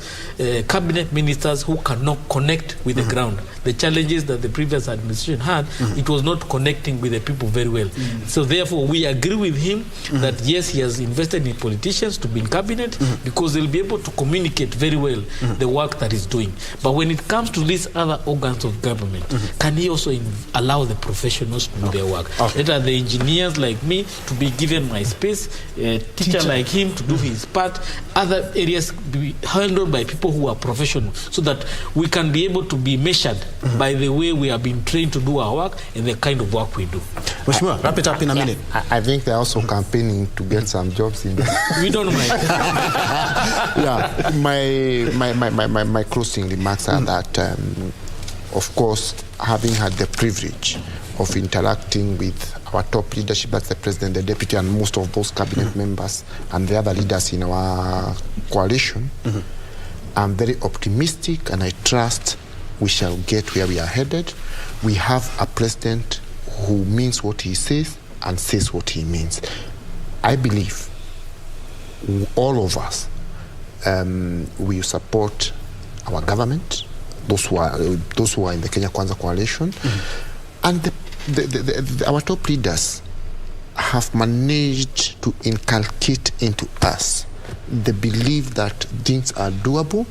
cabinet ministers who cannot connect with the ground. The challenges that the previous administration had, it was not connecting with the people very well. So therefore, we agree with him that yes, he has invested in politicians to be in cabinet, because they'll be able to communicate very well the work that he's doing. But when it comes to these other organs of government, can he also allow the professionals to do their work? Let are the engineers like me to be given my space, a teacher like him to do his part, other areas be handled by people who are professional, so that we can be able to be measured by the way we have been trained to do our work and the kind of work we do. Mheshimiwa, wrap it up in a minute. I think they're also campaigning to get some jobs in there. We don't mind. Yeah, my closing remarks are that, of course, having had the privilege of interacting with our top leadership, that's the president, the deputy, and most of those cabinet members and the other leaders in our coalition, I'm very optimistic, and I trust we shall get where we are headed. We have a president who means what he says and says what he means. I believe all of us will support our government, those who are in the Kenya Kwanza coalition, and our top leaders have managed to inculcate into us the belief that things are doable,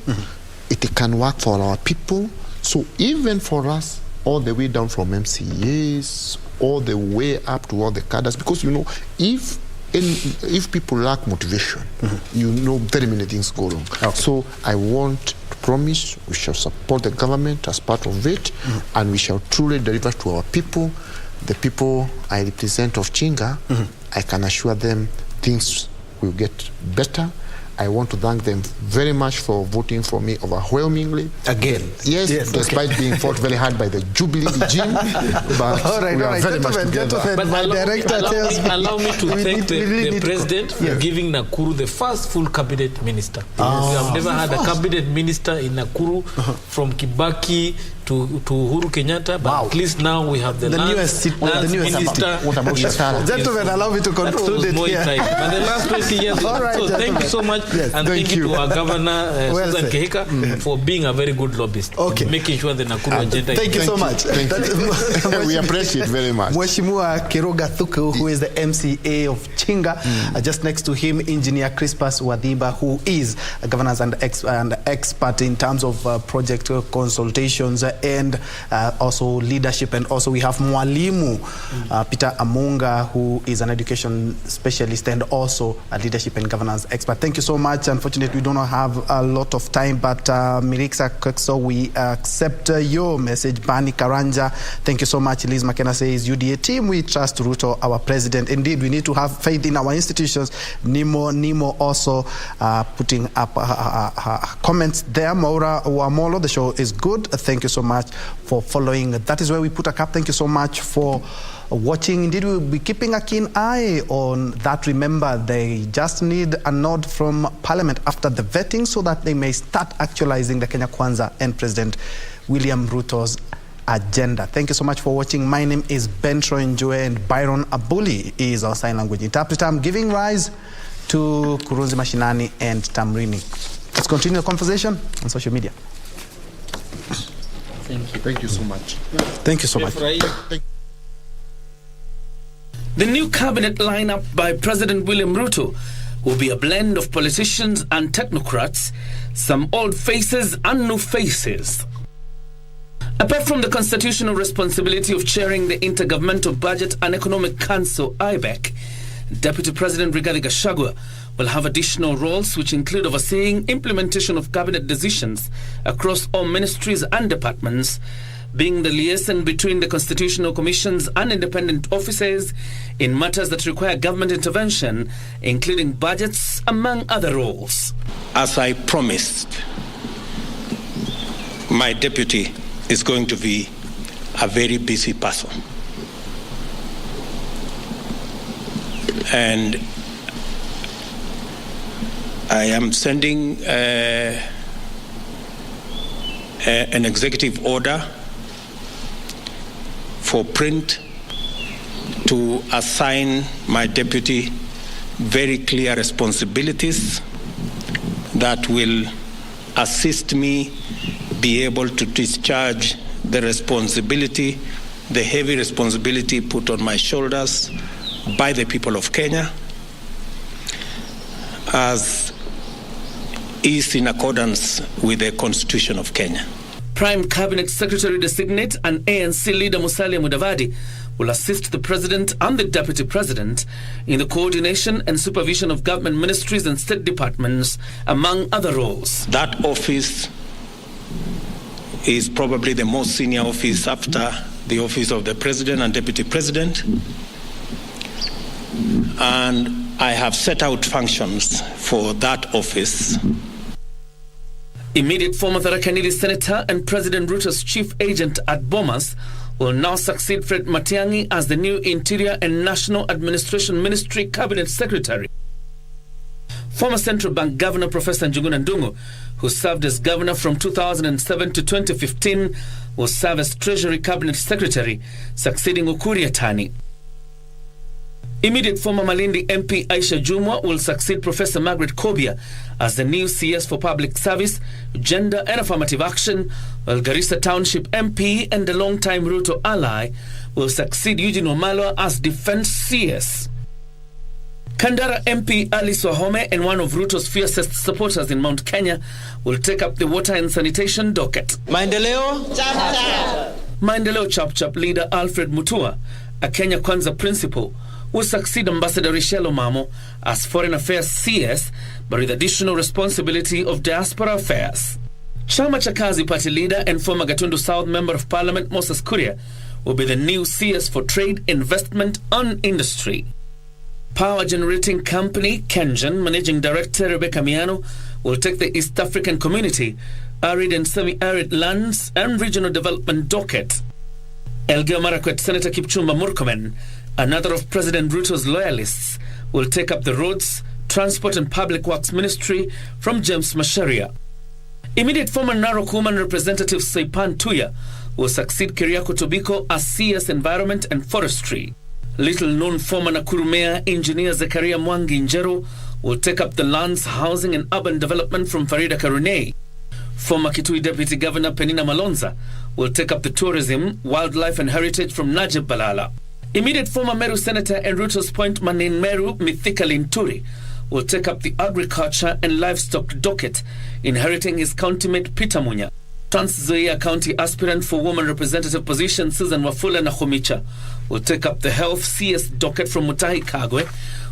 it can work for our people. So even for us, all the way down from MCAs, all the way up to all the cadres, because if people lack motivation, very many things go wrong. So I want to promise we shall support the government as part of it, and we shall truly deliver to our people. The people I represent of Chinga, I can assure them things will get better. I want to thank them very much for voting for me overwhelmingly. Again? Yes, despite being fought very hard by the Jubilee regime. But all right, we are very much together. together. But allow me to thank the president for giving Nakuru the first full cabinet minister. We have never had a cabinet minister in Nakuru from Kibaki to Uhuru Kenyatta, but at least now we have the newest minister. Gentlemen, allow me to conclude it here. But the last 20 years, so thank you so much, and thank you to our governor, Susan Kehika, for being a very good lobbyist, making sure the Nakuru agenda Thank you so much. We appreciate very much. Mheshimiwa Kiruga Thuku, who is the MCA of Chinga. Just next to him, Engineer Crispus Wadhiba, who is a governance and expert in terms of project consultations and also leadership. And also we have Mwalimu Peter Amunga, who is an education specialist and also a leadership and governance expert. Thank you so much. Unfortunately, we do not have a lot of time, but Miriksa Kwekso, we accept your message. Bani Karanja, thank you so much. Liz McKenna says, UDA team, we trust Ruto, our president. Indeed, we need to have faith in our institutions. Nimo also putting up comments there. Maura Wamolo, the show is good. Thank you so much for following. That is where we put a cap. Thank you so much for watching. Indeed, we'll be keeping a keen eye on that. Remember, they just need a nod from Parliament after the vetting so that they may start actualizing the Kenya Kwanza and President William Ruto's agenda. Thank you so much for watching. My name is Ben Troy Njue, and Byron Abuli is our sign language interpreter. I'm giving rise to Kurunzi Mashinani and Tamrini. Let's continue the conversation on social media. Thank you. Thank you so much. Thank you so much. The new cabinet lineup by President William Ruto will be a blend of politicians and technocrats, some old faces and new faces. Apart from the constitutional responsibility of chairing the Intergovernmental Budget and Economic Council, IBEC, Deputy President Rigathi Gachagua will have additional roles which include overseeing implementation of cabinet decisions across all ministries and departments, being the liaison between the constitutional commissions and independent offices in matters that require government intervention, including budgets, among other roles. As I promised, my deputy is going to be a very busy person. And I am sending an executive order for print to assign my deputy very clear responsibilities that will assist me be able to discharge the responsibility, the heavy responsibility put on my shoulders by the people of Kenya, as is in accordance with the Constitution of Kenya. Prime Cabinet Secretary Designate and ANC leader Musalia Mudavadi will assist the President and the Deputy President in the coordination and supervision of government ministries and state departments, among other roles. That office is probably the most senior office after the office of the President and Deputy President. And I have set out functions for that office. Immediate former Tharaka Nithi Senator and President Ruto's chief agent at Bomas will now succeed Fred Matiang'i as the new Interior and National Administration Ministry Cabinet Secretary. Former Central Bank Governor Professor Njuguna Ndung'u, who served as governor from 2007 to 2015, will serve as Treasury Cabinet Secretary, succeeding Ukur Yatani. Immediate former Malindi MP Aisha Jumwa will succeed Professor Margaret Kobia as the new CS for Public Service, Gender and Affirmative Action, while Garissa Township MP and the long-time Ruto ally will succeed Eugene Wamalwa as Defence CS. Kandara MP Alice Wahome and one of Ruto's fiercest supporters in Mount Kenya will take up the water and sanitation docket. Maendeleo Chap Chap. Maendeleo Chap Chap leader Alfred Mutua, a Kenya Kwanza principal, will succeed Ambassador Richelle Omamo as Foreign Affairs CS, but with additional responsibility of Diaspora Affairs. Chama cha Kazi Party leader and former Gatundu South Member of Parliament Moses Kuria will be the new CS for Trade, Investment and Industry. Power generating company Kengen Managing Director Rebecca Miano will take the East African Community, Arid and Semi-Arid Lands and Regional Development docket. Elgeyo Marakwet Senator Kipchumba Murkomen, another of President Ruto's loyalists, will take up the Roads, Transport and Public Works Ministry from James Macharia. Immediate former Narok woman Representative Saipan Tuya will succeed Keriako Tobiko as CS Environment and Forestry. Little-known former Nakuru Mayor Engineer Zekaria Mwangi Njero will take up the Lands, Housing and Urban Development from Farida Karunei. Former Kitui Deputy Governor Penina Malonza will take up the Tourism, Wildlife and Heritage from Najib Balala. Immediate former Meru Senator and Ruto's point man in Meru, Mithika Linturi, will take up the Agriculture and Livestock docket, inheriting his county-mate Peter Munya. Trans Nzoia County aspirant for woman representative position Susan Wafula Nakhumicha will take up the Health CS docket from Mutahi Kagwe,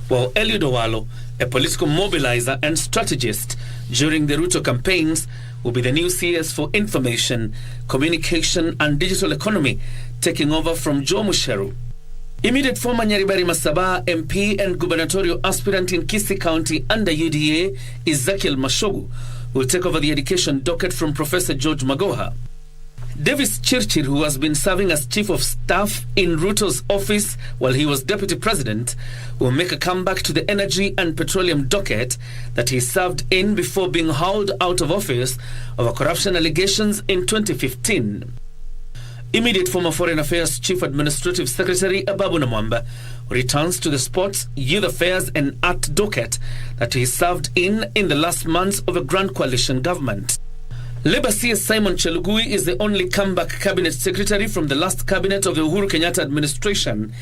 while Eliud Owalo, a political mobilizer and strategist during the Ruto campaigns, will be the new CS for Information, Communication and Digital Economy, taking over from Joe Musheru. Immediate former Nyaribari Masaba MP and gubernatorial aspirant in Kisii County under UDA, Ezekiel Mashogu, will take over the education docket from Professor George Magoha. Davis Chirchir, who has been serving as Chief of Staff in Ruto's office while he was Deputy President, will make a comeback to the energy and petroleum docket that he served in before being hauled out of office over corruption allegations in 2015. Immediate former Foreign Affairs Chief Administrative Secretary Ababu Namwamba returns to the Sports, Youth Affairs and Art docket that he served in the last months of a Grand Coalition government. Labour CS Simon Chelugui is the only comeback cabinet secretary from the last cabinet of the Uhuru Kenyatta administration,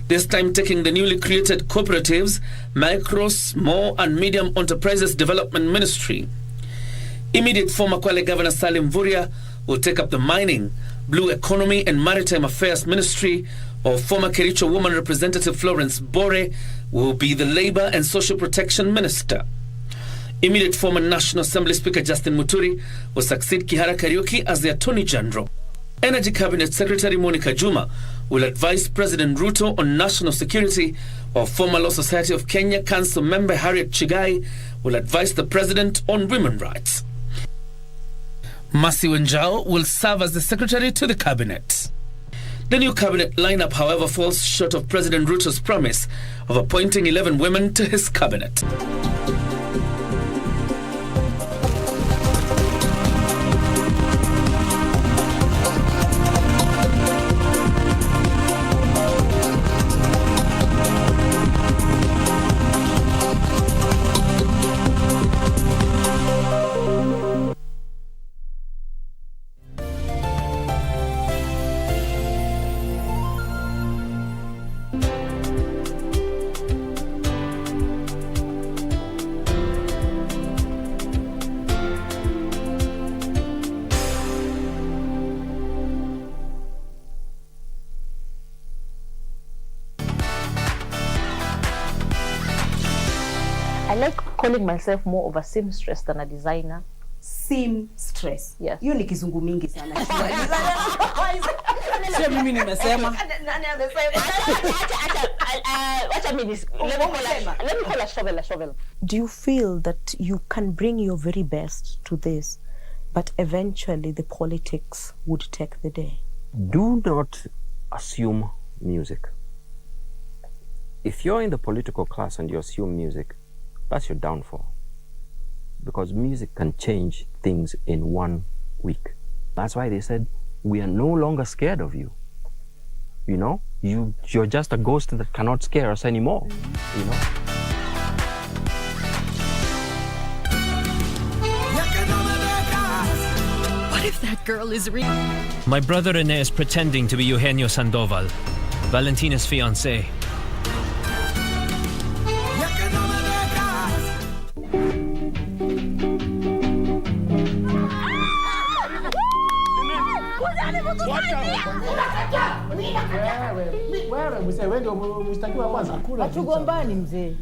this time taking the newly created Cooperatives, Micro, Small and Medium Enterprises Development Ministry. Immediate former Kwale Governor Salim Vuria will take up the Mining, Blue Economy and Maritime Affairs Ministry, while former Kericho woman representative Florence Bore will be the Labour and Social Protection Minister. Immediate former National Assembly Speaker Justin Muturi will succeed Kihara Kariuki as the Attorney General. Energy Cabinet Secretary Monica Juma will advise President Ruto on national security, while former Law Society of Kenya Council member Harriet Chigai will advise the President on women rights. Mercy Wenjao will serve as the Secretary to the Cabinet. The new Cabinet lineup, however, falls short of President Ruto's promise of appointing 11 women to his Cabinet. I like calling myself more of a seamstress than a designer. Seamstress. Yes. Hiyo ni kizungu mingi sana. Sio mimi nimesema. Nani amesema? Let me call a shovel. Do you feel that you can bring your very best to this, but eventually the politics would take the day? Do not assume music. If you're in the political class and you assume music, that's your downfall. Because music can change things in 1 week. That's why they said, we are no longer scared of you. You know, you're just a ghost that cannot scare us anymore. You know? What if that girl is real? My brother Rene is pretending to be Eugenio Sandoval, Valentina's fiancé. Wewe mzee, wewe ndio mshtakiwa kwanza. Hatugombani mzee.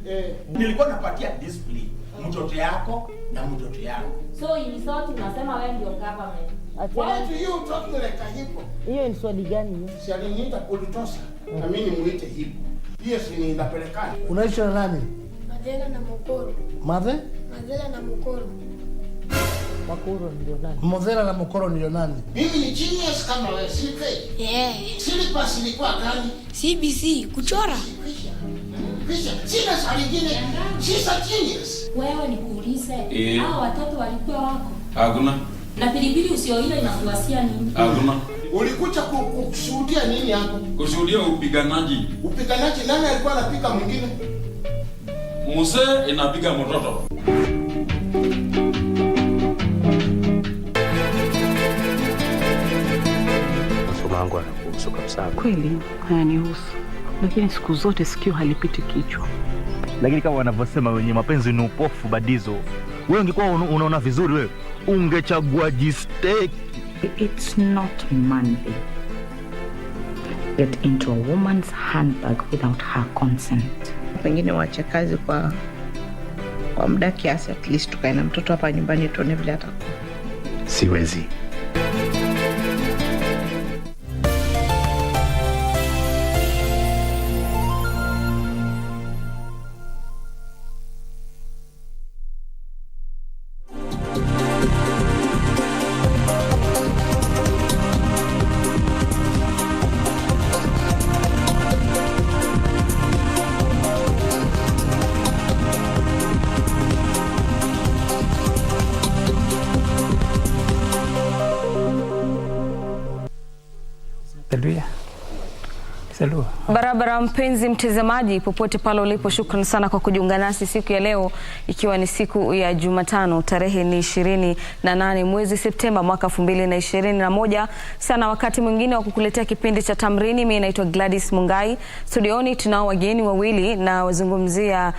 Nilikuwa napatia discipline mtoto yako na mtoto yangu. So in short unasema wewe ndio government. Why do you talk like a hippo? Hiyo ni swali gani hiyo? Si aliniita kulitosa. Na mimi nimuite hippo. Hiyo si ni inapelekana. Unaishi na nani? Madela na Mokoro. Madela na Mokoro. Makoro ndio nani? Modela na Mokoro ndio nani? Mimi ni genius kama wewe, si fake. Syllabus ilikuwa gani? KBC kuchora. Kisha sina swali lingine. She's a genius. Wewe ni kuulize. Hao watoto walikuwa wako? Hakuna. Na pilipili usioila inakuasia nini? Hakuna. Ulikuja kushuhudia nini hapo? Kushuhudia upiganaji. Upiganaji, nani alikuwa anapiga mwingine? Mzee inapiga mtoto. Wangu anakuhusu kabisa. Kweli hayanihusu, lakini siku zote sikio halipiti kichwa. Lakini kama wanavyosema wenye mapenzi ni upofu badizo, wewe ungekuwa unaona vizuri, wewe ungechagua jistake. It's not manly. Get into a woman's handbag without her consent. Pengine waache kazi kwa muda kiasi, at least tukae na mtoto hapa nyumbani tuone vile atakuwa. Siwezi. Barabara mpenzi mtazamaji, popote pale ulipo, shukrani sana kwa kujiunga nasi siku ya leo, ikiwa ni siku ya Jumatano, tarehe ni 28 mwezi Septemba mwaka 2021. Sana wakati mwingine wa kukuletea kipindi cha Tamrini. Mimi naitwa Gladys Mungai. Studioni tunao wageni wawili na wazungumzia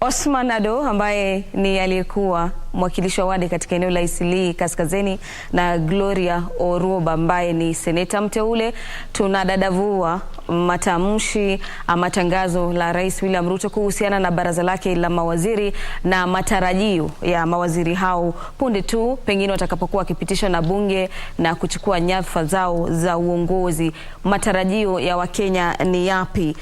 Osman Ado ambaye ni aliyekuwa mwakilishi wa wadi katika eneo la Eastleigh Kaskazini na Gloria Oruoba ambaye ni seneta mteule. Tunadadavua matamshi ama tangazo la Rais William Ruto kuhusiana na baraza lake la mawaziri na matarajio ya mawaziri hao punde tu pengine watakapokuwa wakipitishwa na bunge na kuchukua nyadhifa zao za uongozi. Matarajio ya Wakenya ni yapi?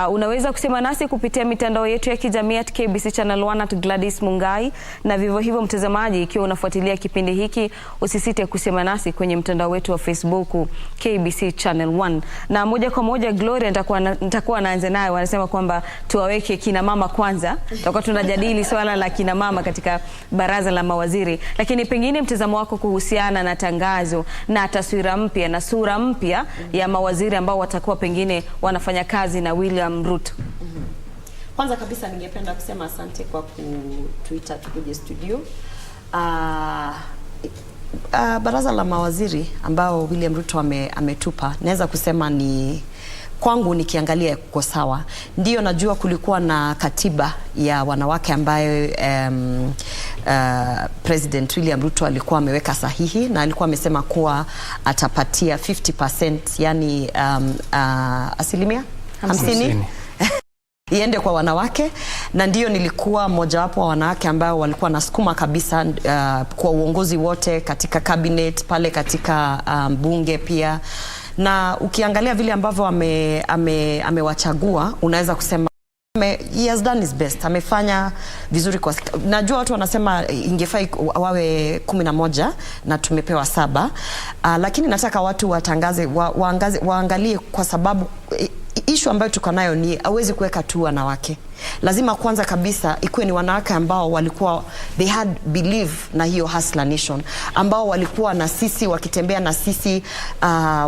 Unaweza kusema nasi kupitia mitandao yetu ya kijamii KBC Channel 1 @Gladys Mungai, na vivyo hivyo mtazamaji, ikiwa unafuatilia kipindi hiki usisite kusema nasi kwenye mtandao wetu wa Facebook KBC Channel 1. Na moja kwa moja Gloria nitakuwa naanza naye. Wanasema kwamba tuwaweke kina mama kwanza. Tutakuwa tunajadili swala la kina mama katika baraza la mawaziri. Lakini pengine mtazamo wako kuhusiana na tangazo na taswira mpya na sura mpya ya mawaziri ambao watakuwa pengine wanafanya kazi na William Ruto. Kwanza kabisa ningependa kusema asante kwa kutuita tukuje studio. Baraza la mawaziri ambao William Ruto ametupa, naweza kusema ni kwangu nikiangalia kwa sawa. Ndio najua kulikuwa na katiba ya wanawake ambayo President William Ruto alikuwa ameweka sahihi na alikuwa amesema kuwa atapatia 50%, yani asilimia 50 iende kwa wanawake, na ndio nilikuwa mojawapo wa wanawake ambao walikuwa nasukuma kabisa kwa uongozi wote katika cabinet pale katika bunge pia. Na ukiangalia vile ambavyo amewachagua unaweza kusema he has done his best. Amefanya vizuri kwa, najua watu wanasema ingefai wawe 11 na tumepewa 7, lakini nataka watu watangaze waangalie, kwa sababu issue ambayo tuko nayo ni hawezi kuweka tu wanawake. Lazima kwanza kabisa ikuwe ni wanawake ambao walikuwa they had believe na hiyo hustler nation, ambao walikuwa na sisi wakitembea na sisi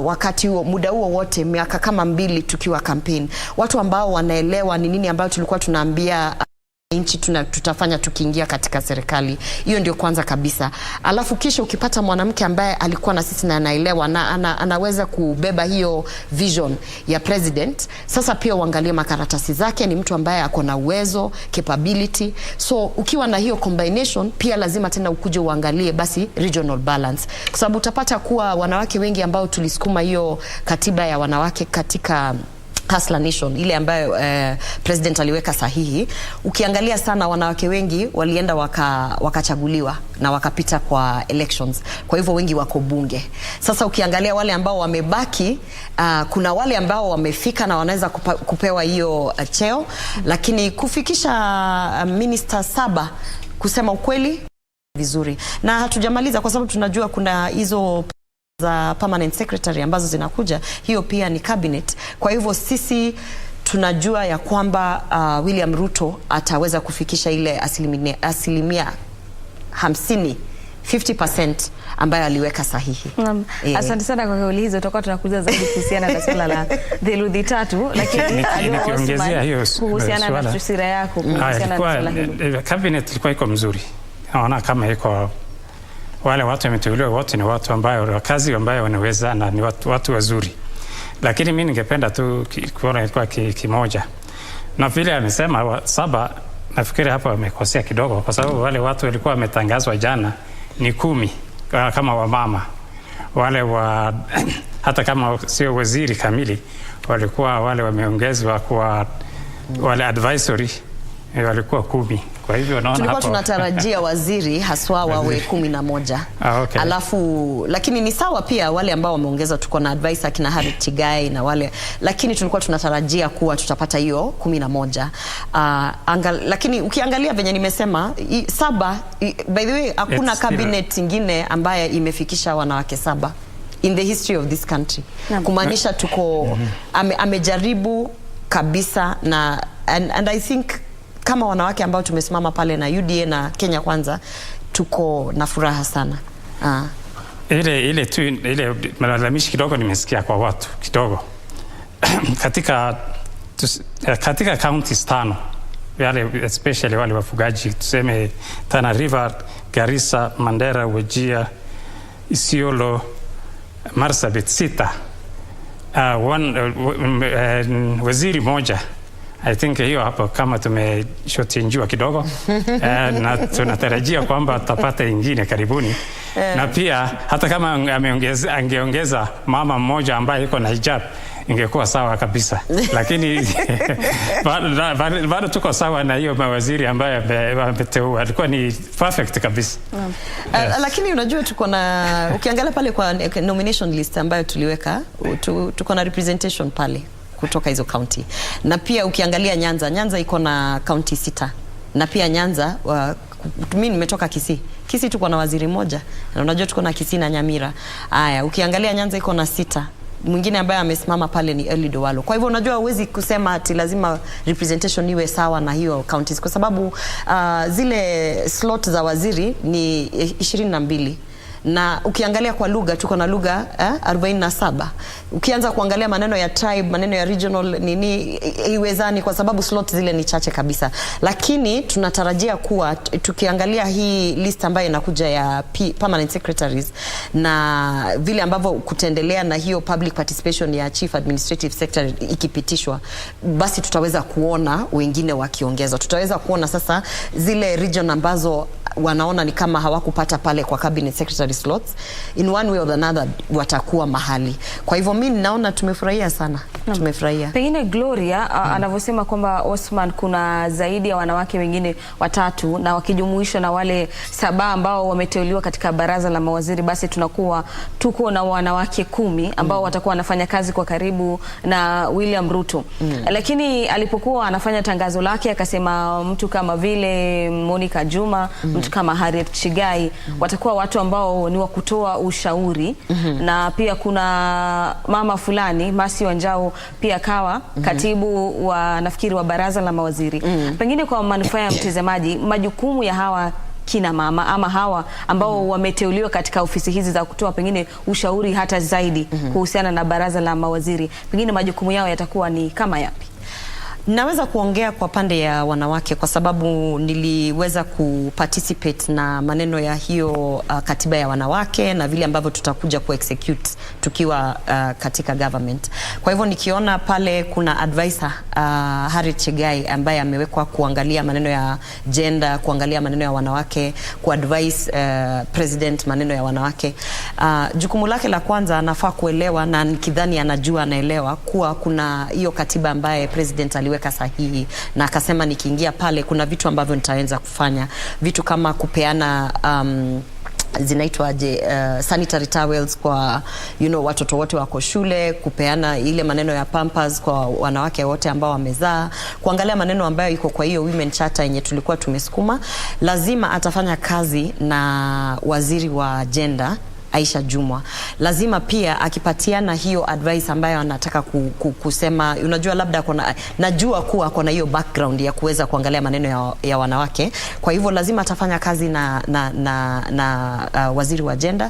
wakati huo muda huo wote miaka kama 2 tukiwa campaign. Watu ambao wanaelewa ni nini ambayo tulikuwa tunaambia nchi tutafanya tukiingia katika serikali. Hiyo ndio kwanza kabisa. Alafu kisha ukipata mwanamke ambaye alikuwa na sisi na anaelewa na anaweza kubeba hiyo vision ya president, sasa pia uangalie makaratasi zake, ni mtu ambaye ako na uwezo, capability. So ukiwa na hiyo combination pia lazima tena ukuje uangalie basi regional balance, kwa sababu utapata kuwa wanawake wengi ambao tulisukuma hiyo katiba ya wanawake katika hustler nation ile ambayo president aliweka sahihi, ukiangalia sana wanawake wengi walienda wakachaguliwa na wakapita kwa elections. Kwa hivyo wengi wako bunge. Sasa ukiangalia wale ambao wamebaki, kuna wale ambao wamefika na wanaweza kupewa hiyo cheo, lakini kufikisha minister 7 kusema ukweli vizuri. Na hatujamaliza kwa sababu tunajua kuna hizo za permanent secretary ambazo zinakuja, hiyo pia ni cabinet. Kwa hivyo sisi tunajua ya kwamba William Ruto ataweza kufikisha ile asilimia 50% ambayo aliweka sahihi. Asante sana kwa kauli hizo. Tutakuwa tunakuja zaidi kuhusiana na swala la theluthi 3, lakini nikiongezea hiyo kuhusiana na taswira yako kuhusiana na swala hilo. Cabinet ilikuwa iko mzuri. Naona kama iko wale watu wameteuliwa wote ni watu ambao kazi ambayo wanaweza na ni watu wazuri. Lakini mimi ningependa tu kuona ilikuwa kimoja. Na vile amesema 7, nafikiri hapa wamekosea kidogo, kwa sababu wale watu walikuwa wametangazwa jana ni 10 kama wamama. Wale hata kama sio waziri kamili, walikuwa wale wameongezwa kwa wale advisory walikuwa 10. Kwa hivyo naona tulikuwa tunatarajia waziri haswa wawe 11. Okay. Alafu lakini ni sawa pia wale ambao wameongeza, tuko na advisor kina Harry Chigai na wale, lakini tulikuwa tunatarajia kuwa tutapata hiyo 11. Lakini ukiangalia venye nimesema 7, by the way hakuna cabinet ingine ambaye imefikisha wanawake 7 in the history of this country. Kumaanisha tuko amejaribu kabisa, na and I think kama wanawake ambao tumesimama pale na UDA na Kenya Kwanza tuko na furaha sana. Ile malalamishi kidogo nimesikia kwa watu kidogo katika counties 5 wale especially wale wafugaji, tuseme Tana River, Garissa, Mandera, Wajir, Isiolo, Marsabit 6, waziri moja I think hiyo hapo kama tumeshotinjua kidogo na tunatarajia kwamba tutapata ingine karibuni. Na pia hata kama angeongeza mama mmoja ambaye yuko na hijab ingekuwa sawa kabisa. Lakini bado tuko sawa na hiyo mawaziri ambaye ameteua. Alikuwa ni perfect kabisa. Lakini unajua tuko na, ukiangalia pale kwa nomination list ambayo tuliweka, tuko na representation pale kutoka hizo county. Na pia ukiangalia Nyanza iko na county 6. Na pia Nyanza, mimi nimetoka Kisii. Kisii tuko na waziri mmoja. Na unajua tuko na Kisii na Nyamira. Haya, ukiangalia Nyanza iko na 6. Mwingine ambaye amesimama pale ni Eli Dowalo. Kwa hivyo unajua huwezi kusema ati lazima representation iwe sawa na hiyo counties, kwa sababu zile slot za waziri ni 22. Na ukiangalia kwa lugha tuko na lugha 47. Ukianza kuangalia maneno ya tribe, maneno ya regional nini, iwezani kwa sababu slot zile ni chache kabisa. Lakini tunatarajia kuwa tukiangalia hii list ambayo inakuja ya permanent secretaries na vile ambavyo kutendelea na hiyo public participation ya chief administrative secretary ikipitishwa, basi tutaweza kuona wengine wakiongezwa. Tutaweza kuona sasa zile region ambazo wanaona ni kama hawakupata pale kwa cabinet secretary slots, in one way or another watakuwa mahali. Kwa hivyo mimi naona tumefurahia sana. Tumefurahia. Pengine Gloria anavyosema kwamba Osman kuna zaidi ya wanawake wengine 3 na wakijumuishwa na wale 7 ambao wameteuliwa katika baraza la mawaziri, basi tuko na wanawake 10 ambao watakuwa wanafanya kazi kwa karibu na William Ruto. Lakini alipokuwa anafanya tangazo lake akasema mtu kama vile Monica Juma, mtu kama Harriet Chigai watakuwa watu ambao ni wa kutoa ushauri. Na pia kuna mama fulani Masi Wanjao pia kawa katibu wa nafikiri wa baraza la mawaziri. Pengine kwa manufaa ya mtazamaji, majukumu ya hawa kina mama ama hawa ambao wameteuliwa katika ofisi hizi za kutoa pengine ushauri hata zaidi kuhusiana na baraza la mawaziri, pengine majukumu yao yatakuwa ni kama yapi? Naweza kuongea kwa pande ya wanawake kwa sababu niliweza kuparticipate na maneno ya hiyo katiba ya wanawake na vile ambavyo tutakuja ku-execute tukiwa katika government. Kwa hivyo nikiona pale kuna advisor Harriet Chigai ambaye amewekwa kuangalia maneno ya gender, kuangalia maneno ya wanawake, ku-advise president maneno ya wanawake. Jukumu lake la kwanza anafaa kuelewa, na nikidhani anajua anaelewa, kuwa kuna hiyo katiba ambaye president aliweka sahihi, na akasema nikiingia pale kuna vitu ambavyo nitaanza kufanya, vitu kama kupeana zinaitwaje sanitary towels kwa watoto wote wako shule, kupeana ile maneno ya pampers kwa wanawake wote ambao wamezaa, kuangalia maneno ambayo iko kwa hiyo women charter yenye tulikuwa tumesukuma. Lazima atafanya kazi na waziri wa gender Aisha Jumwa. Lazima pia akipatiana hiyo advice ambayo anataka kusema, unajua labda najua kuwa kuna hiyo background ya kuweza kuangalia maneno ya wanawake. Kwa hivyo lazima atafanya kazi na waziri wa gender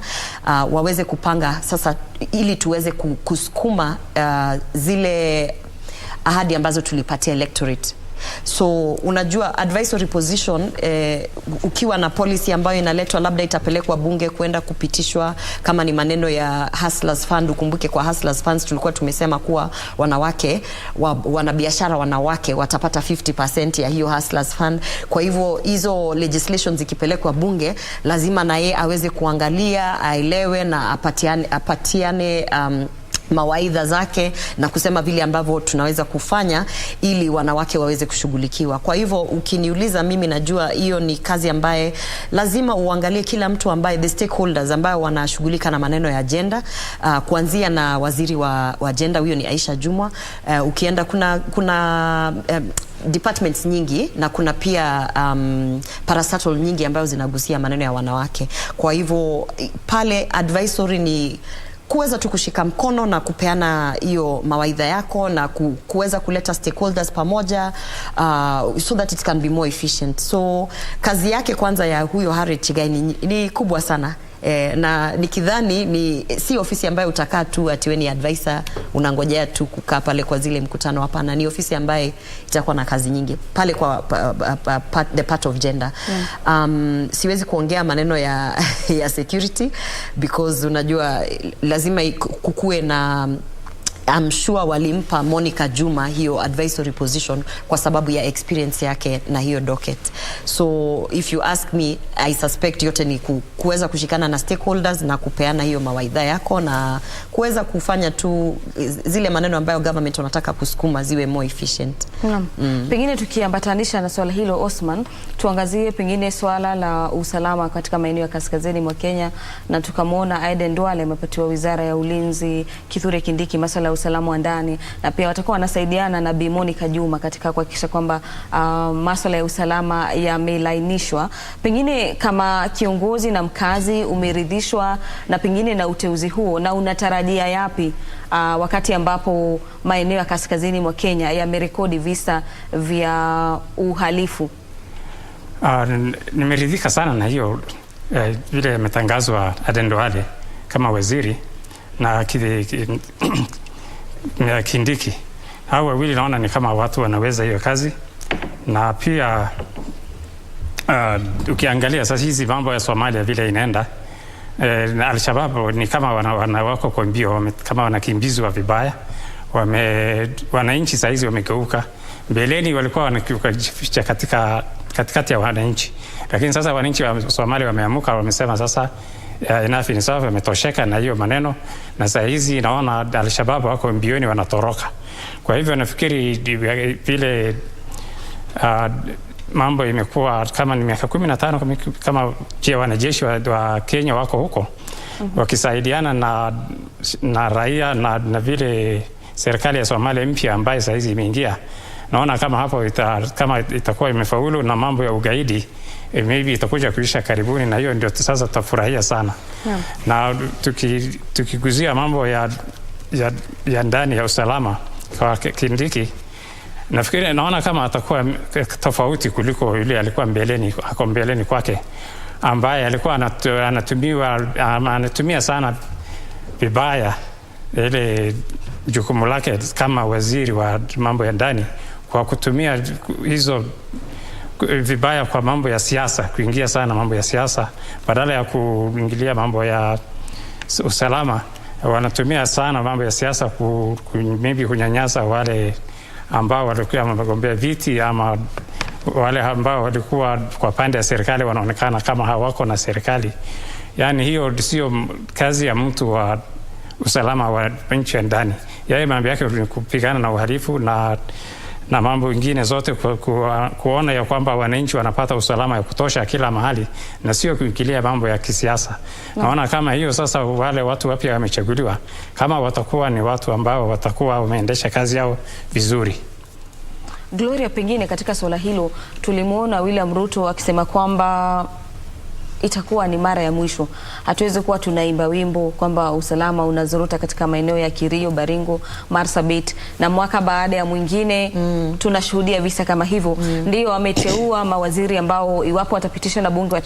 waweze kupanga sasa ili tuweze kusukuma zile ahadi ambazo tulipatia electorate. So unajua advisory position ukiwa na policy ambayo inaletwa labda itapelekwa bunge kwenda kupitishwa, kama ni maneno ya Hustlers Fund. Ukumbuke kwa Hustlers Funds tulikuwa tumesema kuwa wanawake wanabiashara wanawake watapata 50% ya hiyo Hustlers Fund. Kwa hivyo hizo legislations ikipelekwa bunge lazima na yeye aweze kuangalia, aelewe na apatiane mawaidha zake na kusema vile ambavyo tunaweza kufanya ili wanawake waweze kushughulikiwa. Kwa hivyo ukiniuliza mimi, najua hiyo ni kazi ambaye lazima uangalie kila mtu ambaye the stakeholders ambao wanashughulika na maneno ya gender, kuanzia na waziri wa gender, huyo ni Aisha Jumwa. Ukienda kuna departments nyingi na kuna pia parastatal nyingi ambazo zinagusia maneno ya wanawake. Kwa hivyo pale advisory ni kuweza tu kushika mkono na kupeana hiyo mawaidha yako na kuweza kuleta stakeholders pamoja so that it can be more efficient. So kazi yake kwanza ya huyo Harriet Chigai ni kubwa sana. Na nikidhani si ofisi ambayo utakaa tu ati wewe ni advisor unangojea tu kukaa pale kwa zile mkutano. Hapana, ni ofisi ambaye itakuwa na kazi nyingi pale kwa the part of gender. Siwezi kuongea maneno ya security because unajua lazima kukue na I'm sure walimpa Monica Juma hiyo advisory position kwa sababu ya experience yake na hiyo docket. So if you ask me, I suspect yote ni kuweza kushikana na stakeholders na kupeana hiyo mawaidha yako na kuweza kufanya tu zile maneno ambayo government wanataka kusukuma ziwe more efficient. Pengine tukiambatanisha na swala hilo Osman, tuangazie pengine swala la usalama katika maeneo ya kaskazini mwa Kenya, na tukamwona Aden Duale amepatiwa wizara ya ulinzi, Kithure Kindiki masuala ya usalama wa ndani, na pia watakuwa wanasaidiana na Bi Monica Juma katika kuhakikisha kwamba masuala ya usalama yamelainishwa. Pengine kama kiongozi na mkazi umeridhishwa na pengine na uteuzi huo, na unatarajia yapi wakati ambapo maeneo ya kaskazini mwa Kenya yamerekodi visa vya uhalifu? Nimeridhika sana na hiyo vile imetangazwa Aden Duale kama waziri na Kindiki. Hao wawili naona ni kama watu wanaweza hiyo kazi. Na pia ukiangalia sasa hizi mambo ya Somalia vile inaenda, Al-Shabaab ni kama wako kwa mbio, kama wanakimbizwa vibaya. Wananchi sasa hizi wamegeuka. Mbeleni walikuwa wanakificha katikati ya wananchi, lakini sasa wananchi wa Somalia wameamuka, wamesema sasa enough is enough, wametosheka na hiyo maneno, na sasa hizi naona Al-Shabaab wako mbioni wanatoroka. Kwa hivyo nafikiri vile mambo imekuwa kama ni miaka 15 kama wanajeshi wa Kenya wako huko wakisaidiana na raia na vile serikali ya Somalia mpya ambayo sasa hizi imeingia, naona kama hapo kama itakuwa imefaulu na mambo ya ugaidi maybe itakuja kuisha karibuni, na hiyo ndio sasa tutafurahia sana. Na tukiguzia mambo ya ndani ya usalama kwa Kindiki, nafikiri naona kama atakuwa tofauti kuliko yule alikuwa mbeleni kwake, ambaye alikuwa anatumia sana vibaya ile jukumu lake kama waziri wa mambo ya ndani, kwa kutumia hizo vibaya kwa mambo ya siasa, kuingia sana mambo ya siasa badala ya kuingilia mambo ya usalama. Wanatumia sana mambo ya siasa maybe kunyanyasa wale ambao walikuwa wamegombea viti, ama wale ambao walikuwa kwa pande ya serikali wanaonekana kama hawako na serikali. Yani hiyo sio kazi ya mtu wa usalama wa nchi ya ndani. Yeye mambo yake ni kupigana na uhalifu na mambo mengine zote, kuona ya kwamba wananchi wanapata usalama ya kutosha kila mahali, na sio kuingilia mambo ya kisiasa. Naona kama hiyo sasa wale watu wapya wamechaguliwa, kama watakuwa ni watu ambao watakuwa wameendesha kazi yao vizuri. Gloria, pengine katika swala hilo tulimuona William Ruto akisema kwamba itakuwa ni mara ya mwisho. Hatuwezi kuwa tunaimba wimbo kwamba usalama unazorota katika maeneo ya Kirio, Baringo, Marsabit, na mwaka baada ya mwingine tunashuhudia visa kama hivyo. Ndio ameteua mawaziri ambao iwapo watapitisha na bunge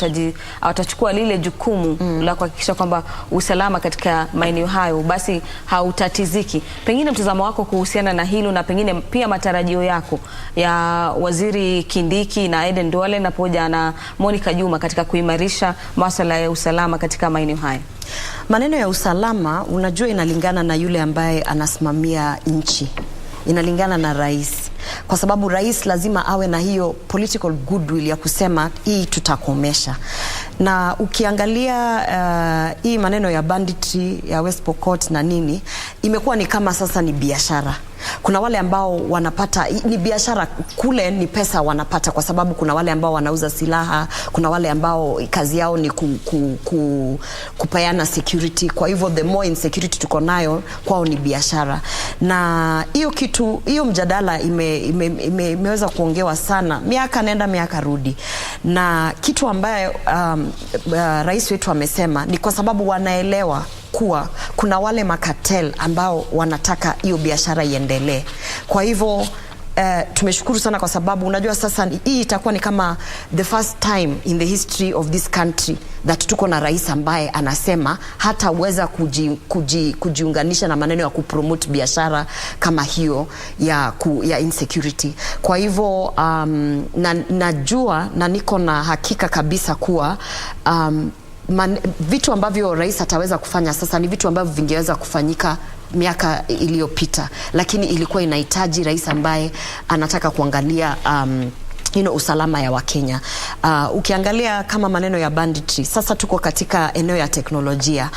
watachukua lile jukumu la kuhakikisha kwamba usalama katika maeneo hayo basi hautatiziki. Pengine mtazamo wako kuhusiana na hilo, na pengine pia matarajio yako ya waziri Kindiki na Aden Duale na pamoja na Monica Juma katika kuimarisha masuala ya usalama katika maeneo haya. Maneno ya usalama unajua inalingana na yule ambaye anasimamia nchi, inalingana na rais, kwa sababu rais lazima awe na hiyo political goodwill ya kusema hii tutakomesha. Na ukiangalia hii maneno ya banditry ya West Pokot na nini, imekuwa ni kama sasa ni biashara. Kuna wale ambao wanapata, ni biashara kule, ni pesa wanapata, kwa sababu kuna wale ambao wanauza silaha, kuna wale ambao kazi yao ni kupeana security. Kwa hivyo the more insecurity tuko nayo, kwao ni biashara. Na hiyo mjadala imeweza kuongewa sana, miaka nenda miaka rudi. Na kitu ambayo rais wetu amesema ni kwa sababu wanaelewa kuwa kuna wale makatel ambao wanataka hiyo biashara iendelee. Kwa hivyo tumeshukuru sana, kwa sababu unajua sasa hii itakuwa ni kama the first time in the history of this country that tuko na rais ambaye anasema hataweza kujiunganisha na maneno ya kupromote biashara kama hiyo ya insecurity. Kwa hivyo najua na niko na hakika kabisa kuwa vitu ambavyo rais ataweza kufanya sasa ni vitu ambavyo vingeweza kufanyika miaka iliyopita, lakini ilikuwa inahitaji rais ambaye anataka kuangalia usalama ya Wakenya. Ukiangalia kama maneno ya banditry, sasa tuko katika eneo ya teknolojia.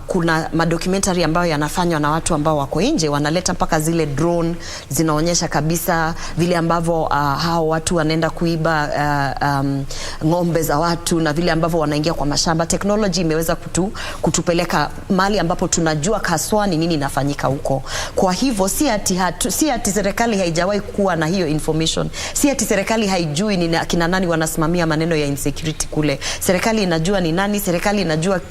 Kuna madocumentary ambayo yanafanywa na watu ambao wako nje, wanaleta mpaka zile drone zinaonyesha kabisa vile ambavyo hao watu wanaenda kuiba ng'ombe za watu na vile ambavyo wanaingia kwa mashamba. Technology imeweza kutupeleka mahali ambapo tunajua kaswa ni nini inafanyika huko. Kwa hivyo si ati serikali haijawahi kuwa na hiyo information. Si ati serikali haijui ni kina nani wanasimamia maneno ya insecurity kule. Serikali inajua ni nani, serikali inajua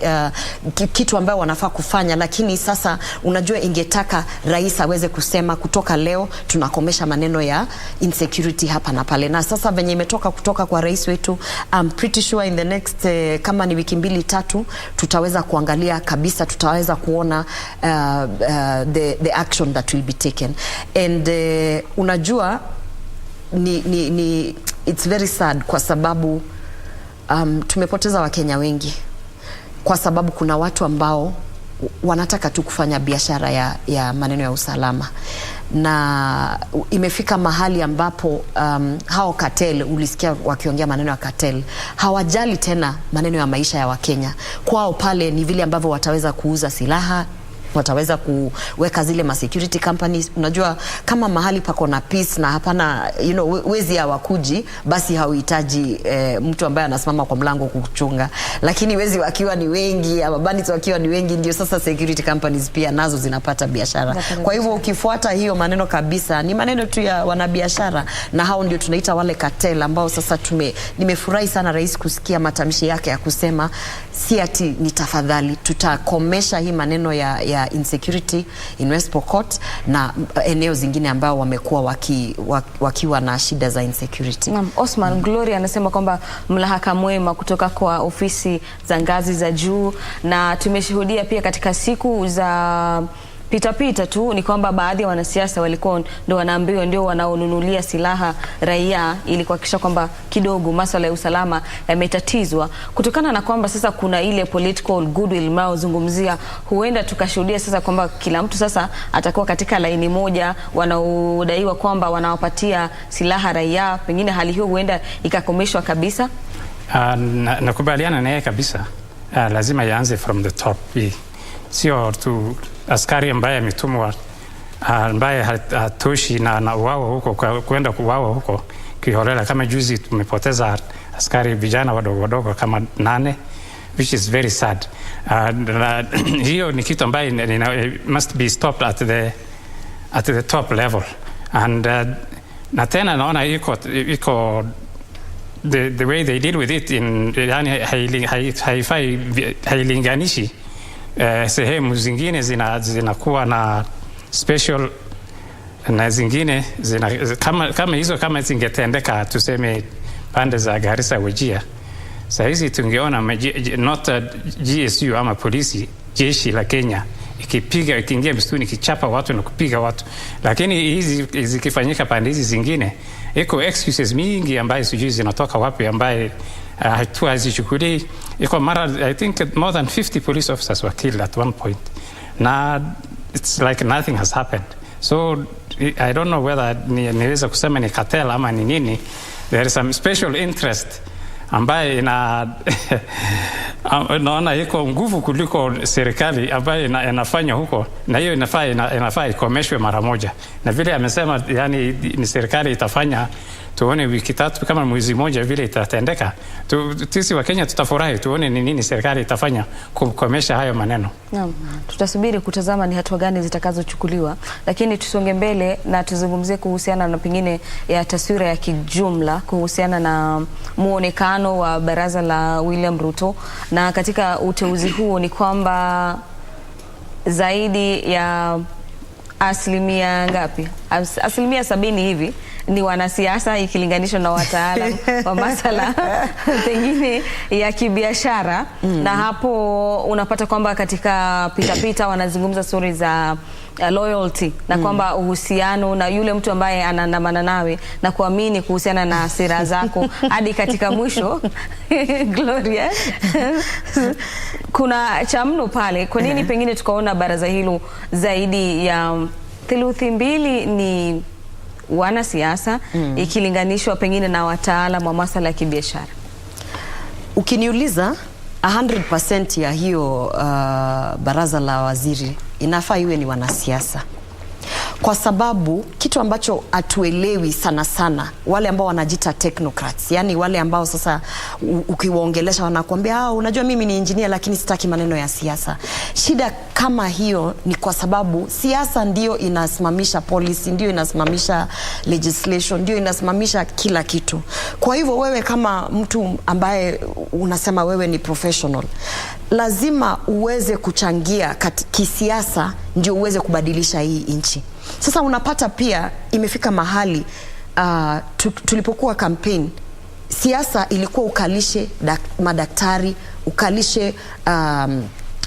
kitu ambayo wanafaa kufanya, lakini sasa unajua ingetaka rais aweze kusema kutoka leo tunakomesha maneno ya insecurity hapa na pale. Na sasa venye imetoka kutoka kwa rais wetu, I'm pretty sure in the next kama ni wiki 2-3 tutaweza kuangalia kabisa, tutaweza kuona the action that will be taken. And unajua it's very sad kwa sababu tumepoteza Wakenya wengi kwa sababu kuna watu ambao wanataka tu kufanya biashara ya maneno ya usalama, na imefika mahali ambapo hao cartel, ulisikia wakiongea maneno ya cartel, hawajali tena maneno ya maisha ya Wakenya. Kwao pale ni vile ambavyo wataweza kuuza silaha, wataweza kuweka zile ma security companies. Unajua kama mahali pako na peace na hapana wezi hawakuji, basi hauhitaji mtu ambaye anasimama kwa mlango kukuchunga. Lakini wezi wakiwa ni wengi, ama bandits wakiwa ni wengi, ndio sasa security companies pia nazo zinapata biashara. Kwa hivyo ukifuata hiyo maneno kabisa, ni maneno tu ya wanabiashara, na hao ndio tunaita wale cartel ambao sasa nimefurahi sana rais kusikia matamshi yake ya kusema si ati ni tafadhali tutakomesha hii maneno ya insecurity in West Pokot na eneo zingine ambao wamekuwa wakiwa na shida za insecurity. Osman Gloria anasema kwamba mlahaka mwema kutoka kwa ofisi za ngazi za juu, na tumeshuhudia pia katika siku za pita tu ni kwamba baadhi ya wanasiasa walikuwa ndio wanaambiwa ndio wanaonunulia silaha raia ili kuhakikisha kwamba kidogo masuala ya usalama yametatizwa, kutokana na kwamba sasa kuna ile political goodwill mnaozungumzia. Huenda tukashuhudia sasa kwamba kila mtu sasa atakuwa katika laini moja, wanaodaiwa kwamba wanawapatia silaha raia. Pengine hali hiyo huenda ikakomeshwa kabisa. Nakubaliana naye kabisa. Lazima ianze from the top. Sio tu askari ambaye ametumwa ambaye hatoshi na wao huko kwenda kuwao huko kiholela. Kama juzi tumepoteza askari vijana wadogo kama 8, which is very sad. Hiyo ni kitu ambaye must be stopped at the top level. And na tena naona iko the way they deal with it yani hailinganishi. Sehemu zingine zinakuwa na special na zingine kama hizo kama zingetendeka tuseme pande za Garissa Wajir, sasa hizi tungeona not GSU ama polisi, jeshi la Kenya ikiingia msituni kichapa watu na kupiga watu. Lakini hizi zikifanyika pande hizi zingine, iko excuses mingi ambaye sijui zinatoka wapi, ambaye hatua hazichukulii. Iko mara I think more than 50 police officers were killed at one point. Now it's like nothing has happened. So I don't know whether niweza kusema ni cartel ama ni nini. There is some special interest ambaye naona iko nguvu kuliko serikali ambaye inafanya huko, na hiyo inafaa ikomeshwe mara moja. Na vile amesema yani ni serikali itafanya, tuone wiki 3 kama mwezi moja vile itatendeka. Sisi wa Kenya tutafurahi tuone ni nini serikali itafanya kukomesha hayo maneno. Naam, tutasubiri kutazama ni hatua gani zitakazochukuliwa, lakini tusonge mbele na tuzungumzie kuhusiana na pengine ya taswira ya kijumla kuhusiana na muonekano wa baraza la William Ruto. Na katika uteuzi huo ni kwamba zaidi ya asilimia ngapi? Asilimia 70 hivi ni wanasiasa ikilinganishwa na wataalamu wa masala pengine ya kibiashara. Na hapo unapata kwamba katika pita wanazungumza story za loyalty na kwamba uhusiano na yule mtu ambaye anaandamana nawe na kuamini kuhusiana na sera zako hadi katika mwisho. Gloria, kuna cha mno pale. Kwa nini pengine tukaona baraza hilo zaidi ya theluthi mbili ni wanasiasa ikilinganishwa pengine na wataalamu wa masuala ya kibiashara? Ukiniuliza 100% ya hiyo baraza la waziri inafaa iwe ni wanasiasa, kwa sababu kitu ambacho atuelewi sana sana wale ambao wanajita technocrats, yani wale ambao sasa ukiwaongelesha wanakuambia unajua mimi ni engineer lakini sitaki maneno ya siasa. Shida kama hiyo ni kwa sababu siasa ndio inasimamisha policy, ndio inasimamisha legislation, ndio inasimamisha kila kitu. Kwa hivyo wewe kama mtu ambaye unasema wewe ni professional, lazima uweze kuchangia kisiasa ndio uweze kubadilisha hii nchi. Sasa unapata pia imefika mahali tulipokuwa campaign, siasa ilikuwa ukalishe madaktari, ukalishe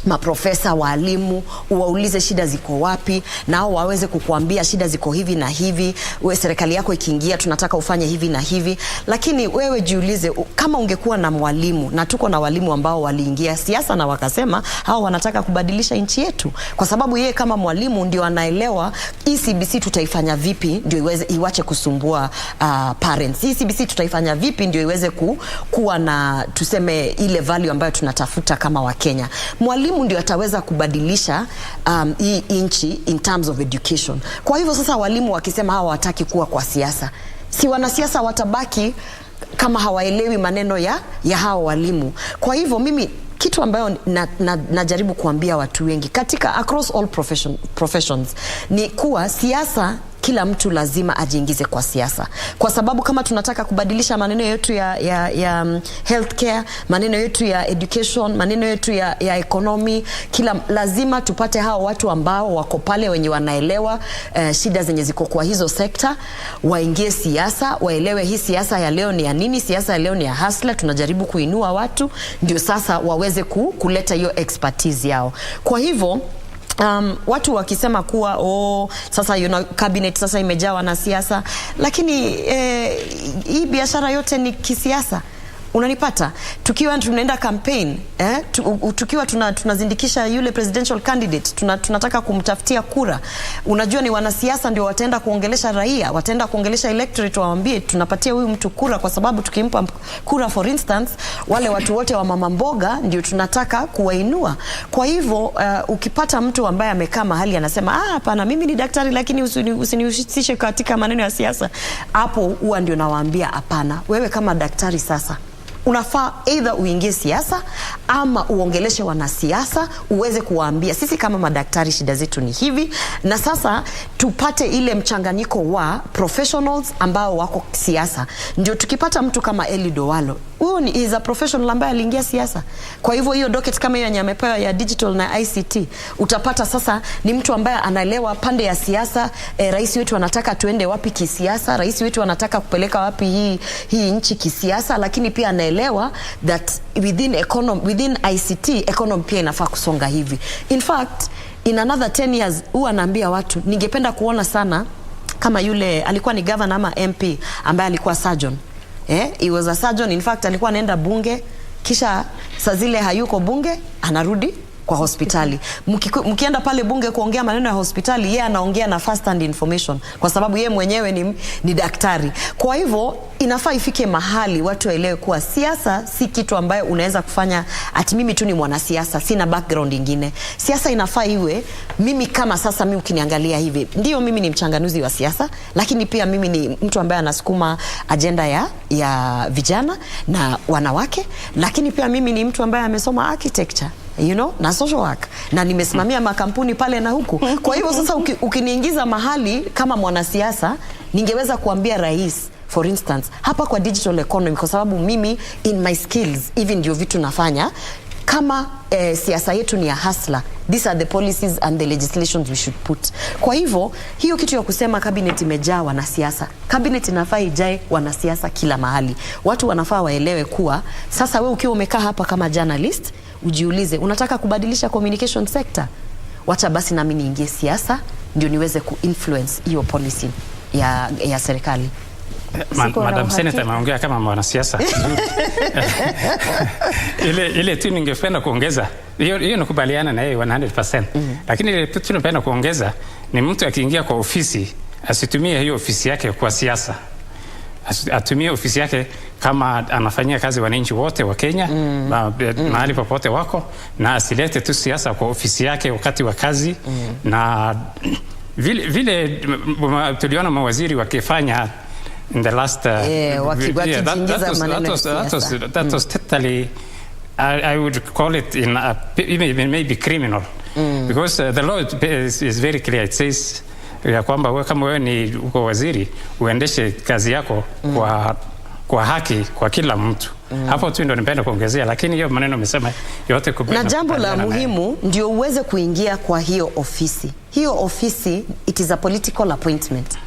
maprofesa, walimu, uwaulize shida ziko wapi na hao waweze kukuambia shida ziko hivi na hivi. Wewe serikali yako ikiingia tunataka ufanye hivi na hivi. Lakini wewe jiulize, kama ungekuwa na mwalimu, na tuko na walimu ambao waliingia siasa na wakasema hao wanataka kubadilisha nchi yetu, kwa sababu yeye kama mwalimu ndio anaelewa CBC tutaifanya vipi ndio iwache kusumbua parents. CBC tutaifanya vipi ndio iweze kuwa na tuseme ile value ambayo tunatafuta kama Wakenya. Mwalimu ndio ataweza kubadilisha hii nchi in terms of education. Kwa hivyo sasa walimu wakisema hawa wataki kuwa kwa siasa, si wanasiasa watabaki kama hawaelewi maneno ya hawa walimu. Kwa hivyo mimi kitu ambayo najaribu kuambia watu wengi katika across all professions ni kuwa siasa, kila mtu lazima ajiingize kwa siasa, kwa sababu kama tunataka kubadilisha maneno yetu ya healthcare, maneno yetu ya education, maneno yetu ya economy, lazima tupate hao watu ambao wako pale wenye wanaelewa shida zenye ziko kwa hizo sekta, waingie siasa, waelewe hii siasa ya leo ni ya nini. Siasa ya leo ni ya hustler, tunajaribu kuinua watu ndio sasa waweze kuleta hiyo expertise yao. Kwa hivyo watu wakisema kuwa sasa cabinet sasa imejaa wanasiasa, lakini hii biashara yote ni kisiasa. Unanipata? Tukiwa tunaenda campaign, tukiwa tunazindikisha yule presidential candidate, tunataka kumtafutia kura. Unajua ni wanasiasa ndio wataenda kuongelesha raia, wataenda kuongelesha electorate, waambie tunapatia huyu mtu kura kwa sababu tukimpa kura for instance, wale watu wote wa mama mboga ndio tunataka kuwainua. Kwa hivyo ukipata mtu ambaye amekaa mahali anasema hapana mimi ni daktari lakini usinihusishe katika maneno ya siasa, hapo huwa ndio nawaambia hapana. Wewe kama daktari sasa unafaa either uingie siasa ama uongeleshe wanasiasa, uweze kuwaambia sisi kama madaktari shida zetu ni hivi, na sasa tupate ile mchanganyiko wa professionals ambao wako siasa. Ndio tukipata mtu kama Elido Walo, huyo is a professional ambaye aliingia siasa. Kwa hivyo hiyo docket kama hiyo amepewa ya digital na ICT, utapata sasa ni mtu ambaye anaelewa pande ya siasa. Rais wetu anataka tuende wapi kisiasa, rais wetu anataka kupeleka wapi hii nchi kisiasa, lakini pia anaelewa that within ICT economy pia inafaa kusonga hivi. In fact in another 10 years huwa naambia watu ningependa kuona sana kama yule alikuwa ni governor ama MP ambaye alikuwa surgeon. He was a surgeon. In fact alikuwa anaenda bunge, kisha saa zile hayuko bunge anarudi kwa hospitali. Mkienda pale bunge kuongea maneno ya hospitali, yeye anaongea na first hand information kwa sababu yeye mwenyewe ni daktari. Kwa hivyo inafaa ifike mahali watu waelewe kuwa siasa si kitu ambayo unaweza kufanya ati mimi tu ni mwanasiasa sina background nyingine. Siasa inafaa iwe mimi kama sasa mimi ukiniangalia hivi, ndio mimi ni mchanganuzi wa siasa, lakini pia mimi ni mtu ambaye anasukuma agenda ya vijana na wanawake, lakini pia mimi ni mtu ambaye amesoma architecture, na social work, na nimesimamia makampuni pale na huku. Kwa hivyo sasa ukiniingiza mahali kama mwanasiasa, ningeweza kuambia rais for instance hapa kwa digital economy, kwa sababu mimi in my skills even ndio vitu nafanya. Kama siasa yetu ni ya hustler, these are the policies and the legislations we should put. Kwa hivyo hiyo kitu ya kusema cabinet imejaa wanasiasa, cabinet inafaa ijae wanasiasa kila mahali. Watu wanafaa waelewe kuwa sasa wewe ukiwa umekaa hapa kama journalist, ujiulize unataka kubadilisha communication sector, wacha basi nami niingie siasa ndio niweze kuinfluence hiyo policy ya serikali. Madam Senator ameongea kama mwanasiasa. ile tu ningependa kuongeza, hiyo nakubaliana na yeye 100%. Lakini ile tu napenda kuongeza ni mtu akiingia kwa ofisi asitumie hiyo ofisi yake kwa siasa. Atumie ofisi yake kama anafanyia kazi wananchi wote wa Kenya, mahali popote wako, na asilete tu siasa kwa ofisi yake wakati wa kazi. Na vile tuliona mawaziri wakifanya in the last that was totally, I would call it maybe criminal, because the law is very clear. It says ya kwamba wewe kama wewe ni uko waziri uendeshe kazi yako kwa haki kwa kila mtu. Hapo tu ndio nipenda kuongezea, lakini hiyo maneno umesema yote na jambo la muhimu ndio uweze kuingia kwa hiyo ofisi. Hiyo ofisi, it is a political appointment.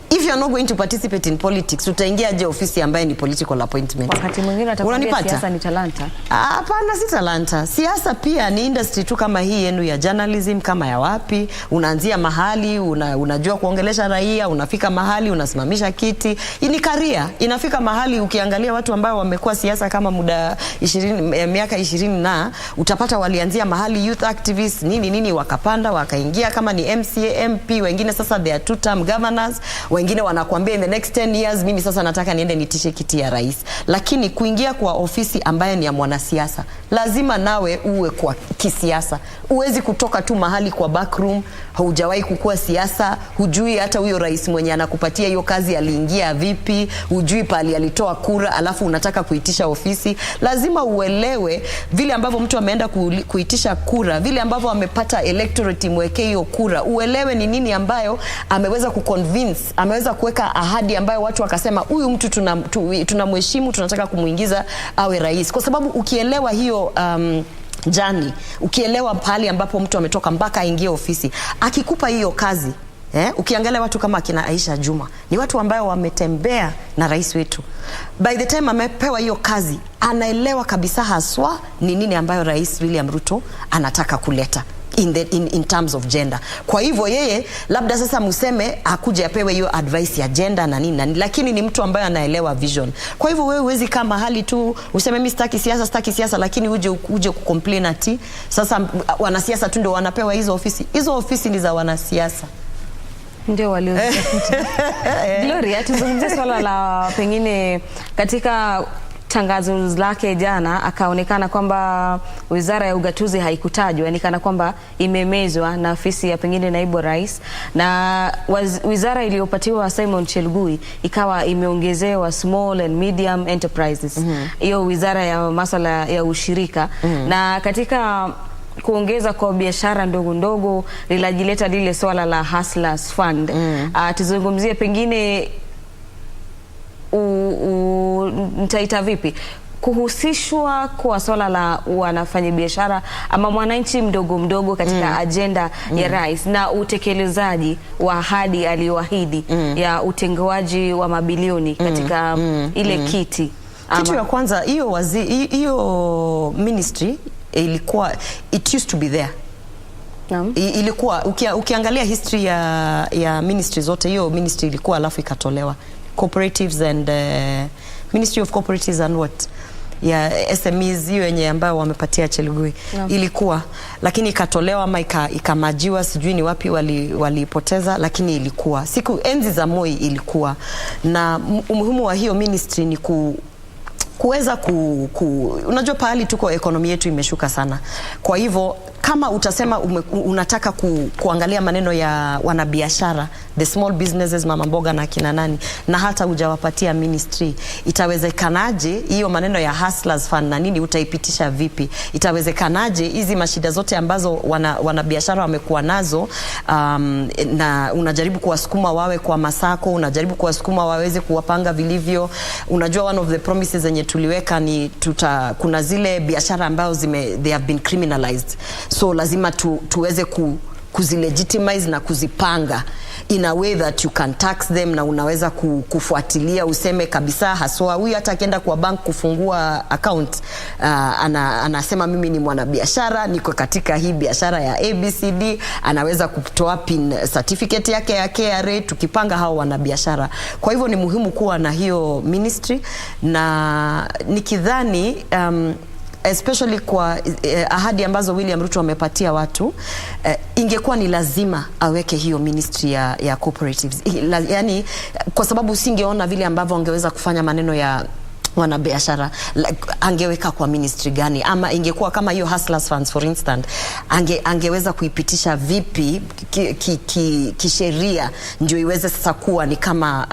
If you are not going to participate in politics, utaingia je ofisi ambaye ni political appointment? Wakati mwingine atakwambia siasa ni talanta. Hapana, si talanta. Siasa pia ni industry tu kama hii yenu ya journalism, kama ya wapi. Unaanzia mahali, unajua kuongelesha raia, unafika mahali, unasimamisha kiti. Ni career. Inafika mahali ukiangalia watu ambao wamekuwa siasa kama muda 20 miaka 20 na utapata walianzia mahali youth activists, nini wakapanda, wakaingia kama ni MCA, MP, wengine sasa they are two-term governors. Wengine wanakuambia in the next 10 years mimi sasa nataka niende nitishe kiti ya rais. Lakini kuingia kwa ofisi ambayo ni ya mwanasiasa, lazima nawe uwe kwa kisiasa. Uwezi kutoka tu mahali kwa backroom, haujawahi kukua siasa, hujui hata huyo rais mwenye anakupatia hiyo kazi aliingia vipi, hujui pali alitoa kura, alafu unataka kuitisha ofisi. Lazima uelewe vile ambavyo mtu ameenda kuitisha kura, vile ambavyo amepata electorate mweke hiyo kura. Uelewe ni nini ambayo ameweza kuconvince, ameweza kuweka ahadi ambayo watu wakasema huyu mtu tunamheshimu, tunataka kumuingiza awe rais. Kwa sababu ukielewa hiyo jani, ukielewa pale ambapo mtu ametoka mpaka aingie ofisi, akikupa hiyo kazi, ukiangalia watu kama kina Aisha Juma, ni watu ambao wametembea na rais wetu. By the time amepewa hiyo kazi, anaelewa kabisa haswa ni nini ambayo Rais William Ruto anataka kuleta in terms of gender. Kwa hivyo yeye labda sasa museme akuje apewe hiyo advice ya gender na nini, lakini ni mtu ambaye anaelewa vision. Kwa hivyo wewe huwezi kama mahali tu useme mimi sitaki siasa, lakini uje kucomplain ati sasa wanasiasa tu ndio wanapewa hizo ofisi. Hizo ofisi ni za wanasiasa. Ndio waliotafuta. Gloria, tuzungumzie swala la pengine katika tangazo lake jana akaonekana kwamba wizara ya ugatuzi haikutajwa, yani kana kwamba imemezwa na afisi ya pengine naibu rais, na wizara iliyopatiwa Simon Chelugui ikawa imeongezewa small and medium enterprises. Hiyo wizara ya masuala ya ushirika. Na katika kuongeza kwa biashara ndogo ndogo lilajileta lile swala la Hustlers Fund. Tuzungumzie pengine nitaita vipi kuhusishwa kwa swala la wanafanya biashara ama mwananchi mdogo katika agenda ya rais na utekelezaji wa ahadi aliyoahidi ya utengewaji wa mabilioni katika ile kiti. Kitu ya kwanza, hiyo ministry ilikuwa, it used to be there. Ilikuwa ukiangalia history ya ministry zote, hiyo ministry ilikuwa alafu ikatolewa. Cooperatives and Ministry of Cooperatives and what? SMEs, hiyo yenye ambayo wamepatia Chelugui. Ilikuwa, lakini ikatolewa ama ikamajiwa, sijui ni wapi walipoteza, lakini ilikuwa. Siku enzi za Moi ilikuwa. Na umuhimu wa hiyo ministry ni kuweza unajua pahali tuko ekonomi yetu imeshuka sana. Kwa hivyo kama utasema unataka kuangalia maneno ya wanabiashara, the small businesses, mama mboga na kina nani, na hata hujawapatia ministry, itawezekanaje hiyo maneno ya Hustlers Fund na nini utaipitisha vipi? Itawezekanaje hizi mashida zote ambazo wanabiashara wamekuwa nazo, na unajaribu kuwasukuma wawe kwa masako, unajaribu kuwasukuma waweze kuwapanga vilivyo. Unajua one of the promises zenye tuliweka ni kuna zile biashara ambazo they have been criminalized. So lazima tuweze kuzilegitimize na kuzipanga in a way that you can tax them, na unaweza kufuatilia useme kabisa haswa huyu hata akienda kwa bank kufungua account anasema mimi ni mwanabiashara, niko katika hii biashara ya ABCD, anaweza kutoa pin certificate yake ya KRA, tukipanga hao wanabiashara. Kwa hivyo ni muhimu kuwa na hiyo ministry, na nikidhani especially kwa ahadi ambazo William Ruto amepatia watu, ingekuwa ni lazima aweke hiyo ministry ya cooperatives. Yani kwa sababu singeona vile ambavyo angeweza kufanya maneno ya wanabiashara, like, angeweka kwa ministry gani? Ama ingekuwa kama hiyo hustlers funds for instance, angeweza kuipitisha vipi kisheria ndio iweze sasa kuwa ni kama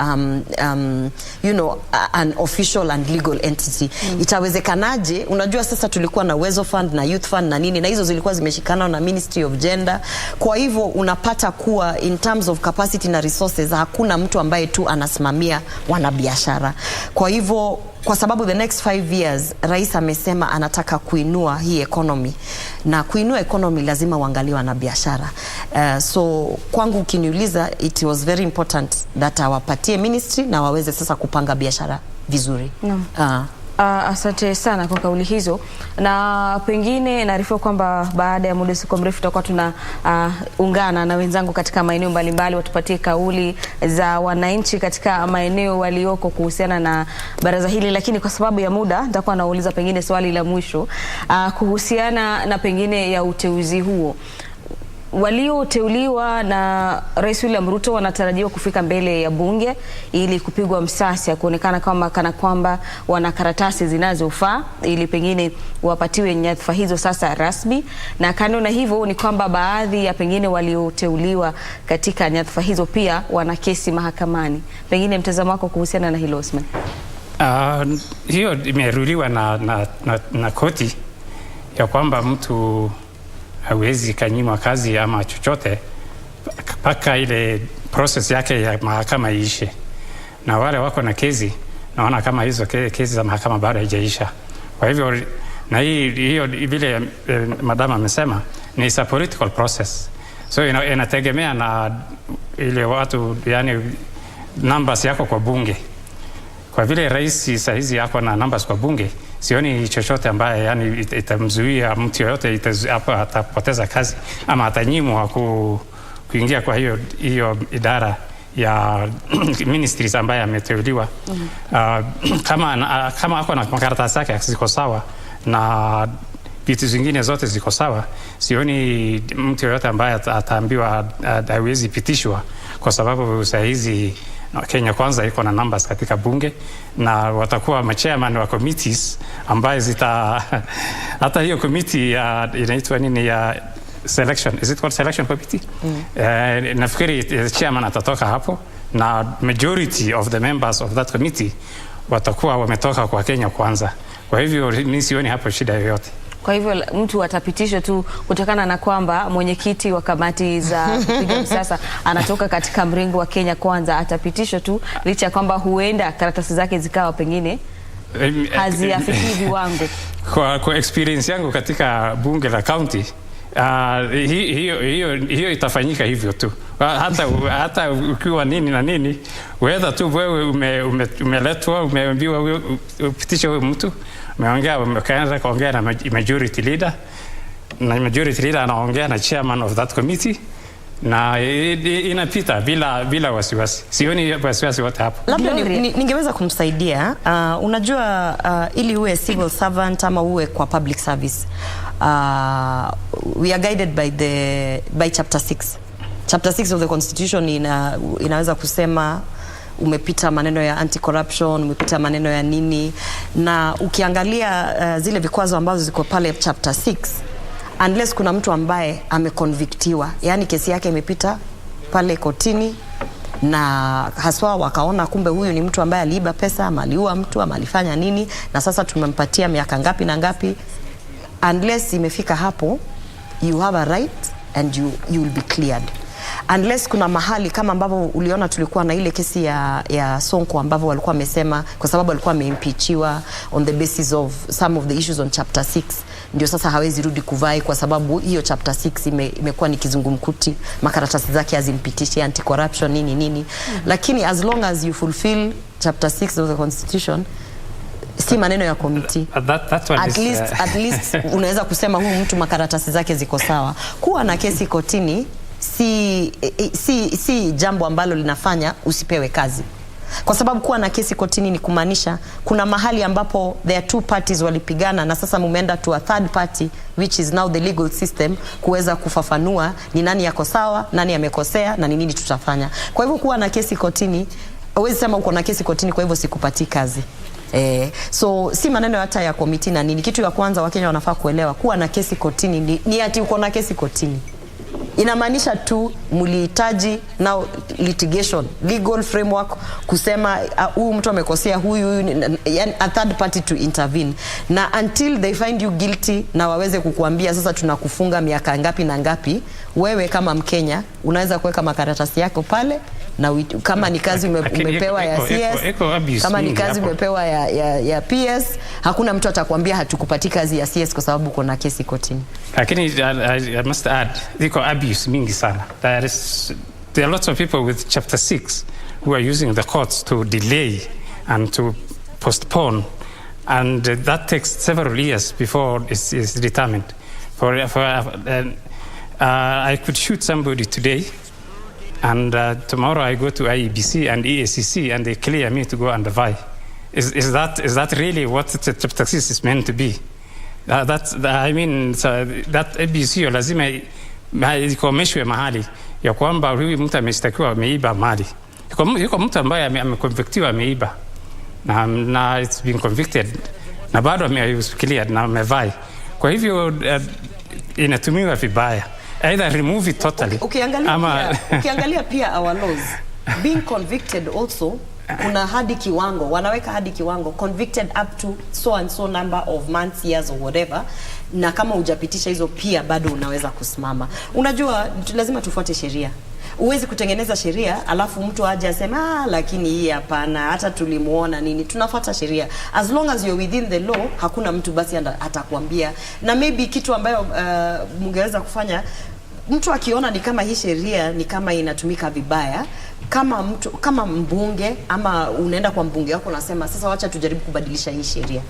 you know, an official and legal entity. Itawezekanaje? Unajua sasa tulikuwa na Uwezo Fund na Youth Fund na nini, na hizo zilikuwa zimeshikana na Ministry of Gender. Kwa hivyo unapata kuwa in terms of capacity na resources hakuna mtu ambaye tu anasimamia wanabiashara. Kwa hivyo kwa sababu the next 5 years rais amesema anataka kuinua hii economy, na kuinua economy lazima uangaliwe na biashara. So kwangu ukiniuliza, it was very important that awapatie ministry na waweze sasa kupanga biashara vizuri. Asante sana kwa kauli hizo, na pengine naarifiwa kwamba baada ya muda siku mrefu tutakuwa ungana na wenzangu katika maeneo mbalimbali watupatie kauli za wananchi katika maeneo walioko kuhusiana na baraza hili, lakini kwa sababu ya muda nitakuwa nauliza pengine swali la mwisho kuhusiana na pengine ya uteuzi huo. Walioteuliwa na Rais William Ruto wanatarajiwa kufika mbele ya bunge ili kupigwa msasi ya kuonekana kana kwamba wana karatasi zinazofaa ili pengine wapatiwe nyadhifa hizo sasa rasmi. Na kando na hivyo ni kwamba baadhi ya pengine walioteuliwa katika nyadhifa hizo pia wana kesi mahakamani. Pengine mtazamo wako kuhusiana na hilo, Osman? Hiyo imerudiwa na koti ya kwamba mtu hawezi kanyimwa kazi ama chochote mpaka ile process yake ya mahakama iishe. Na wale wako na kesi, naona kama hizo kesi za mahakama bado haijaisha. Kwa hivyo na hiyo vile madam amesema ni a political process, so inategemea na ile watu, yani numbers yako kwa bunge. Kwa vile rais sahizi yako na numbers kwa bunge, sioni chochote ambaye yani itamzuia mtu yoyote atapoteza kazi ama atanyimwa kuingia kwa hiyo idara ya ministries ambaye ameteuliwa. Kama ako na makaratasi yake ziko sawa na vitu zingine zote ziko sawa, sioni mtu yoyote ambaye ataambiwa hawezi pitishwa, kwa sababu sahizi Kenya Kwanza iko na numbers katika bunge na watakuwa machairman wa committees ambaye hata hiyo committee inaitwa nini ya selection, is it called selection committee? Nafikiri chairman atatoka hapo na majority of the members of that committee watakuwa wametoka kwa Kenya Kwanza. Kwa hivyo ni sioni hapo shida yoyote. Kwa hivyo mtu atapitishwa tu kutokana na kwamba mwenyekiti wa kamati za kupiga msasa anatoka katika mrengo wa Kenya Kwanza, atapitishwa tu licha kwamba huenda karatasi zake zikawa pengine haziafiki viwango. Kwa experience yangu katika bunge la county, hiyo itafanyika hivyo tu. Hata ukiwa nini na nini, whether tu wewe umeletwa umeambiwa upitishe huyo mtu, umeanza kuongea na majority leader, na majority leader anaongea na chairman of that committee, na inapita bila wasiwasi. Sioni wasiwasi wote hapo. Labda ningeweza kumsaidia. Unajua ili uwe civil servant ama uwe kwa public service, we are guided by chapter 6. Chapter 6 of the constitution inaweza kusema umepita maneno ya anti-corruption, umepita maneno ya nini, na ukiangalia zile vikwazo ambazo ziko pale chapter 6, unless kuna mtu ambaye ameconvictiwa, yani kesi yake imepita pale kotini na haswa wakaona kumbe huyu ni mtu ambaye aliiba pesa ama aliua mtu ama alifanya nini, na sasa tumempatia miaka ngapi na ngapi, unless imefika hapo, you have a right and you will be cleared. Unless kuna mahali kama ambavyo uliona tulikuwa na ile kesi ya Sonko ambavyo walikuwa wamesema kwa sababu alikuwa ameimpeachiwa on the basis of some of the issues on chapter 6, ndio sasa hawezi rudi kuvai kwa sababu hiyo chapter 6 imekuwa ni kizungumkuti, makaratasi zake hazimpitishi, anti corruption nini. Lakini as long as you fulfill chapter 6 of the constitution, si maneno ya committee. At least unaweza kusema huyu mtu makaratasi zake ziko sawa. Kuwa na kesi kotini si jambo ambalo linafanya usipewe kazi. Kwa sababu kuwa na kesi kotini ni kumaanisha kuna mahali ambapo there are two parties walipigana na sasa mumeenda to a third party which is now the legal system kuweza kufafanua ni nani yako sawa, nani amekosea na ni nini tutafanya. Kwa hivyo kuwa na kesi kotini, huwezi sema uko na kesi kotini kwa hivyo sikupati kazi. So si maneno hata ya committee na nini. Kitu ya kwanza Wakenya wanafaa kuelewa, kuwa na kesi kotini ni ati uko na kesi kotini. Inamaanisha tu mulihitaji now litigation, legal framework kusema huyu mtu amekosea huyu, yani a third party to intervene. Na until they find you guilty na waweze kukuambia sasa tunakufunga miaka ngapi na ngapi, wewe kama Mkenya unaweza kuweka makaratasi yako pale na kama ni kazi umepewa ya CS, kama ni kazi umepewa ya PS, hakuna mtu atakwambia hatukupati kazi ya CS kwa sababu uko na kesi kotini. Lakini I must add, iko abuse mingi sana. There are lots of people with chapter 6 who are using the courts to delay and to postpone, and that takes several years before it's determined. I could shoot somebody today, and tomorrow I go to IEBC and EACC and they clear me to go and vie. Is that really what chapter 6 is meant to be? I mean, that ABC lazima ikomeshwe mahali ya kwamba huyu mtu ameshtakiwa ameiba mali. Yuko mtu ambaye ameconvictiwa ameiba na it's been convicted na bado ameusikilia na amevai. Kwa hivyo inatumiwa vibaya. Either remove it totally. Ukiangalia pia our laws, being convicted also kuna hadi kiwango, wanaweka hadi kiwango, convicted up to so and so number of months, years or whatever, na kama hujapitisha hizo pia bado unaweza kusimama. Unajua lazima tufuate sheria. Uwezi kutengeneza sheria alafu mtu aje aseme lakini hii hapana, hata tulimuona nini. Tunafuata sheria. As long as you're within the law, hakuna mtu basi atakwambia. Na maybe kitu ambayo mungeweza kufanya, mtu akiona ni kama hii sheria ni kama inatumika vibaya, kama mbunge ama unaenda kwa mbunge wako unasema sasa wacha tujaribu kubadilisha hii sheria.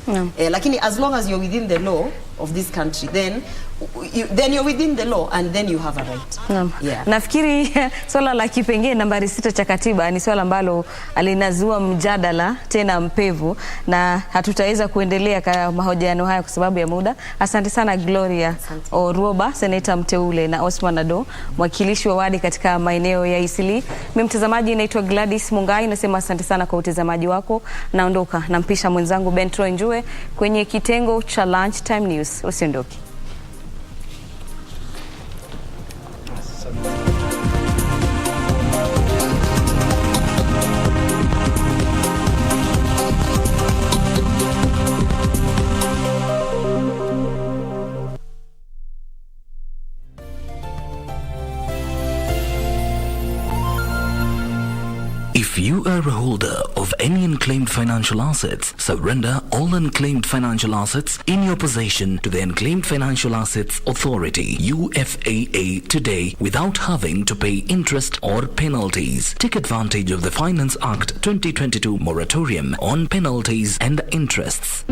Lakini as long as you're within the law of this country, then you're within the law and then you have a right. Nafikiri swala la kipengee nambari 6 cha katiba ni swala ambalo alinazua mjadala tena mpevu, na hatutaweza kuendelea kwa mahojiano haya kwa sababu ya muda. Asante sana Gloria Oruoba, seneta mteule, na Osman Ado, mwakilishi wa wadi katika maeneo ya Isili. Mimi mtazamaji naitwa Gladys Mungai, nasema asante sana kwa utazamaji wako. Naondoka, nampisha mwenzangu Bentro Njue kwenye kitengo cha Lunch Time News. Usiondoke. If you are a holder of any unclaimed financial assets, surrender all unclaimed financial assets in your possession to the Unclaimed Financial Assets Authority, UFAA, today without having to pay interest or penalties. Take advantage of the Finance Act 2022 moratorium on penalties and interests.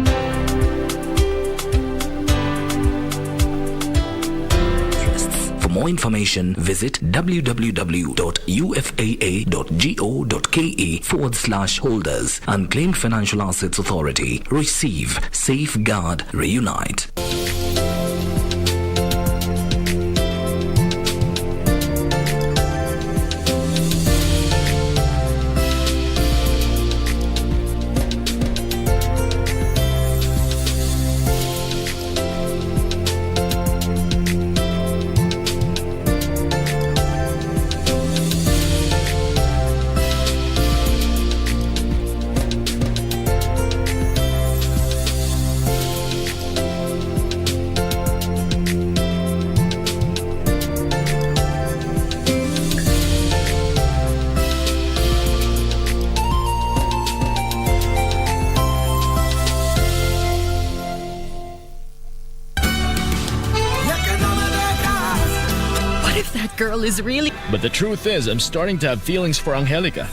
For more information, visit www.ufaa.go.ke/holders. Unclaimed Financial Assets Authority. Receive, safeguard, reunite. girl is really... But the truth is, I'm starting to have feelings for Angelica.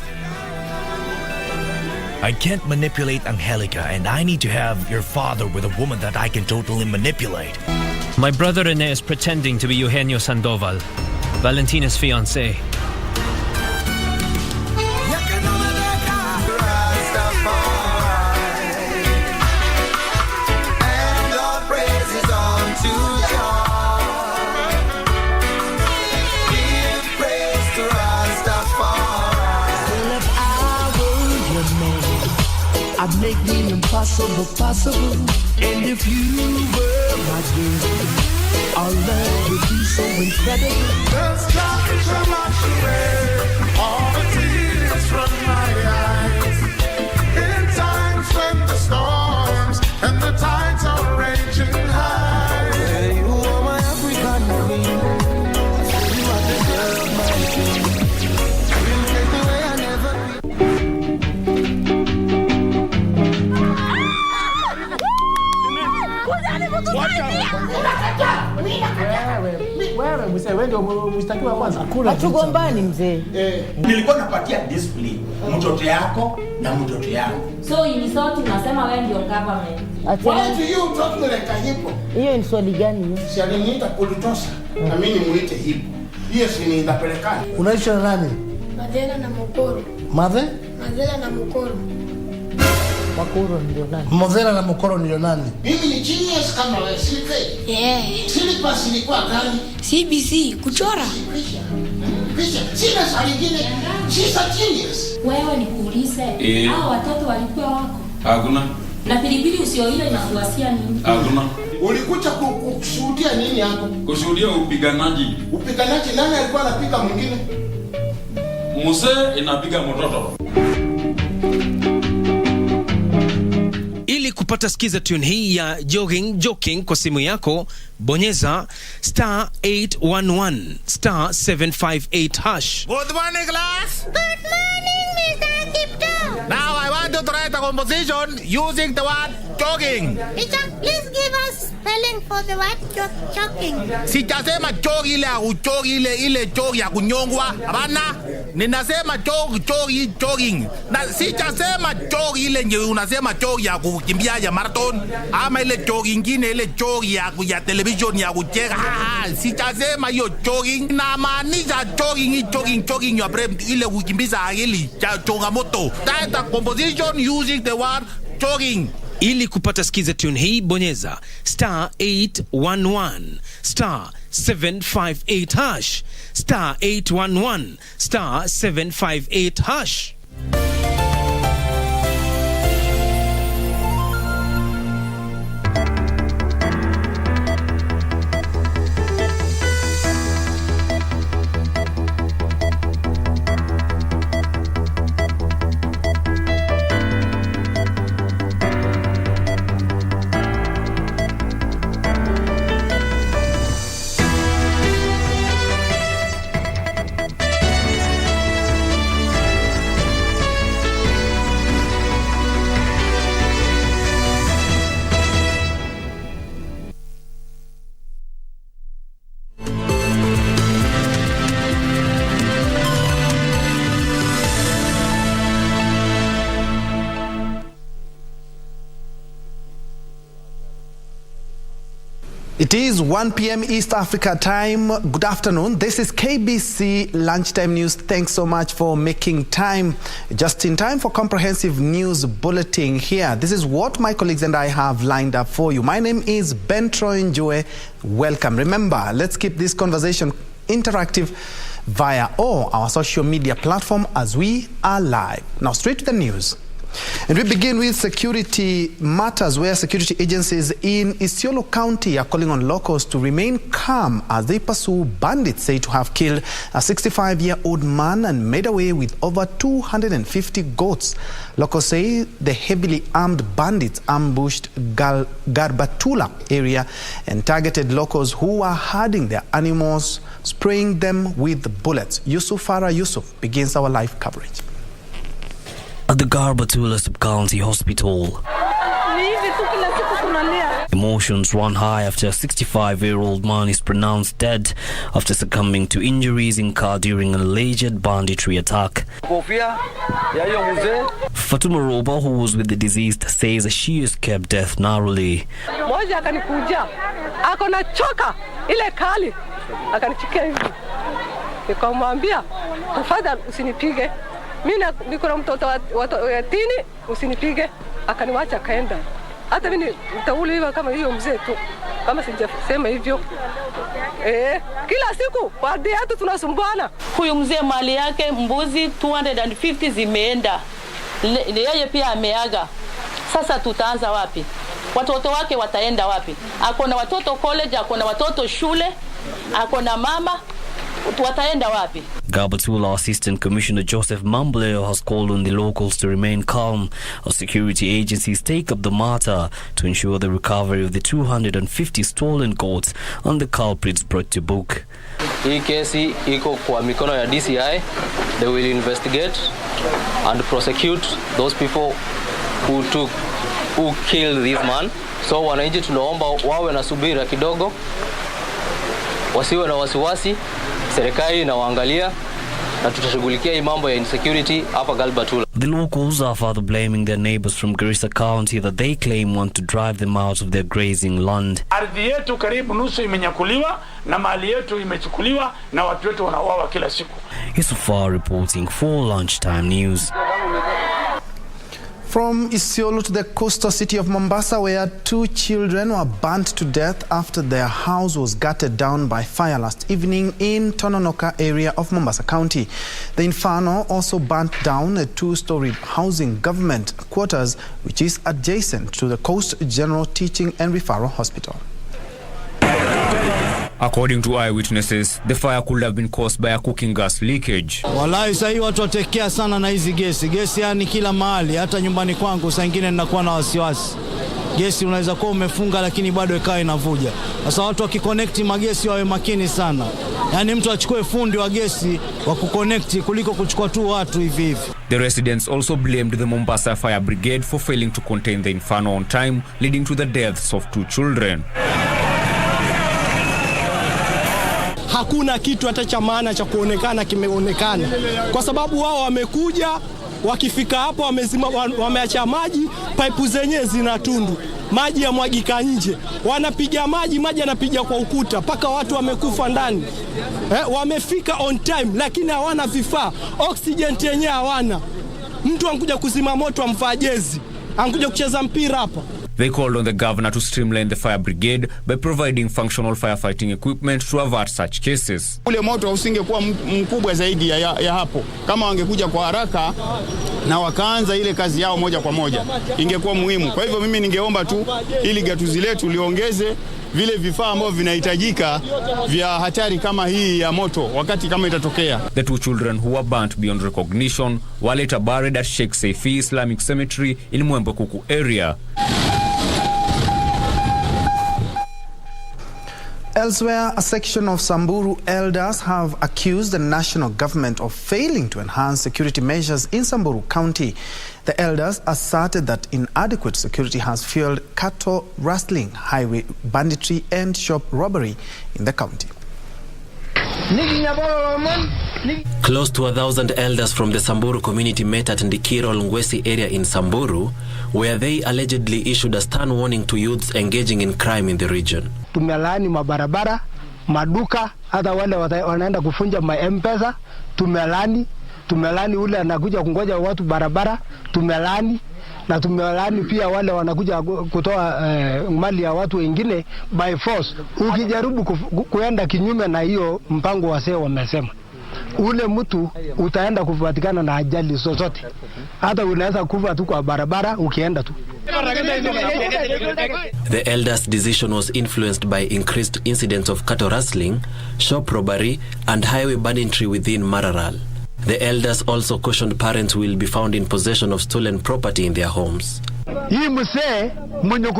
I can't manipulate Angelica, and I need to have your father with a woman that I can totally manipulate. My brother Rene is pretending to be Eugenio Sandoval, Valentina's fiancé. I'd make the impossible possible. And if you were my girl, our love would be so incredible. Just love is so much away. All the tears from my eyes. In times when the storms and the tides are raging high. Yeah, you are my African queen. I say you are the girl of my dreams. You take the way I never Wewe mzee, wewe ndio mshtakiwa kwanza. Hatugombani mzee. Nilikuwa napatia discipline mtoto yako na mtoto yangu. So inisoti unasema wewe ndio government. Why do you talk like a hippo? Hiyo ni swali gani hiyo? Si aliniita kulitosa. Na mimi nimuite hippo. Hiyo si ni inapelekana. Unaishi na nani? Madela na Mokoro. Madela na Mokoro. Makoro ndio nani? Mozela na Mokoro ndio nani? Mimi ni genius kama wewe, si kweli? Silipas ilikuwa gani? KBC kuchora. Kisha sina swali lingine. She's a genius. Wewe nikuulize, hao watoto walikuwa wako? Hakuna. Na pilipili usioile inakuasia nini? Hakuna. Ulikuja kushuhudia nini hapo? Kushuhudia upiganaji. Upiganaji, nani alikuwa anapiga mwingine? Mzee inapiga mtoto. Ili kupata skiza tune hii ya joking kwa simu yako, bonyeza *811 *758#. Good morning, class. Good morning, Mr. Kipto. Now I want to write a composition using the word jogging. Teacher, please give us spelling for the word jogging. Sijasema jog ile jog ya kunyongwa. Hapana. Ninasema jogging. Na sijasema jog ile nye unasema jog ya kukimbia ya marathon. Ama ile jog ingine ile jog ya television ya kucheka. Sijasema hiyo jogging. Na maanisha jogging ya brain ile kukimbiza akili ya changamoto. That's a composition using the word jogging. Ili kupata skiza tune hii, bonyeza *811 *758# *811 *758#. It is 1 p.m. East Africa time. Good afternoon. This is KBC Lunchtime News. Thanks so much for making time just in time for comprehensive news bulletin here. This is what my colleagues and I have lined up for you. My name is Ben Troy Njue. Welcome. Remember, let's keep this conversation interactive via all our social media platform as we are live. Now, straight to the news. And we begin with security matters, where security agencies in Isiolo County are calling on locals to remain calm as they pursue bandits said to have killed a 65-year-old man and made away with over 250 goats. Locals say the heavily armed bandits ambushed Garbatula area and targeted locals who were herding their animals, spraying them with bullets. Yusufara Yusuf begins our live coverage. At the Garbatula Sub-County Hospital, Emotions run high after a 65-year-old man is pronounced dead after succumbing to injuries in car during an alleged banditry attack. Fatuma Roba, who was with the deceased, says she escaped death narrowly. Moja akanikuja, ako na choka ile kali, akanichikia hivi. Nikamwambia, tafadhali usinipige. Mimi niko na mtoto yatini, usinipige. Akaniwacha kaenda. Hata mimi nitauliwa kama hiyo mzee tu. Kama sijasema hivyo. Kila siku kwa diatu tunasumbuana. Huyu mzee mali yake mbuzi 250 zimeenda. Yeye pia ameaga. Sasa tutaanza wapi? Watoto wake wataenda wapi? Ako na watoto college, ako na watoto shule, ako na mama. Wataenda wapi? Gabatula Assistant Commissioner Joseph Mambleo has called on the locals to remain calm as security agencies take up the matter to ensure the recovery of the 250 stolen goats and the culprits brought to book. Hii kesi iko kwa mikono ya DCI. They will investigate and prosecute those people who killed this man. So wananchi tunaomba wawe na subira kidogo, wasiwe na wasiwasi. Serikali na waangalia na tutashughulikia hii mambo ya insecurity hapa Galbatula. The locals are further blaming their neighbors from Garissa County that they claim want to drive them out of their grazing land. Ardhi yetu karibu nusu imenyakuliwa na mali yetu imechukuliwa na watu wetu wanauawa kila siku. Isufar reporting for Lunchtime News. From Isiolo to the coastal city of Mombasa, where 2 children were burnt to death after their house was gutted down by fire last evening in Tononoka area of Mombasa County. The inferno also burnt down a 2-story housing government quarters, which is adjacent to the Coast General Teaching and Referral Hospital. According to eyewitnesses, the fire could have been caused by a cooking gas leakage. Walai sahi watu watekea sana na hizi gesi. Gesi yani kila mahali, hata nyumbani kwangu saa nyingine ninakuwa na wasiwasi. Gesi unaweza kuwa umefunga lakini bado ikawa inavuja. Sasa watu wakiconnect magesi wawe makini sana. Yani mtu achukue fundi wa gesi wa kuconnect kuliko kuchukua tu watu hivi hivi. The residents also blamed the Mombasa Fire Brigade for failing to contain the inferno on time, leading to the deaths of 2 children. Hakuna kitu hata cha maana cha kuonekana kimeonekana, kwa sababu wao wamekuja, wakifika hapo wameacha maji, pipe zenyewe zina tundu, maji yamwagika nje, wanapiga maji yanapiga kwa ukuta mpaka watu wamekufa ndani. Wamefika on time lakini hawana vifaa, oxygen yenyewe hawana. Mtu anakuja kuzima moto amvaa jezi, anakuja kucheza mpira hapa. They called on the governor to streamline the fire brigade by providing functional firefighting equipment to avert such cases. Ule moto usingekuwa mkubwa zaidi ya hapo kama wangekuja kwa haraka na wakaanza ile kazi yao moja kwa moja, ingekuwa muhimu. Kwa hivyo mimi ningeomba tu ili gatuzi letu liongeze vile vifaa ambavyo vinahitajika vya hatari kama hii ya moto wakati kama itatokea. The 2 children who were burnt beyond recognition were later buried at Sheikh Saifi Islamic Cemetery in Mwembe Kuku area. Elsewhere, a section of Samburu elders have accused the national government of failing to enhance security measures in Samburu County. The elders asserted that inadequate security has fueled cattle rustling, highway banditry and shop robbery in the county. Close to 1,000 elders from the Samburu community met at Ndikiro Lungwesi area in Samburu, where they allegedly issued a stern warning to youths engaging in crime in the region. Tumelani mabarabara, maduka, hata wale wanaenda kufunja M-Pesa, tumelani ule anakuja kungoja watu barabara, tumelani na tumelani pia wale wanakuja kutoa mali ya watu wengine by force. Ukijaribu kuenda kinyume na hiyo mpango wa seo wamesema, ule mtu utaenda kupatikana na ajali zozote. Hata unaweza kufa tu kwa barabara ukienda tu. The elders' decision was influenced by increased incidents of cattle rustling, shop robbery and highway banditry within Mararal. The elders also cautioned parents will be found in possession of stolen property in their homes. Hii msee mwenye